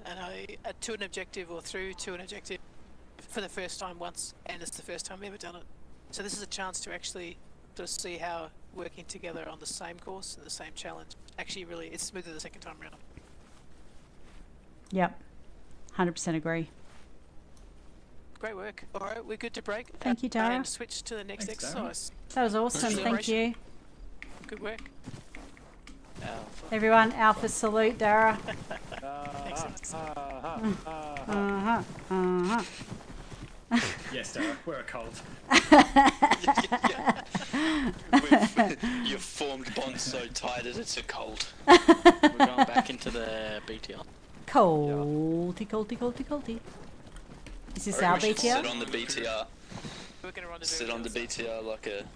C: to an objective or through to an objective for the first time once, and it's the first time we've ever done it. So this is a chance to actually sort of see how working together on the same course and the same challenge actually really it's smoother the second time around.
D: Yep. 100% agree.
C: Great work. All right, we're good to break.
D: Thank you, Dara.
C: And switch to the next exercise.
D: That was awesome. Thank you.
C: Good work.
D: Everyone, Alpha salute, Dara.
O: Yes, Dara, we're a cult.
R: You've formed bonds so tight that it's a cult.
S: We're going back into the BTR.
D: Colty. Is this our BTR?
R: Sit on the BTR.
C: We're gonna run
R: Sit on the BTR like a...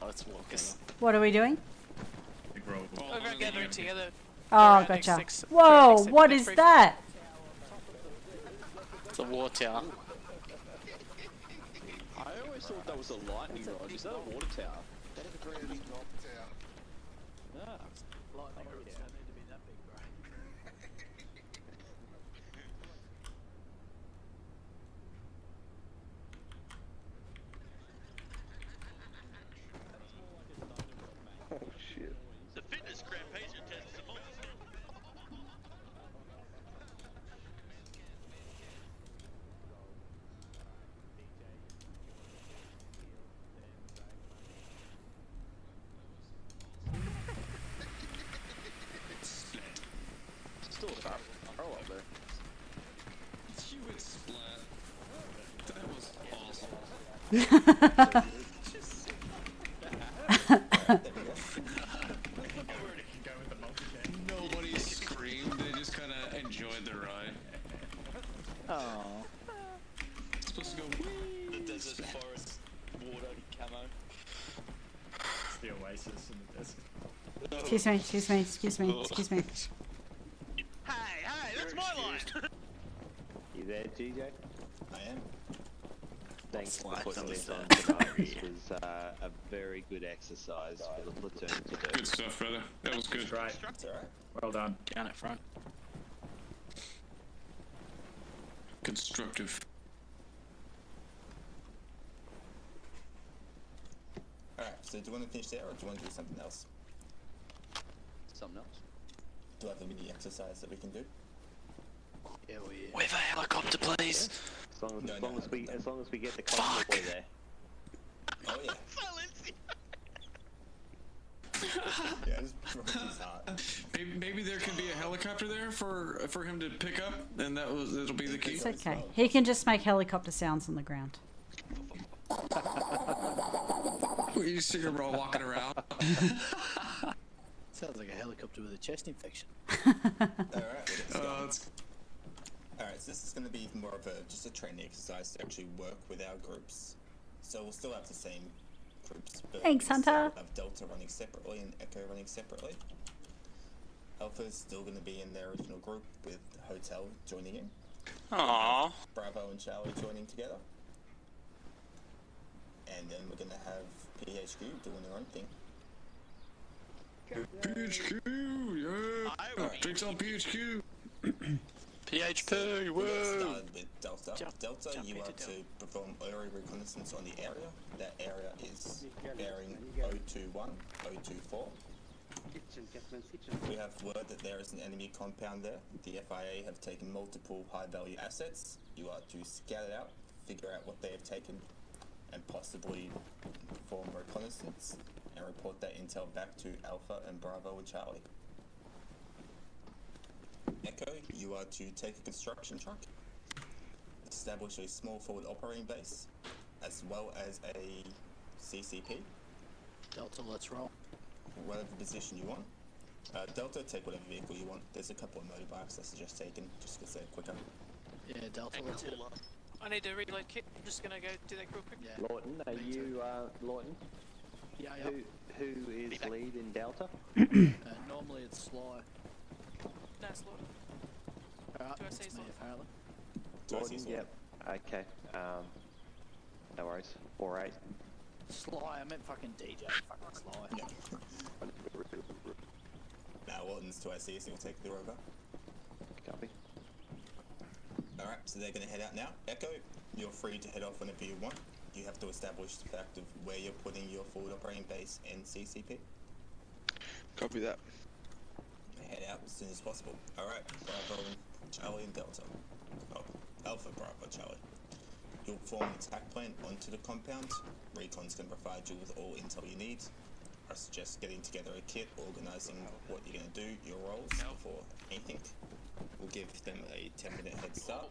S: let's walk in.
D: What are we doing?
C: We're going to gather together.
D: Oh, gotcha. Whoa, what is that?
S: It's a war tower.
A: I always thought that was a lightning rod. Is that a water tower?
E: That is a great tower.
A: Ah.
H: Lightning rods don't need to be that big, bro.
E: Oh shit.
G: The fitness cramp patient tests some more.
K: You would splat. That was awesome. Nobody screamed, they just kind of enjoyed the ride.
S: Oh.
K: It's supposed to go wee.
R: The desert forest water camo.
O: It's the oasis in the desert.
D: Excuse me, excuse me, excuse me, excuse me.
G: Hey, that's my line!
A: You there, GJ?
I: I am.
A: Thanks for putting this on tonight. This was a very good exercise for the platoon to do.
K: Good stuff, brother. That was good.
O: Right.
I: It's alright.
O: Well done.
S: Down at front.
K: Constructive.
I: Alright, so do you want to finish there or do you want to do something else?
B: Something else?
I: Do I have a mini exercise that we can do?
B: Yeah,
R: With a helicopter, please.
A: As long as we get the convoy there.
I: Oh yeah. Yeah, just broke his heart.
K: Maybe there could be a helicopter there for him to pick up, and it'll be the key.
D: It's okay. He can just make helicopter sounds on the ground.
K: You see him all walking around.
S: Sounds like a helicopter with a chest infection.
I: Alright, so this is going to be more of just a training exercise to actually work with our groups. So we'll still have the same groups, but
D: Thanks, Hunter.
I: we'll have Delta running separately and Echo running separately. Alpha's still going to be in their original group with Hotel joining in.
R: Aww.
I: Bravo and Charlie joining together. And then we're going to have PHQ doing their own thing.
K: PHQ, yeah. Drinks on PHQ.
R: PHP,
I: We'll get
R: woo!
I: started with Delta. Delta, you are to perform aerial reconnaissance on the area. That area is bearing 021, 024. We have word that there is an enemy compound there. The FIA have taken multiple high-value assets. You are to scout it out, figure out what they have taken, and possibly perform reconnaissance and report that intel back to Alpha and Bravo and Charlie. Echo, you are to take a construction truck, establish a small forward operating base, as well as a CCP.
S: Delta, let's roll.
I: Whatever position you want. Delta, take whatever vehicle you want. There's a couple of motorbikes I suggest taking, just because they're quicker.
S: Yeah, Delta, let's hit it.
C: I need to reload kit. I'm just gonna go do that real quick.
S: Yeah.
A: Lawton, are you, Lawton?
S: Yeah,
A: Who is lead in Delta?
S: Normally it's Sly.
C: No, it's Lawton.
S: Alright,
C: Do I
S: it's
C: say
S: me
C: Sly?
S: apparently.
A: Lawton, yep. Okay. No worries. 4-8.
S: Sly, I meant fucking DJ. Fucking Sly.
I: No. Now Lawton's 2IC, so you'll take the rover.
A: Copy.
I: Alright, so they're going to head out now. Echo, you're free to head off whenever you want. You have to establish the fact of where you're putting your forward operating base and CCP.
R: Copy that.
I: Head out as soon as possible. Alright, Bravo, Charlie and Delta. Oh, Alpha, Bravo, Charlie. You'll form an attack plan onto the compound. Recon's can provide you with all intel you need. I suggest getting together a kit, organising what you're going to do, your roles, before anything. We'll give them a 10-minute head start.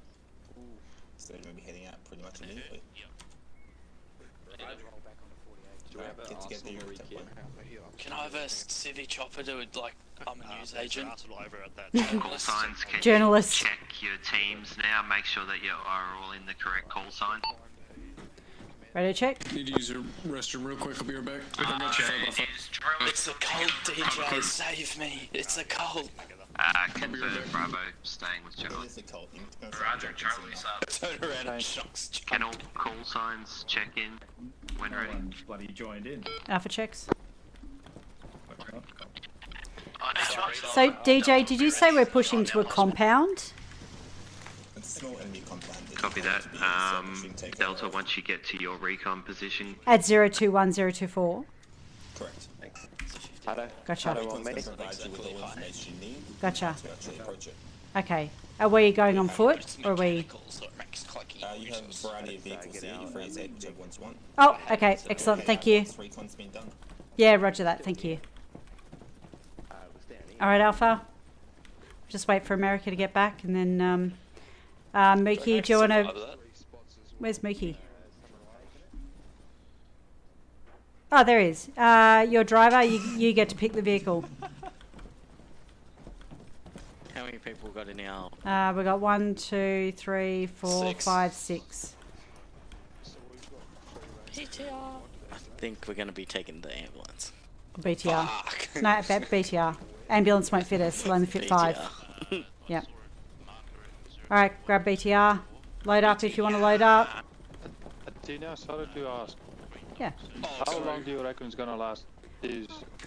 I: So they're going to be heading out pretty much immediately. Get together your attack plan.
R: Can I have a civvy chopper to, like, I'm a news agent?
N: Call signs, can
D: Journalist.
N: you check your teams now, make sure that you are all in the correct call sign.
D: Ready to check?
K: Need to use the restroom real quick. I'll be right back.
R: It's a cult, DJ, save me. It's a cult.
N: Confirm Bravo, staying with Charlie.
Q: Roger, Charlie's up.
R: Turn around and shocks.
N: Can all call signs check in when ready?
O: One bloody joined in.
D: Alpha checks.
N: So,
D: DJ, did you say we're pushing to a compound?
I: It's a small enemy compound.
N: Copy that. Delta, once you get to your recon position.
D: At 021024.
I: Correct.
D: Gotcha.
I: Need
D: Gotcha.
I: to actually approach it.
D: Okay. Are we going on foot or are we?
I: You have a variety of vehicles here. You're free to take whichever ones you want.
D: Oh, okay. Excellent. Thank you.
I: Once recon's been done.
D: Yeah, roger that. Thank you. All right, Alpha. Just wait for America to get back, and then Mookie, do you want to? Where's Mookie? Oh, there he is. Your driver, you get to pick the vehicle.
T: How many people got in our?
D: We got 1, 2, 3, 4,
T: 6.
D: 5, 6.
T: BTR. I think we're going to be taking the ambulance.
D: BTR.
T: Fuck.
D: No, BTR. Ambulance won't fit us. It'll only fit 5. Yep. All right, grab BTR. Load up if you want to load up.
J: Tina, sorry to ask.
D: Yeah.
J: How long do you reckon it's gonna last?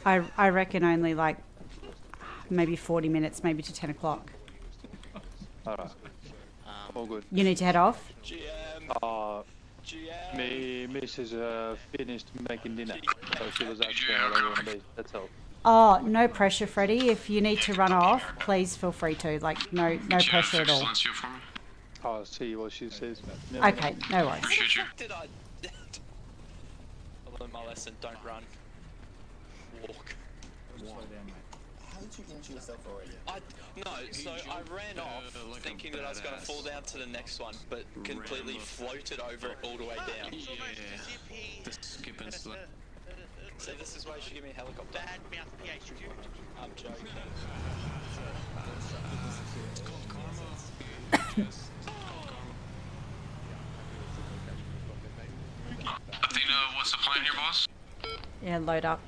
D: I reckon only like maybe 40 minutes, maybe to 10 o'clock.
J: Alright. All good.
D: You need to head off?
J: Me Mrs. Finished making dinner, so she was actually on the that's all.
D: Oh, no pressure, Freddie. If you need to run off, please feel free to. Like, no pressure at all.
J: I'll see what she says.
D: Okay, no worries.
R: Appreciate you. Did I learned my lesson. Don't run. Walk.
I: How did you injure yourself already?
R: So I ran off thinking that I was going to fall down to the next one, but completely floated over it all the way down.
K: Yeah. The skip and slip.
R: See, this is why you should give me a helicopter. I'm joking.
K: Athena, what's the plan here, boss?
D: Yeah, load up.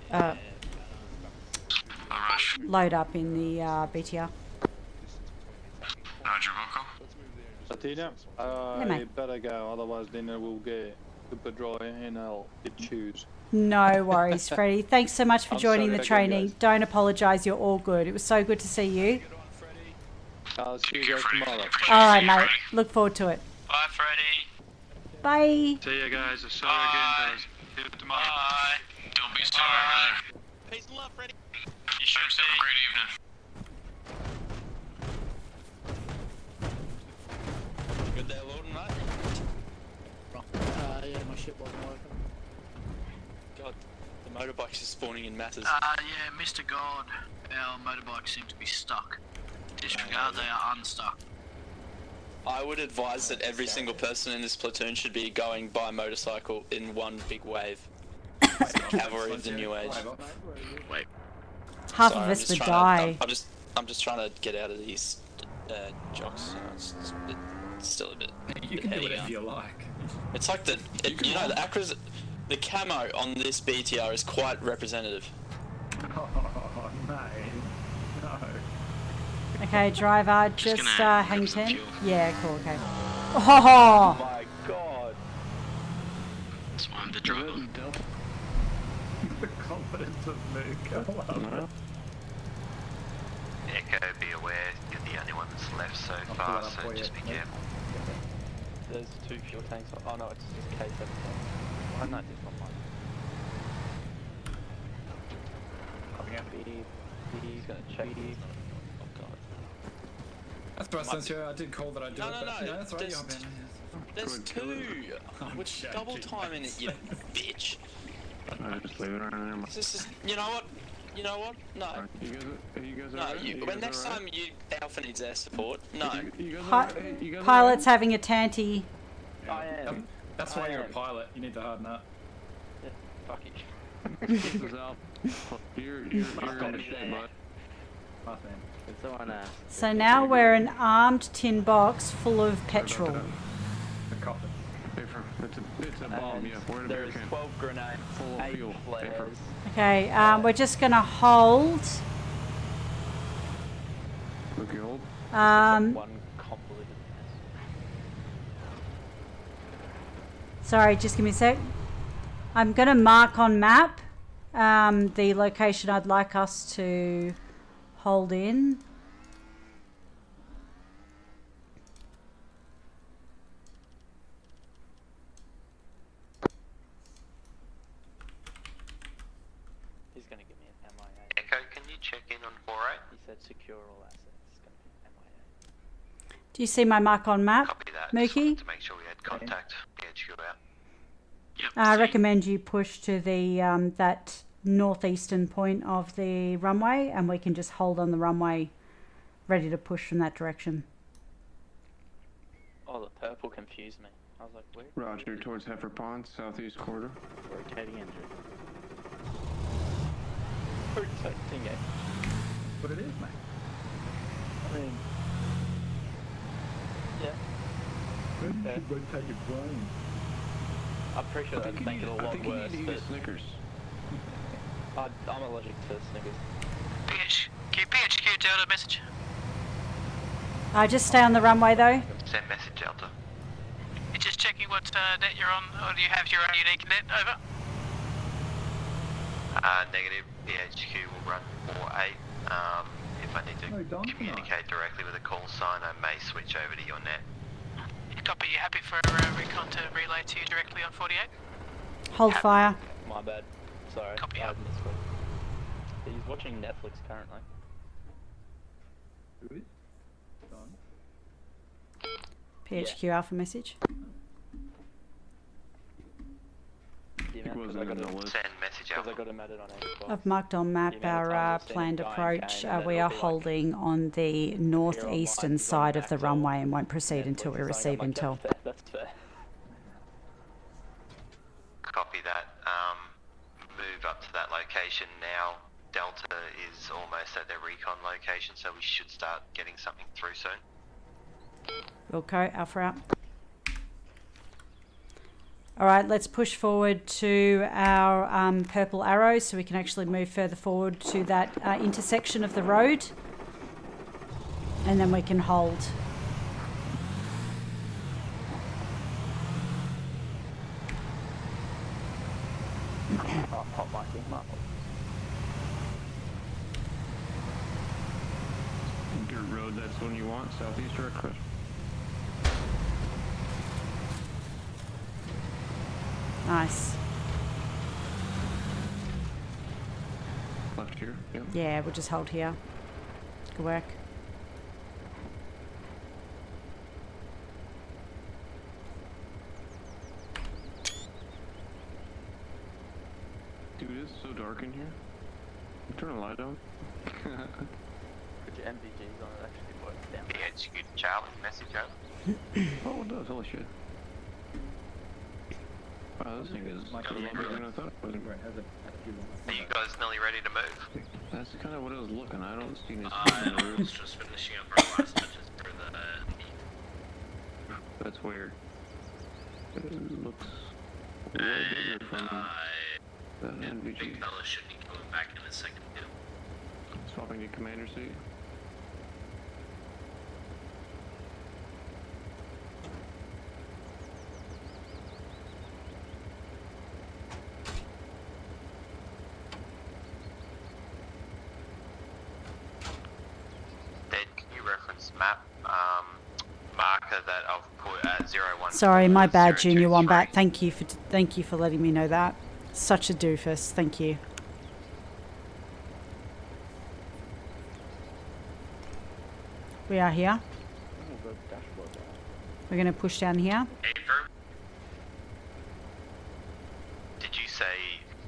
D: Load up in the BTR.
K: Roger, Coco.
J: Athena, I better go, otherwise dinner will get super dry and I'll get shoes.
D: No worries, Freddie. Thanks so much for joining the training. Don't apologise, you're all good. It was so good to see you.
J: I'll see you guys tomorrow.
D: Alright, mate. Look forward to it.
P: Bye, Freddie.
D: Bye.
Q: See you guys. I'll see you again, guys. See you tomorrow.
P: Bye.
K: Don't be sorry over there.
G: Peace and love, Freddie.
K: You sure have a great evening.
R: Good there, Lord, mate?
S: Yeah, my ship wasn't working.
R: God, the motorbikes are spawning in masses.
L: Yeah, Mr. God, our motorbikes seem to be stuck. Disregard, they are unstuck.
R: I would advise that every single person in this platoon should be going by motorcycle in one big wave. It's the cavalry of the new age.
L: Wait.
D: Half of us would die.
R: I'm just trying to get out of these jocks. It's still a bit.
O: You can do whatever you like.
R: It's like the camo on this BTR is quite representative.
O: Oh, no.
D: Okay, driver, just hang 10. Yeah, cool, okay. Oh!
R: My god.
L: That's why I'm the driver.
O: The confidence of Mook.
N: Echo, be aware, you're the only one that's left so far, so just be careful.
B: There's 2 fuel tanks. Oh no, it's just K7. Oh no, it's not mine. Coming out. He's gonna check. Oh god.
O: That's right, Sensio. I did call that I'd do it. No, that's right.
R: There's 2. We're double timing it, you bitch.
K: Just leave it right there.
R: This is, you know what? No. When next time Alpha needs air support, no.
D: Pilot's having a tanty.
O: I am. That's why you're a pilot. You need to harden up.
B: Yeah, fuck you.
K: You're in the shade, bud.
D: So now we're an armed tin box full of petrol.
K: It's a bomb, yeah. Where the
B: There's 12 grenades,
K: full of
B: 8
K: fuel.
B: flares.
D: Okay, we're just gonna hold.
K: Okay, hold.
B: One convoluted
D: Sorry, just give me a sec. I'm gonna mark on map the location I'd like us to hold in.
B: He's gonna give me an MIA.
N: Echo, can you check in on 48?
B: He said secure all assets. It's gonna be an MIA.
D: Do you see my mark on map,
N: Copy that.
D: Mookie?
N: To make sure we had contact. HQ out.
D: I recommend you push to the that northeastern point of the runway, and we can just hold on the runway ready to push from that direction.
M: Oh, the purple confused me. I was like, where?
K: Roger, towards Heifer Pond, southeast quarter.
T: Rotating engine.
M: Rotating it.
O: What it is, mate.
M: I mean, yeah.
O: Rotate your brain.
M: I'm pretty sure that'd make it a lot worse. But
K: Snickers.
M: I'm allergic to Snickers.
L: PHQ Delta message.
D: Just stay on the runway though.
N: Send message Delta.
L: You're just checking what net you're on, or do you have your own unique net? Over.
N: Negative. PHQ will run 48. If I need to communicate directly with a call sign, I may switch over to your net.
L: Copy. You happy for recon to relay to you directly on 48?
D: Hold fire.
M: My bad. Sorry.
L: Copy.
M: I missed it. He's watching Netflix currently.
O: Who is?
D: PHQ Alpha message.
M: Send
N: message out.
M: I got him added on Xbox.
D: I've marked on map our planned approach. We are holding on the northeastern side of the runway and won't proceed until we receive intel.
M: That's fair.
N: Copy that. Move up to that location now. Delta is almost at their recon location, so we should start getting something through soon.
D: Wilco, Alpha out. Alright, let's push forward to our purple arrows so we can actually move further forward to that intersection of the road. And then we can hold.
M: Hot mic, Mark.
K: Dirt road, that's the one you want, southeast or crisp?
D: Nice.
K: Left here, yep.
D: Yeah, we'll just hold here. Good work.
K: Dude, it's so dark in here. Turn the light on.
M: Put your MVGs on, it actually works down.
N: PHQ Charlie, message over.
K: Oh, it does, holy shit. Wow, this thing is much longer than I thought it was.
N: Are you guys nearly ready to move?
K: That's kind of what I was looking. I don't see any.
F: I was just finishing up our last touches for the.
K: That's weird. It looks.
F: And
K: that NVG.
F: big fella should be coming back in a second too.
K: Swapping to commander seat.
N: Map marker that I've put at 01.
D: Sorry, my bad, Junior Wombat. Thank you for letting me know that. Such a doofus. Thank you. We are here. We're going to push down here.
N: Did you say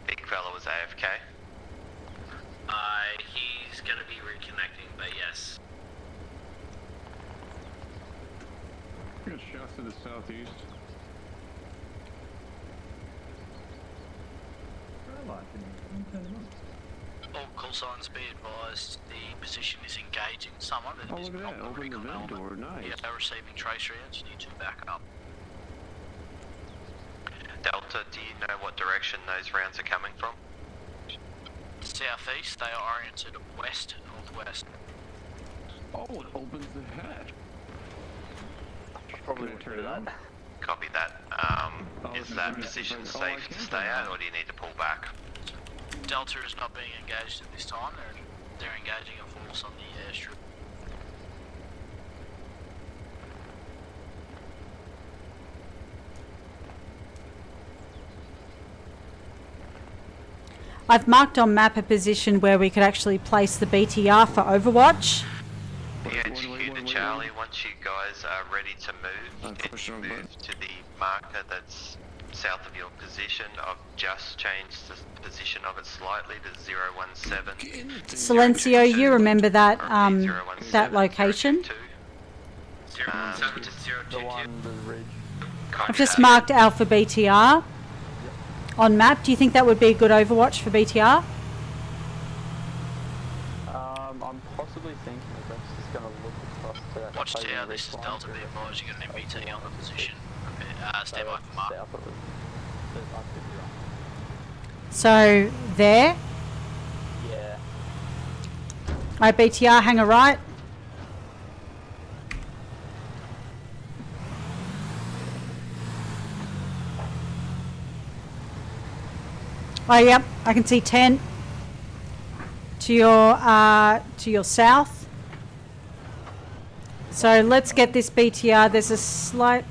N: big fella was AFK?
F: He's gonna be reconnecting, but yes.
K: We got shots to the southeast.
L: All call signs be advised, the position is engaging someone that is
K: look at that, open the vent door, nice.
L: Yeah, they're receiving trace rounds, you need to back up.
N: Delta, do you know what direction those rounds are coming from?
L: Southeast, they are oriented west, northwest.
K: Oh, it opens the hatch.
M: Probably won't do that.
N: Copy that. Is that position safe to stay at, or do you need to pull back?
L: Delta is not being engaged at this time. They're engaging a force on the airstrip.
D: I've marked on map a position where we could actually place the BTR for Overwatch.
N: PHQ to Charlie, once you guys are ready to move, can you move to the marker that's south of your position. I've just changed the position of it slightly to 017.
D: Silencio, you remember that that location?
L: 017 to 022.
D: I've just marked Alpha BTR on map. Do you think that would be a good Overwatch for BTR?
J: I'm possibly thinking that that's just going to look across to that.
L: Watch tower, this is Delta, be advised, you got an MBT on the position. Stand by for mark.
D: So, there?
J: Yeah.
D: Alright, BTR, hang a right. Oh, yep, I can see 10 to your south. So let's get this BTR. There's a slight.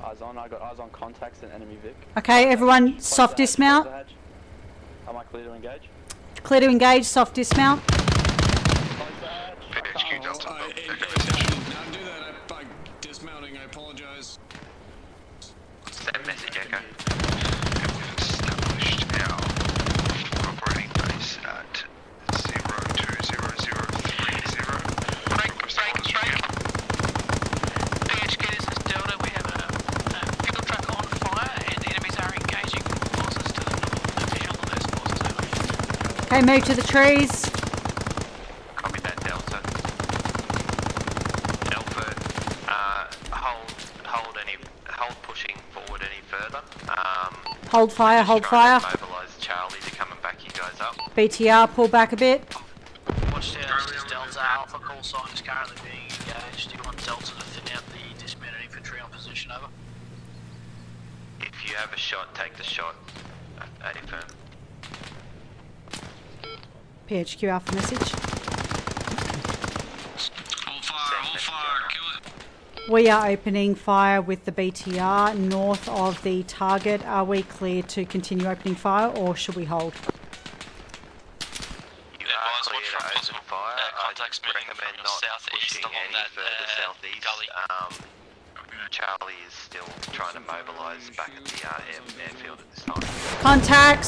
J: Eyes on. I got eyes on contacts and enemy Vic.
D: Okay, everyone, soft dismount.
J: Am I clear to engage?
D: Clear to engage. Soft dismount.
K: PHQ Delta. Now do that. I'm dismounting. I apologize.
N: Send message, Echo.
Q: Established our operating base at 020030.
L: Break. PHQ, this is Delta. We have a fuel truck on fire and enemies are engaging forces to the north. Visual on those forces over.
D: Okay, move to the trees.
N: Copy that, Delta. Alpha, hold pushing forward any further.
D: Hold fire, hold fire.
N: Mobilise Charlie to come and back you guys up.
D: BTR, pull back a bit.
L: Watch tower, this is Delta. Alpha call sign is currently being engaged. Do you want Delta to thin out the dismounted infantry on position, over?
N: If you have a shot, take the shot. Affirm.
D: PHQ Alpha message.
L: Hold fire, kill it.
D: We are opening fire with the BTR north of the target. Are we clear to continue opening fire or should we hold?
N: You are clear to open fire.
P: Contacts moving from the southeast along that gully.
N: Charlie is still trying to mobilise back at the airfield at this time.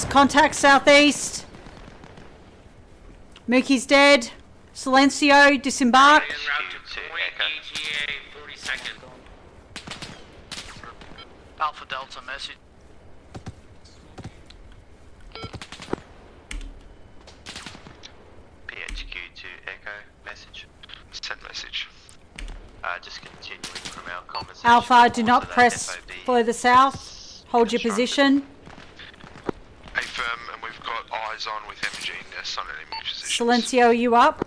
D: Contacts southeast. Mookie's dead. Silencio, disembark.
L: Alpha Delta message.
N: PHQ to Echo message.
Q: Send message.
N: Just continuing from our conversation.
D: Alpha, do not press further south. Hold your position.
Q: Affirm, and we've got eyes on with MG nests on enemy positions.
D: Silencio, are you up?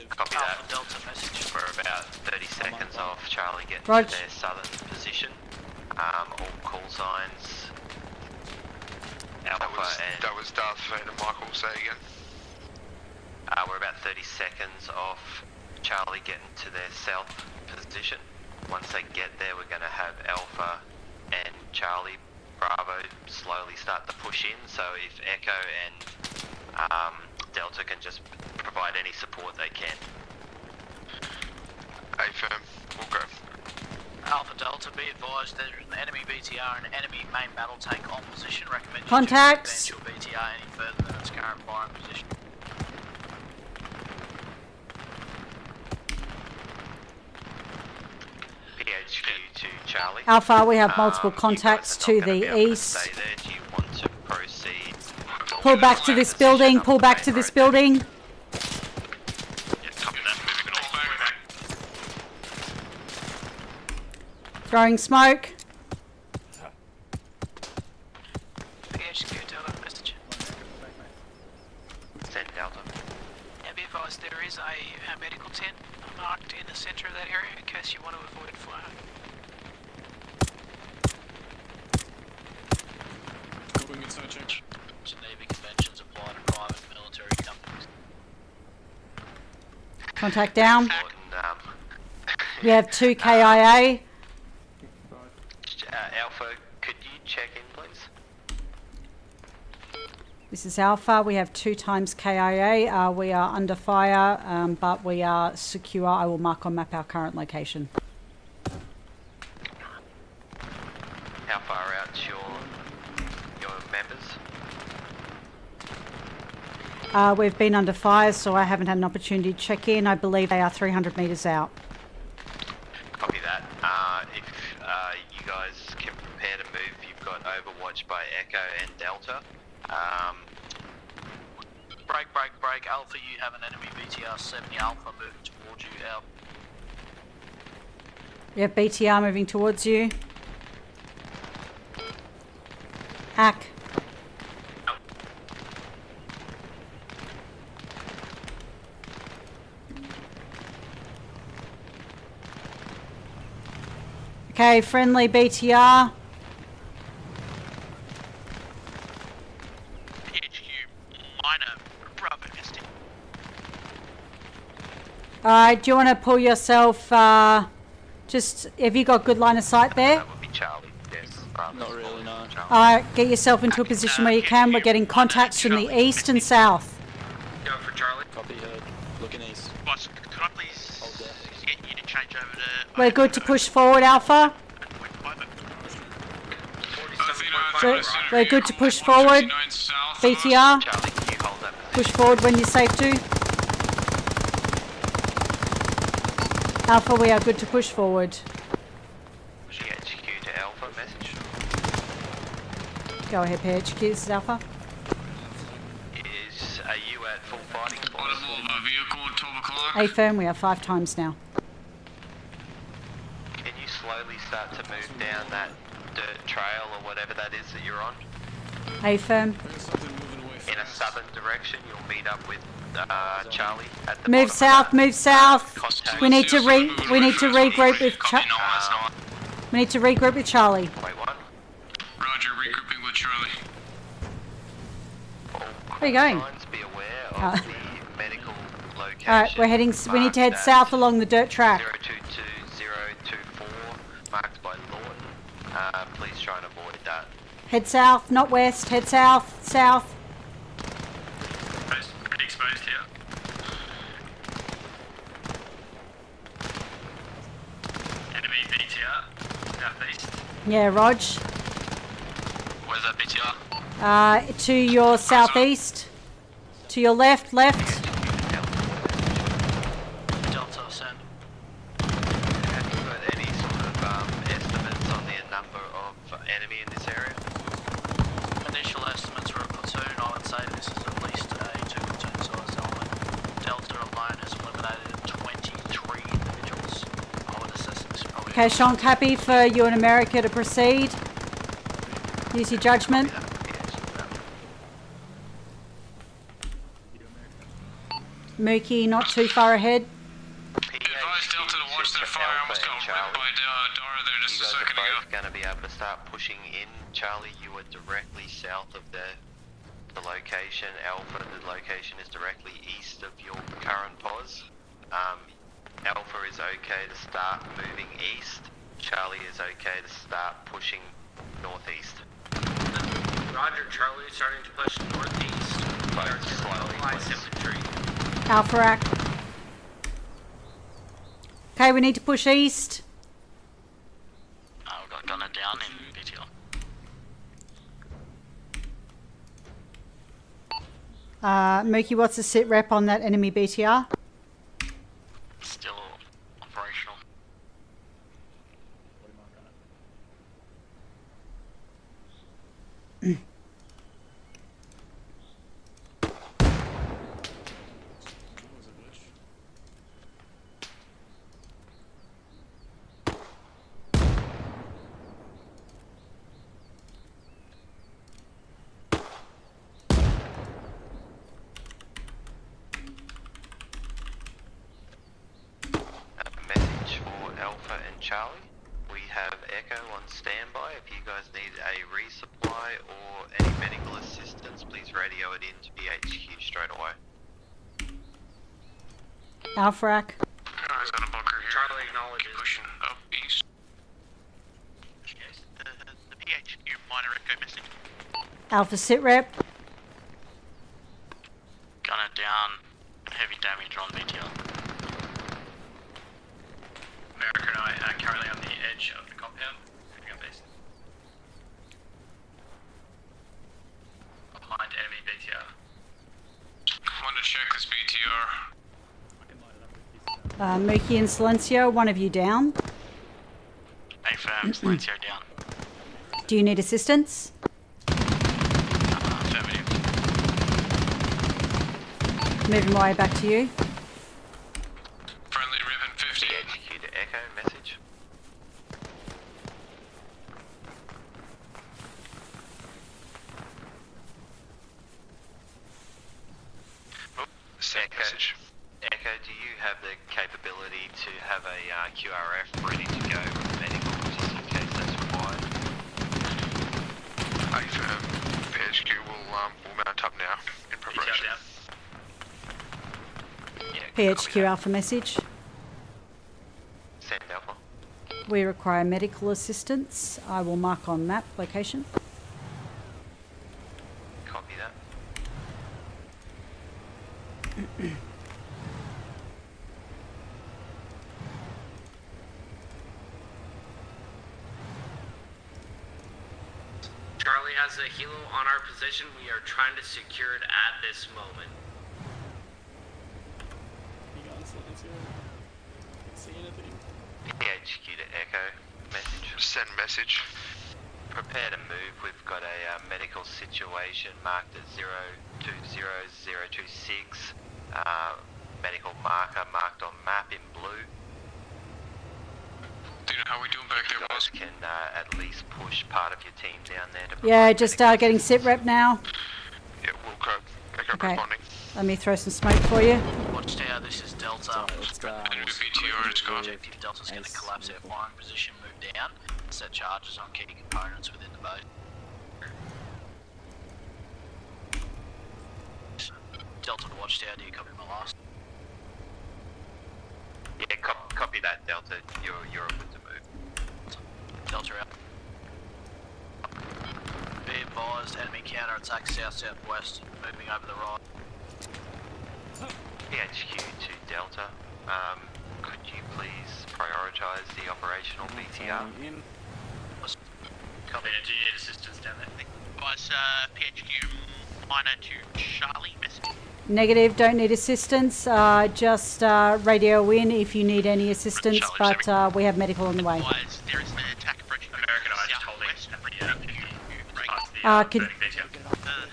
N: Copy that. Delta message. We're about 30 seconds off Charlie getting
D: Roger.
N: to their southern position. All call signs. Alpha
Q: That was Darth Vader. Michael, say again.
N: We're about 30 seconds off Charlie getting to their south position. Once they get there, we're going to have Alpha and Charlie Bravo slowly start to push in. So if Echo and Delta can just provide any support they can.
Q: Affirm, we'll go.
L: Alpha Delta, be advised there is an enemy BTR and an enemy main battle tank on position. Recommend
D: Contacts.
L: you advance your BTR any further than its current firing position.
N: PHQ to Charlie.
D: Alpha, we have multiple contacts to the east.
N: Stay there. Do you want to proceed?
D: Pull back to this building. Pull back to this building. Throwing smoke.
L: PHQ Delta message.
N: Send Delta.
L: Now be advised there is a medical tent marked in the centre of that area in case you want to avoid fire.
K: Going inside check.
L: Geneva conventions apply to private military companies.
D: Contact down. We have 2 KIA.
N: Alpha, could you check in, please?
D: This is Alpha. We have 2 times KIA. We are under fire, but we are secure. I will mark on map our current location. We've been under fire, so I haven't had an opportunity to check in. I believe they are 300 metres out.
N: Copy that. If you guys can prepare to move, you've got Overwatch by Echo and Delta.
P: Break. Alpha, you have an enemy BTR 70 Alpha moving towards you. Out.
D: We have BTR moving towards you. Hack. Okay, friendly BTR. Alright, do you want to pull yourself, just, have you got good line of sight there?
N: That would be Charlie, yes.
R: Not really, no.
D: Alright, get yourself into a position where you can. We're getting contacts from the east and south.
G: Go for Charlie.
R: Copy, heard. Looking east.
G: Boss, could I please get you to change over to...
D: We're good to push forward, Alpha. We're good to push forward. BTR. Push forward when you're safe to. Alpha, we are good to push forward.
N: Pushing HQ to Alpha, message.
D: Go ahead, PHQ, this is Alpha.
N: Are you at full fighting force?
D: A firm, we are 5 times now.
N: Can you slowly start to move down that dirt trail or whatever that is that you're on?
D: A firm.
N: In a southern direction, you'll meet up with Charlie at the
D: Move south, move south. We need to regroup with We need to regroup with Charlie.
N: Wait, what?
Q: Roger, regrouping with Charlie.
D: Where are you going?
N: Be aware of the medical location.
D: Alright, we're heading, we need to head south along the dirt track.
N: 022024, marked by Lawton. Please try and avoid that.
D: Head south, not west, head south, south.
Q: Pretty exposed here. Enemy BTR, southeast.
D: Yeah, Rog.
Q: Where's that BTR?
D: To your southeast. To your left.
P: Delta, send.
N: Have you got any sort of estimates on the number of enemy in this area?
P: Initial estimates were a platoon. I would say this is at least a 2 platoon size element. Delta alone has eliminated 23 individuals. I would assess this probably.
D: Okay, Sean, happy for you and America to proceed. Use your judgment. Mookie, not too far ahead.
Q: Advise Delta to watch their fire. Almost got ripped by Dara there just a second ago.
N: Going to be able to start pushing in. Charlie, you are directly south of the location. Alpha, the location is directly east of your current pos. Alpha is okay to start moving east. Charlie is okay to start pushing northeast.
G: Roger, Charlie, starting to push northeast.
N: But slowly,
G: infantry.
D: Alpha Rack. Okay, we need to push east.
P: We've got gunner down in BTR.
D: Mookie, what's the sit rep on that enemy BTR?
P: Still operational.
N: Charlie, we have Echo on standby. If you guys need a resupply or any medical assistance, please radio it in to BHQ straight away.
D: Alpha Rack.
Q: Eyes on a bunker here.
G: Charlie acknowledges.
Q: Pushing up east.
G: Yes, the BHQ minor echo message.
D: Alpha sit rep.
P: Gunner down. Heavy damage on BTR.
Q: America and I are currently on the edge of the compound. Moving up east. Behind enemy BTR.
D: Mookie and Silencio, one of you down.
P: Affirm, Silencio down.
D: Do you need assistance?
P: Affirmative.
D: Moving my way back to you.
N: Friendly Ribbon 50. HQ to Echo, message. Echo, do you have the capability to have a QRF ready to go with medical just in case that's required?
E: Affirm. PHQ will mount up now in preparation.
D: PHQ Alpha message.
N: Send Alpha.
D: We require medical assistance. I will mark on map location.
N: Copy that.
U: Charlie has a helo on our position. We are trying to secure it at this moment.
N: PHQ to Echo, message.
E: Send message.
N: Prepare to move. We've got a medical situation marked at 020026. Medical marker marked on map in blue.
K: Do you know how we doing back there, boss?
N: Can at least push part of your team down there to
D: Yeah, just getting sit rep now.
E: Yeah, we'll go. Echo
D: Okay.
E: responding.
D: Let me throw some smoke for you.
P: Watchtower, this is Delta.
K: PTR, it's gone.
P: Objective Delta's going to collapse our firing position, move down, set charges on key components within the boat. Delta to Watchtower, do you copy my last?
N: Yeah, copy that, Delta. You're open to move.
P: Delta out. Be advised, enemy counter-attack south-southwest, moving over the right.
N: PHQ to Delta. Could you please prioritise the operational BTR?
P: Copy.
U: Do you need assistance down there? Guys, PHQ minor to Charlie, message.
D: Negative, don't need assistance. Just radio in if you need any assistance, but we have medical on the way.
U: There is an attack approaching Americanized holding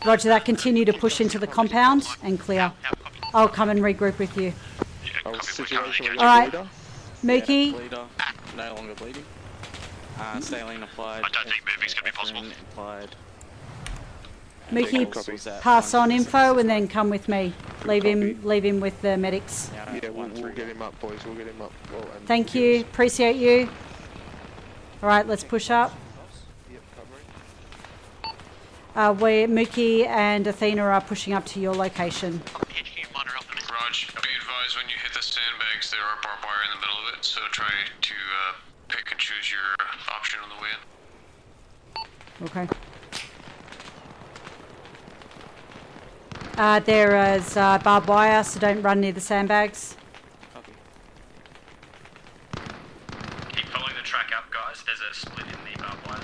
D: Roger that, continue to push into the compound and clear. I'll come and regroup with you. Alright, Mookie.
T: Bleeder, no longer bleeding. Saline applied.
U: I don't think moving's going to be possible.
T: Applied.
D: Mookie, pass on info and then come with me. Leave him with the medics.
E: Yeah, we'll get him up, boys. We'll get him up. Well,
D: Thank you, appreciate you. Alright, let's push up. Mookie and Athena are pushing up to your location.
K: Raj, be advised when you hit the sandbags, there are barbed wire in the middle of it, so try to pick and choose your option on the way in.
D: Okay. There is barbed wire, so don't run near the sandbags.
Q: Keep following the track up, guys. There's a split in the barbed wire.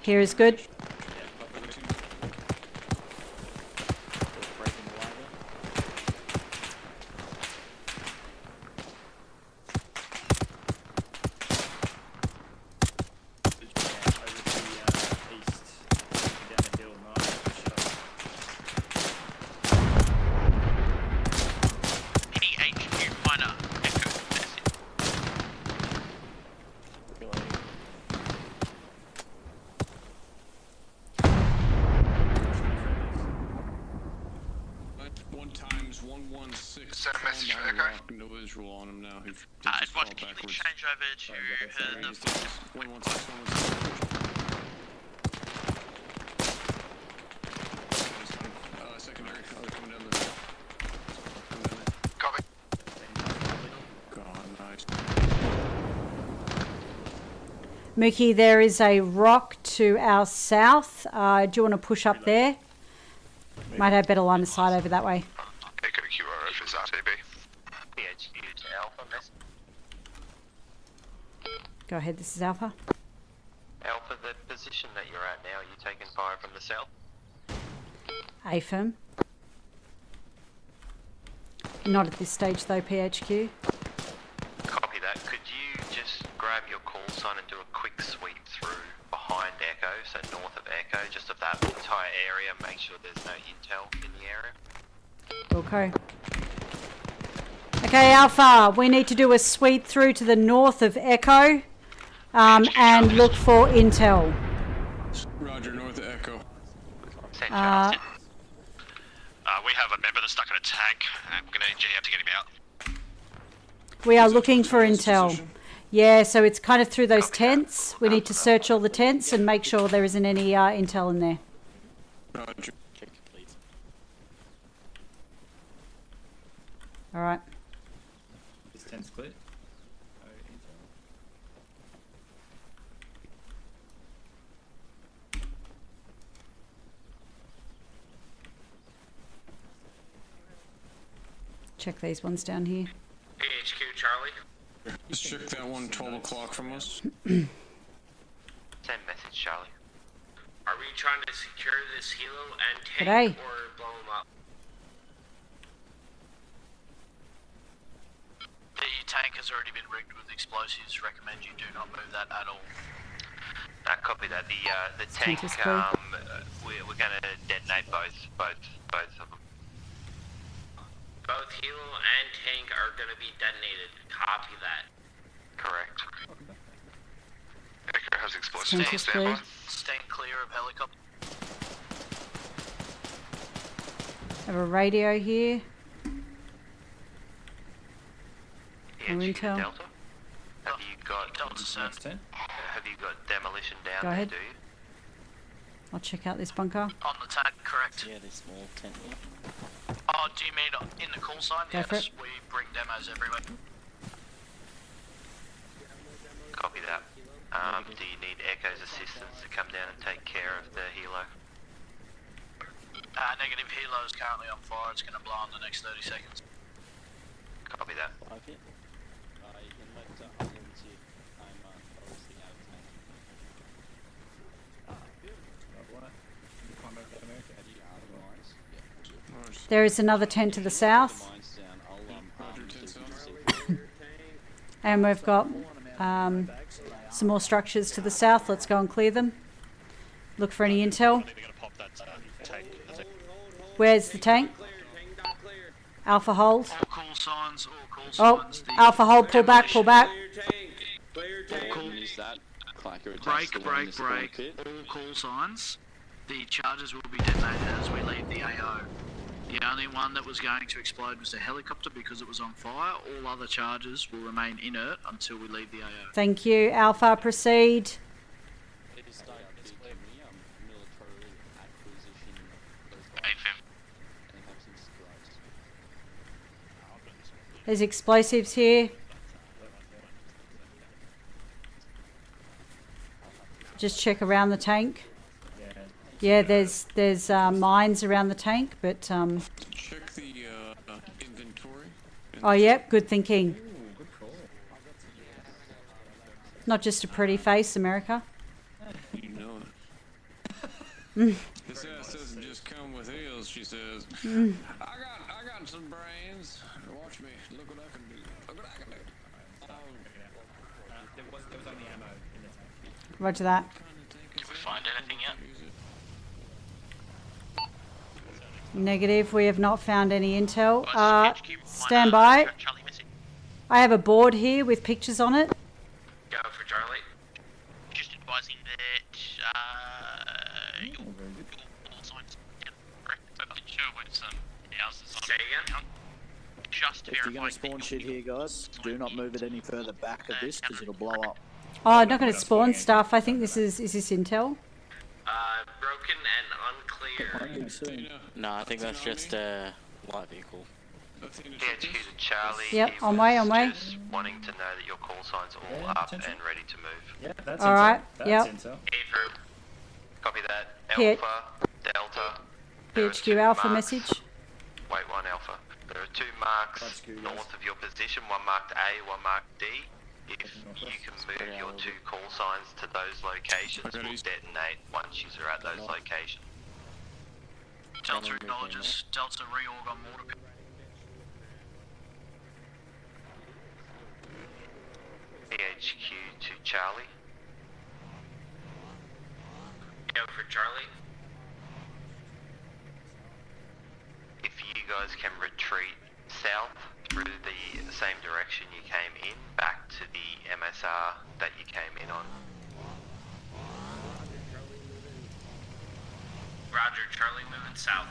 D: Here is good.
K: No visual on him now.
U: Advice, can you please change over to the...
K: Secondary, coming down the...
E: Copy.
K: God, nice.
D: Mookie, there is a rock to our south. Do you want to push up there? Might have better line of sight over that way.
E: Echo QRF.
D: Go ahead, this is Alpha.
N: Alpha, the position that you're at now, you taking fire from the south?
D: Affirm. Not at this stage though, PHQ.
N: Copy that. Could you just grab your call sign and do a quick sweep through behind Echo, so north of Echo, just of that entire area, make sure there's no intel in the area?
D: Okay. Okay, Alpha, we need to do a sweep through to the north of Echo and look for intel.
K: Roger, north of Echo.
G: We have a member that's stuck in a tank, and we're going to need GM to get him out.
D: We are looking for intel. Yeah, so it's kind of through those tents. We need to search all the tents and make sure there isn't any intel in there.
K: Roger.
D: All right.
O: This tent's clear.
D: Check these ones down here.
N: PHQ, Charlie.
K: Just check that one 12 o'clock from us.
N: Send message, Charlie. Are we trying to secure this helo and tank
D: G'day.
N: or blow them up?
P: The tank has already been rigged with explosives. Recommend you do not move that at all.
N: Copy that. The tank, we're going to detonate both of them. Both helo and tank are going to be detonated. Copy that. Correct.
E: Echo has explosives.
P: Stand clear of helicopter.
D: Have a radio here.
N: Yeah,
D: No intel.
N: Delta? Have you got Have you got demolition down
D: Go
N: there,
D: ahead.
N: do you?
D: I'll check out this bunker.
P: On the tank, correct.
T: Yeah, this small tent here.
P: Oh, do you mean in the call sign?
D: Go for
P: Yes,
D: it.
P: we bring demos everywhere.
N: Copy that. Do you need Echo's assistance to come down and take care of the helo?
P: Negative, helo is currently on fire. It's going to blow in the next 30 seconds.
N: Copy that.
T: Okay. You can let volunteer. I'm obviously out of time.
D: There is another tent to the south. And we've got some more structures to the south. Let's go and clear them. Look for any intel. Where's the tank? Alpha hold.
P: All call signs, all call signs.
D: Alpha hold, pull back, pull back.
P: Break. All call signs. The charges will be detonated as we leave the AO. The only one that was going to explode was the helicopter because it was on fire. All other charges will remain inert until we leave the AO.
D: Thank you. Alpha, proceed. There's explosives here. Just check around the tank. Yeah, there's mines around the tank, but
K: Check the inventory.
D: oh yep, good thinking. Not just a pretty face, America.
K: You know
D: Mm.
K: it. This ass doesn't just come with heels, she says.
D: Mm.
K: I got some brains. Watch me. Look what I can do. Look what I can do.
O: There was only ammo in the tank.
D: Roger that.
P: Did we find anything yet?
D: Negative, we have not found any intel. Stand by. I have a board here with pictures on it.
N: Go for Charlie.
U: Just advising that your call signs correct. I'm not sure when some houses on.
N: Say again.
U: Just to
S: If you're
U: verify.
S: going to spawn shit here, guys, do not move it any further back of this because it'll blow up.
D: Oh, I'm not going to spawn stuff. I think this is this intel?
N: Broken and unclear.
T: No, I think that's just a light vehicle.
N: PHQ to Charlie.
D: Yep,
N: He
D: on
N: was
D: way, on way.
N: just wanting to know that your call signs are all up and ready to move.
O: Yeah, that's
D: All right, yep.
N: Affirm. Copy that.
D: P-
N: Alpha, Delta.
D: PHQ Alpha message.
N: Wait, one Alpha. There are two marks north of your position. One marked A, one marked D. If you can move your 2 call signs to those locations, we'll detonate once you are at those locations.
P: Delta acknowledges. Delta reorg on mortar pit.
N: PHQ to Charlie.
P: Go for Charlie.
N: If you guys can retreat south through the same direction you came in, back to the MSR that you came in on.
P: Roger, Charlie moving south.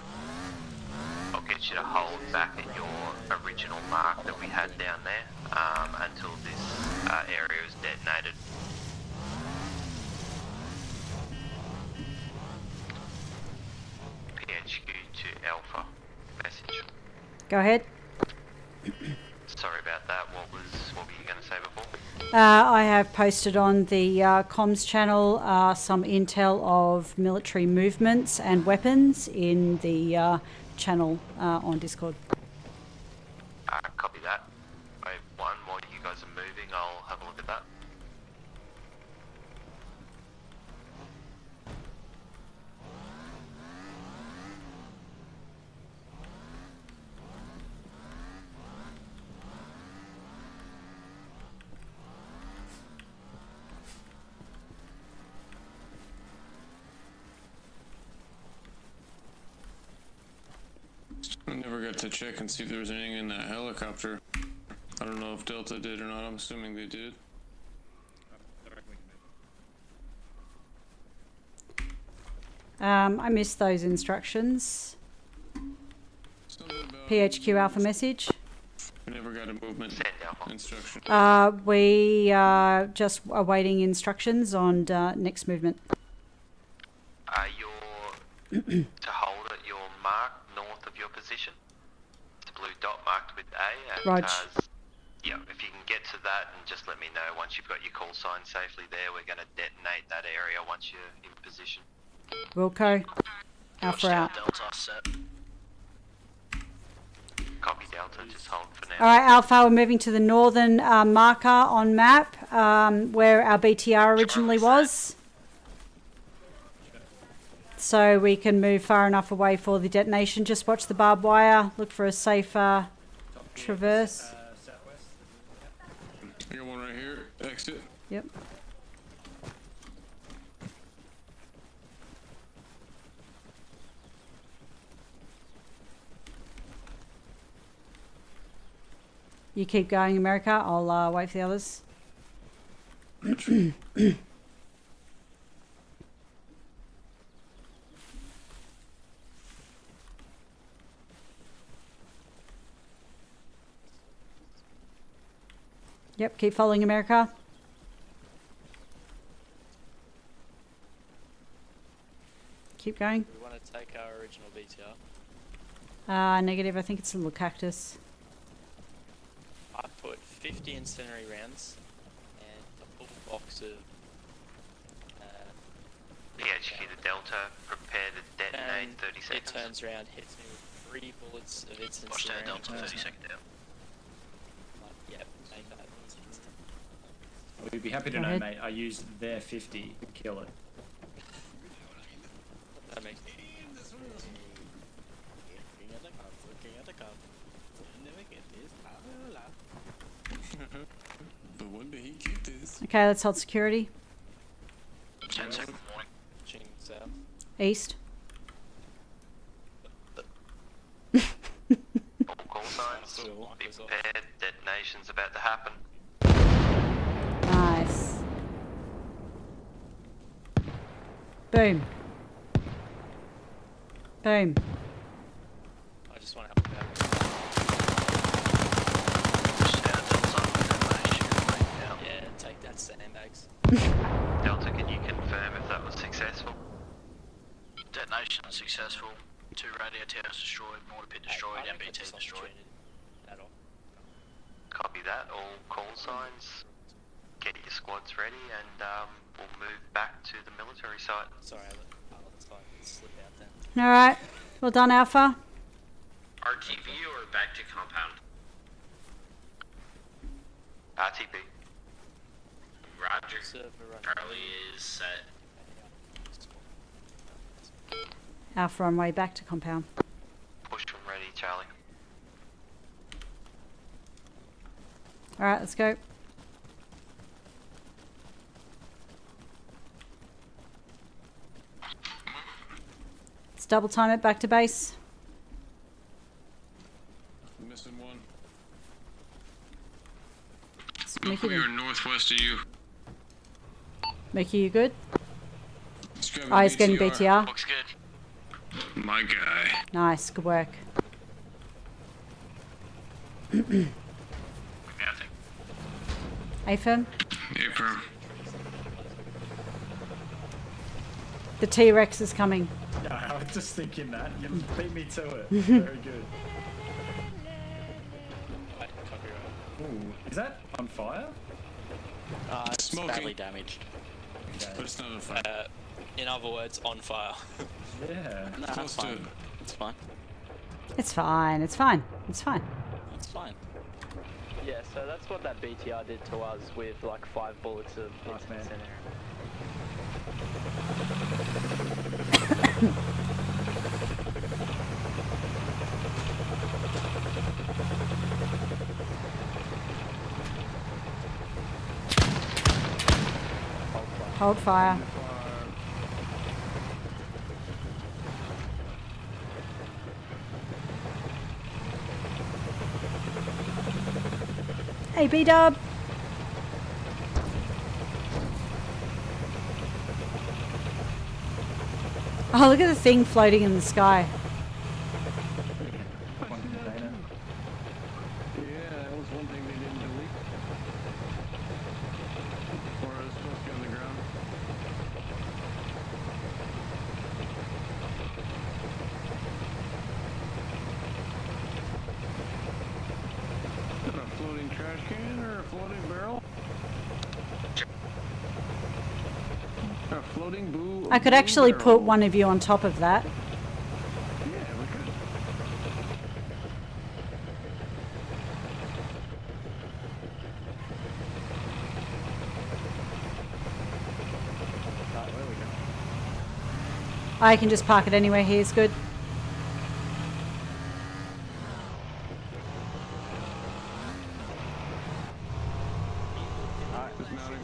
N: I'll get you to hold back at your original mark that we had down there until this area is detonated. PHQ to Alpha. Message.
D: Go ahead.
N: Sorry about that. What were you going to say before?
D: I have posted on the comms channel some intel of military movements and weapons in the channel on Discord.
N: Copy that. Wave 1, while you guys are moving, I'll have a look at that.
K: I never got to check and see if there was anything in that helicopter. I don't know if Delta did or not. I'm assuming they did.
D: I missed those instructions. PHQ Alpha message.
K: We never got a movement instruction.
D: We are just awaiting instructions on next movement.
N: You're to hold at your mark north of your position. It's a blue dot marked with A. And, yeah, if you can get to that and just let me know once you've got your call sign safely there, we're going to detonate that area once you're in position.
D: Wilco. Alpha out.
P: Delta set.
N: Copy Delta, just hold for now.
D: Alright, Alpha, we're moving to the northern marker on map where our BTR originally was. So we can move far enough away for the detonation. Just watch the barbed wire. Look for a safer traverse.
K: I got one right here. Exit.
D: Yep. You keep going, America. I'll wait for the others. Yep, keep following America. Keep going.
M: We want to take our original BTR.
D: Negative, I think it's a little cactus.
M: I put 50 incendiary rounds and a full box of
N: PHQ to Delta, prepare to detonate 30 seconds.
M: It turns around, hits me with 3 bullets of its
P: Watch
M: incendiary
P: that Delta, 30 second down.
M: Yep, make that.
O: We'd be happy to know, mate. I used their 50 to kill it.
M: That makes
K: But one day he get this.
D: Okay, let's hold security.
P: 10 second warning.
M: South.
D: East.
N: All call signs, be prepared, detonation's about to happen.
D: Nice. Boom. Boom.
M: I just want to help you out. Yeah, take that sandbags.
N: Delta, can you confirm if that was successful?
P: Detonation successful. 2 radio towers destroyed, mortar pit destroyed, MBT destroyed.
M: At all.
N: Copy that, all call signs. Get your squads ready and we'll move back to the military site.
M: Sorry, I'll slip out then.
D: Alright. Well done, Alpha.
P: RTV or back to compound?
N: RTB.
M: server running?
F: Charlie is set.
D: Alpha on way back to compound.
N: Push when ready, Charlie.
D: Alright, let's go. Let's double time it back to base.
K: Missing one.
D: Mickey,
K: We are northwest of you.
D: Mickey, you good?
K: He's grabbing
D: Oh, he's getting BTR.
F: Looks good.
K: My guy.
D: Nice, good work. A-firm?
K: A-firm.
D: The T-Rex is coming.
O: Yeah, I was just thinking that. You beat me to it. Very good. Ooh, is that on fire?
M: It's
K: Smoking.
M: badly damaged.
O: Okay.
K: But it's not on fire.
M: In other words, on fire.
O: Yeah.
M: Nah,
K: Close
M: it's
K: to
M: fine.
K: it.
M: It's fine.
D: It's fine, it's fine, it's fine.
M: It's fine.
T: Yeah, so that's what that BTR did to us with like 5 bullets of
O: Nice, man.
D: Hold fire. Hey, B-Dub. Oh, look at the thing floating in the sky.
O: One container.
K: Yeah, that was one thing they didn't delete. Or it was supposed to be on the ground. Is that a floating trash can or a floating barrel? A floating boo.
D: I could actually put one of you on top of that.
K: Yeah, we could.
D: I can just park it anywhere here is good.
K: Dismounting.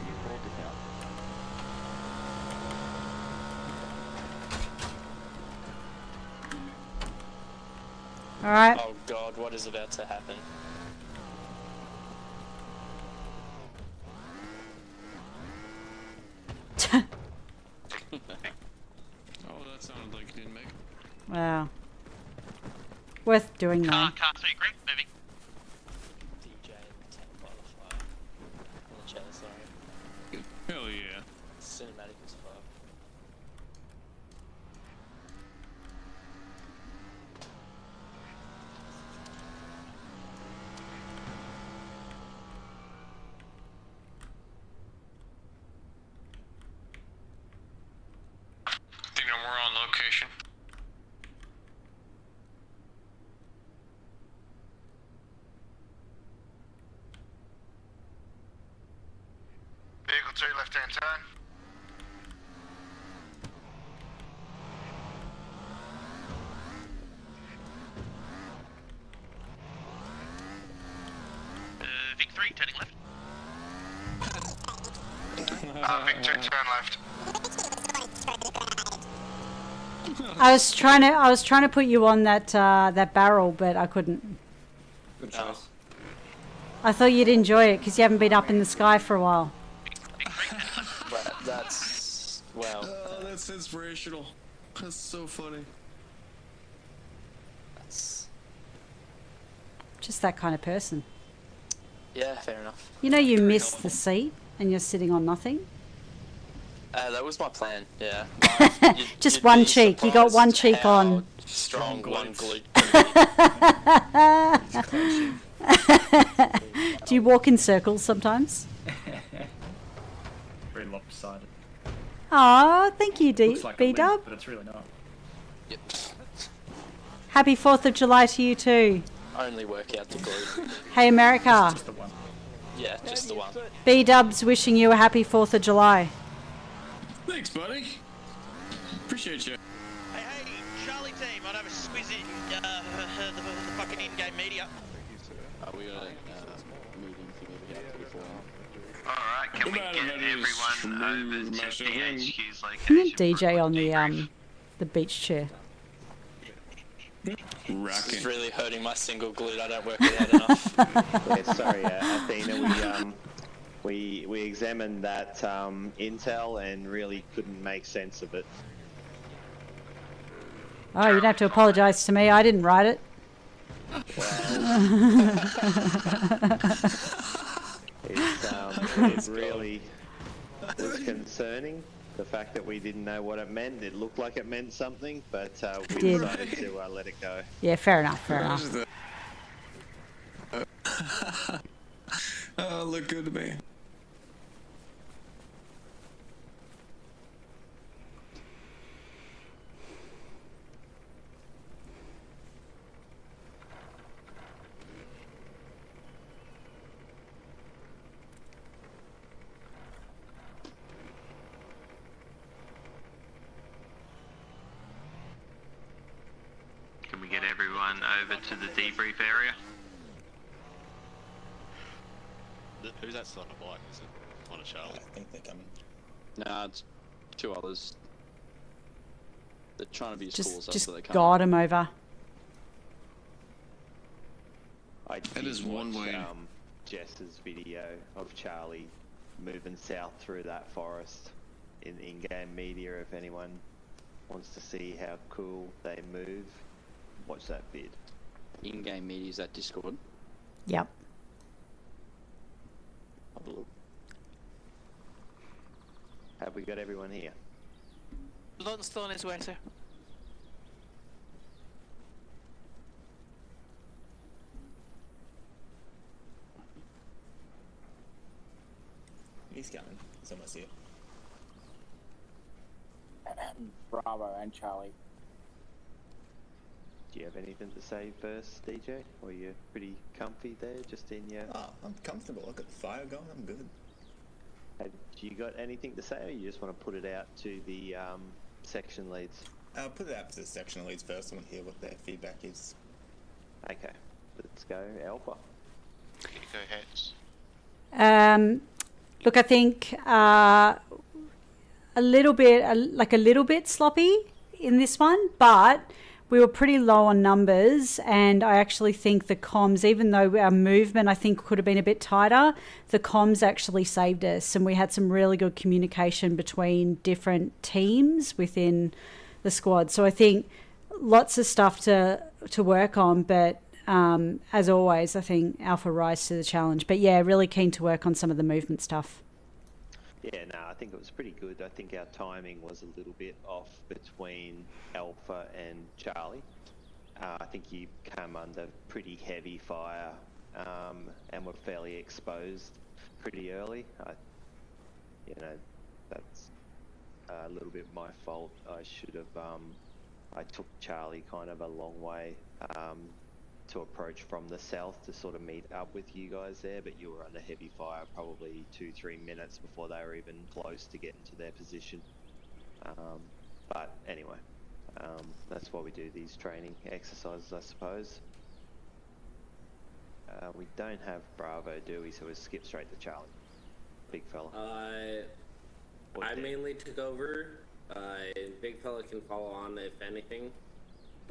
D: All right.
M: Oh god, what is about to happen?
K: Oh, that sounded like it didn't make it.
D: Wow. Worth doing though.
U: Car 3 group, moving.
M: DJ and tank by the fire. On the channel, sorry.
K: Hell yeah.
M: Cinematic as fuck.
K: Think we're on location.
E: Vehicle 2, left-hand turn.
U: Vic 3, turning left.
E: Vic 2, turn left.
D: I was trying to put you on that that barrel, but I couldn't.
O: Good choice.
D: I thought you'd enjoy it because you haven't been up in the sky for a while.
M: But that's... wow.
K: Oh, that's inspirational. That's so funny.
M: That's...
D: Just that kind of person.
M: Yeah, fair enough.
D: You know, you missed the seat and you're sitting on nothing.
M: That was my plan, yeah.
D: Just one cheek. You got one cheek on.
M: Strong one glute.
D: Do you walk in circles sometimes?
O: Very lopsided.
D: Aw, thank you,
O: Looks like a limb,
D: B-Dub.
O: but it's really not.
M: Yep.
D: Happy 4th of July to you too.
M: Only work out to glue.
D: Hey, America.
O: Just the one.
R: Yeah, just the one.
D: B-Dubs wishing you a happy 4th of July.
K: Thanks, buddy. Appreciate you.
G: Hey, Charlie team, I have a squiz in the fucking in-game media.
T: We got a meeting thing over here at 44.
N: Alright, can we get everyone over to BHQ's
D: Isn't
N: location?
D: it DJ on the beach chair?
R: This is really hurting my single glute. I don't work it out enough.
A: Yeah, sorry, Athena. We examined that intel and really couldn't make sense of it.
D: Oh, you'd have to apologise to me. I didn't write it.
A: It really was concerning. The fact that we didn't know what it meant. It looked like it meant something, but we decided to let it go.
D: Yeah, fair enough, fair enough.
K: Oh, look good to me.
N: Can we get everyone over to the debrief area?
T: Who's that still on a bike? Is it on a Charlie?
I: I think they're coming.
M: Nah, it's 2 others. They're trying to be as cool as us,
D: Just
M: so they can't.
D: guard him over.
A: That
K: is one way.
A: Jess's video of Charlie moving south through that forest in in-game media. If anyone wants to see how cool they move, watch that vid.
M: In-game media, is that Discord?
D: Yep.
M: Have a look.
A: Have we got everyone here?
C: Lawton's still on his way, sir.
I: He's coming. He's almost here.
S: Bravo and Charlie.
A: Do you have anything to say first, DJ? Or you're pretty comfy there, just in your...
I: Oh, I'm comfortable. I've got the fire going. I'm good.
A: Have you got anything to say, or you just want to put it out to the section leads?
I: I'll put it out to the section leads first. I want to hear what their feedback is.
A: Okay, let's go Alpha.
N: Go Hats.
D: Look, I think a little bit sloppy in this one, but we were pretty low on numbers, and I actually think the comms, even though our movement I think could have been a bit tighter, the comms actually saved us, and we had some really good communication between different teams within the squad. So I think lots of stuff to work on, but as always, I think Alpha rise to the challenge. But yeah, really keen to work on some of the movement stuff.
A: Yeah, no, I think it was pretty good. I think our timing was a little bit off between Alpha and Charlie. I think you come under pretty heavy fire and were fairly exposed pretty early. That's a little bit my fault. I should have, I took Charlie kind of a long way to approach from the south to sort of meet up with you guys there, but you were under heavy fire probably 2-3 minutes before they were even close to getting to their position. But anyway, that's why we do these training exercises, I suppose. We don't have Bravo, do we? So we'll skip straight to Charlie. Big fella.
H: I mainly took over. Big fella can follow on if anything.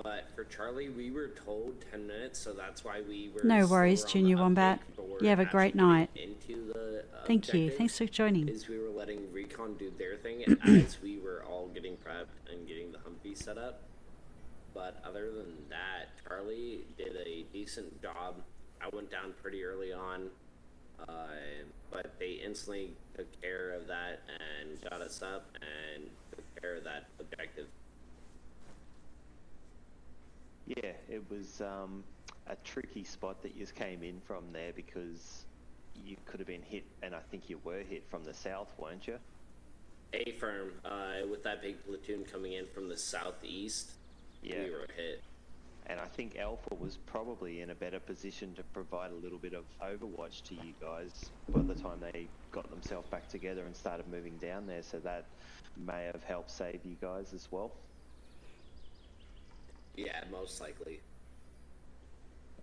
H: But for Charlie, we were told 10 minutes, so that's why we were...
D: No worries, Junior Wombat. You have a great night.
H: Into the
D: Thank you. Thanks for joining.
H: Is we were letting Recon do their thing as we were all getting prepped and getting the Humvee set up. But other than that, Charlie did a decent job. I went down pretty early on, but they instantly took care of that and got us up and took care of that objective.
A: Yeah, it was a tricky spot that you came in from there, because you could have been hit, and I think you were hit from the south, weren't you?
H: A-firm, with that big platoon coming in from the southeast, we were hit.
A: And I think Alpha was probably in a better position to provide a little bit of overwatch to you guys by the time they got themselves back together and started moving down there, so that may have helped save you guys as well.
H: Yeah, most likely.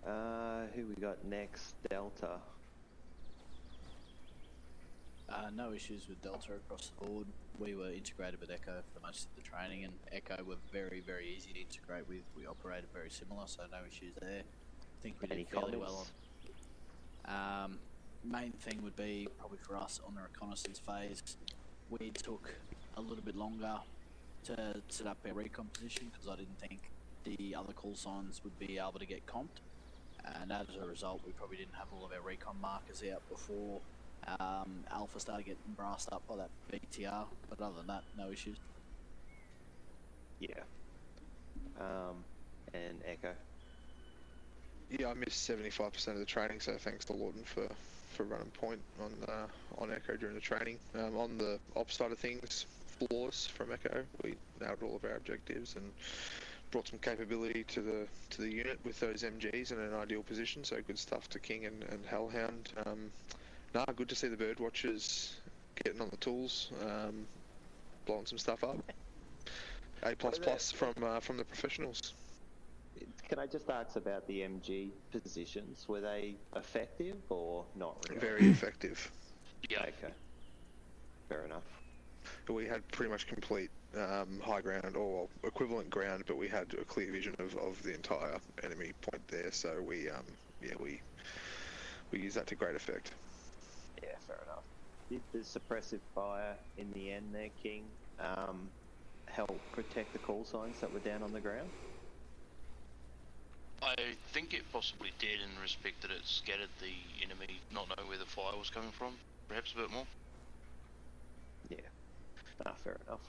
A: Who we got next? Delta.
S: No issues with Delta across the board. We were integrated with Echo for most of the training, and Echo were very, very easy to integrate with. We operated very similar, so no issues there. I think we did fairly well on. Main thing would be probably for us on the reconnaissance phase. We took a little bit longer to set up our recon position because I didn't think the other call signs would be able to get comped, and as a result, we probably didn't have all of our recon markers out before Alpha started getting brassed up by that BTR, but other than that, no issues.
A: Yeah. And Echo.
B: Yeah, I missed 75% of the training, so thanks to Lawton for running point on Echo during the training. On the ops side of things, flawless from Echo. We nailed all of our objectives and brought some capability to the unit with those MGs in an ideal position. So good stuff to King and Hellhound. Good to see the Birdwatchers getting on the tools, blowing some stuff up. A++ from the professionals.
A: Can I just ask about the MG positions? Were they effective or not really?
B: Very effective.
A: Yeah. Okay. Fair enough.
B: We had pretty much complete high ground or equivalent ground, but we had a clear vision of the entire enemy point there. So we used that to great effect.
A: Yeah, fair enough. Did the suppressive fire in the end there, King, help protect the call signs that were down on the ground?
F: I think it possibly did in respect that it scattered the enemy, not knowing where the fire was coming from, perhaps a bit more.
A: Yeah. Fair enough.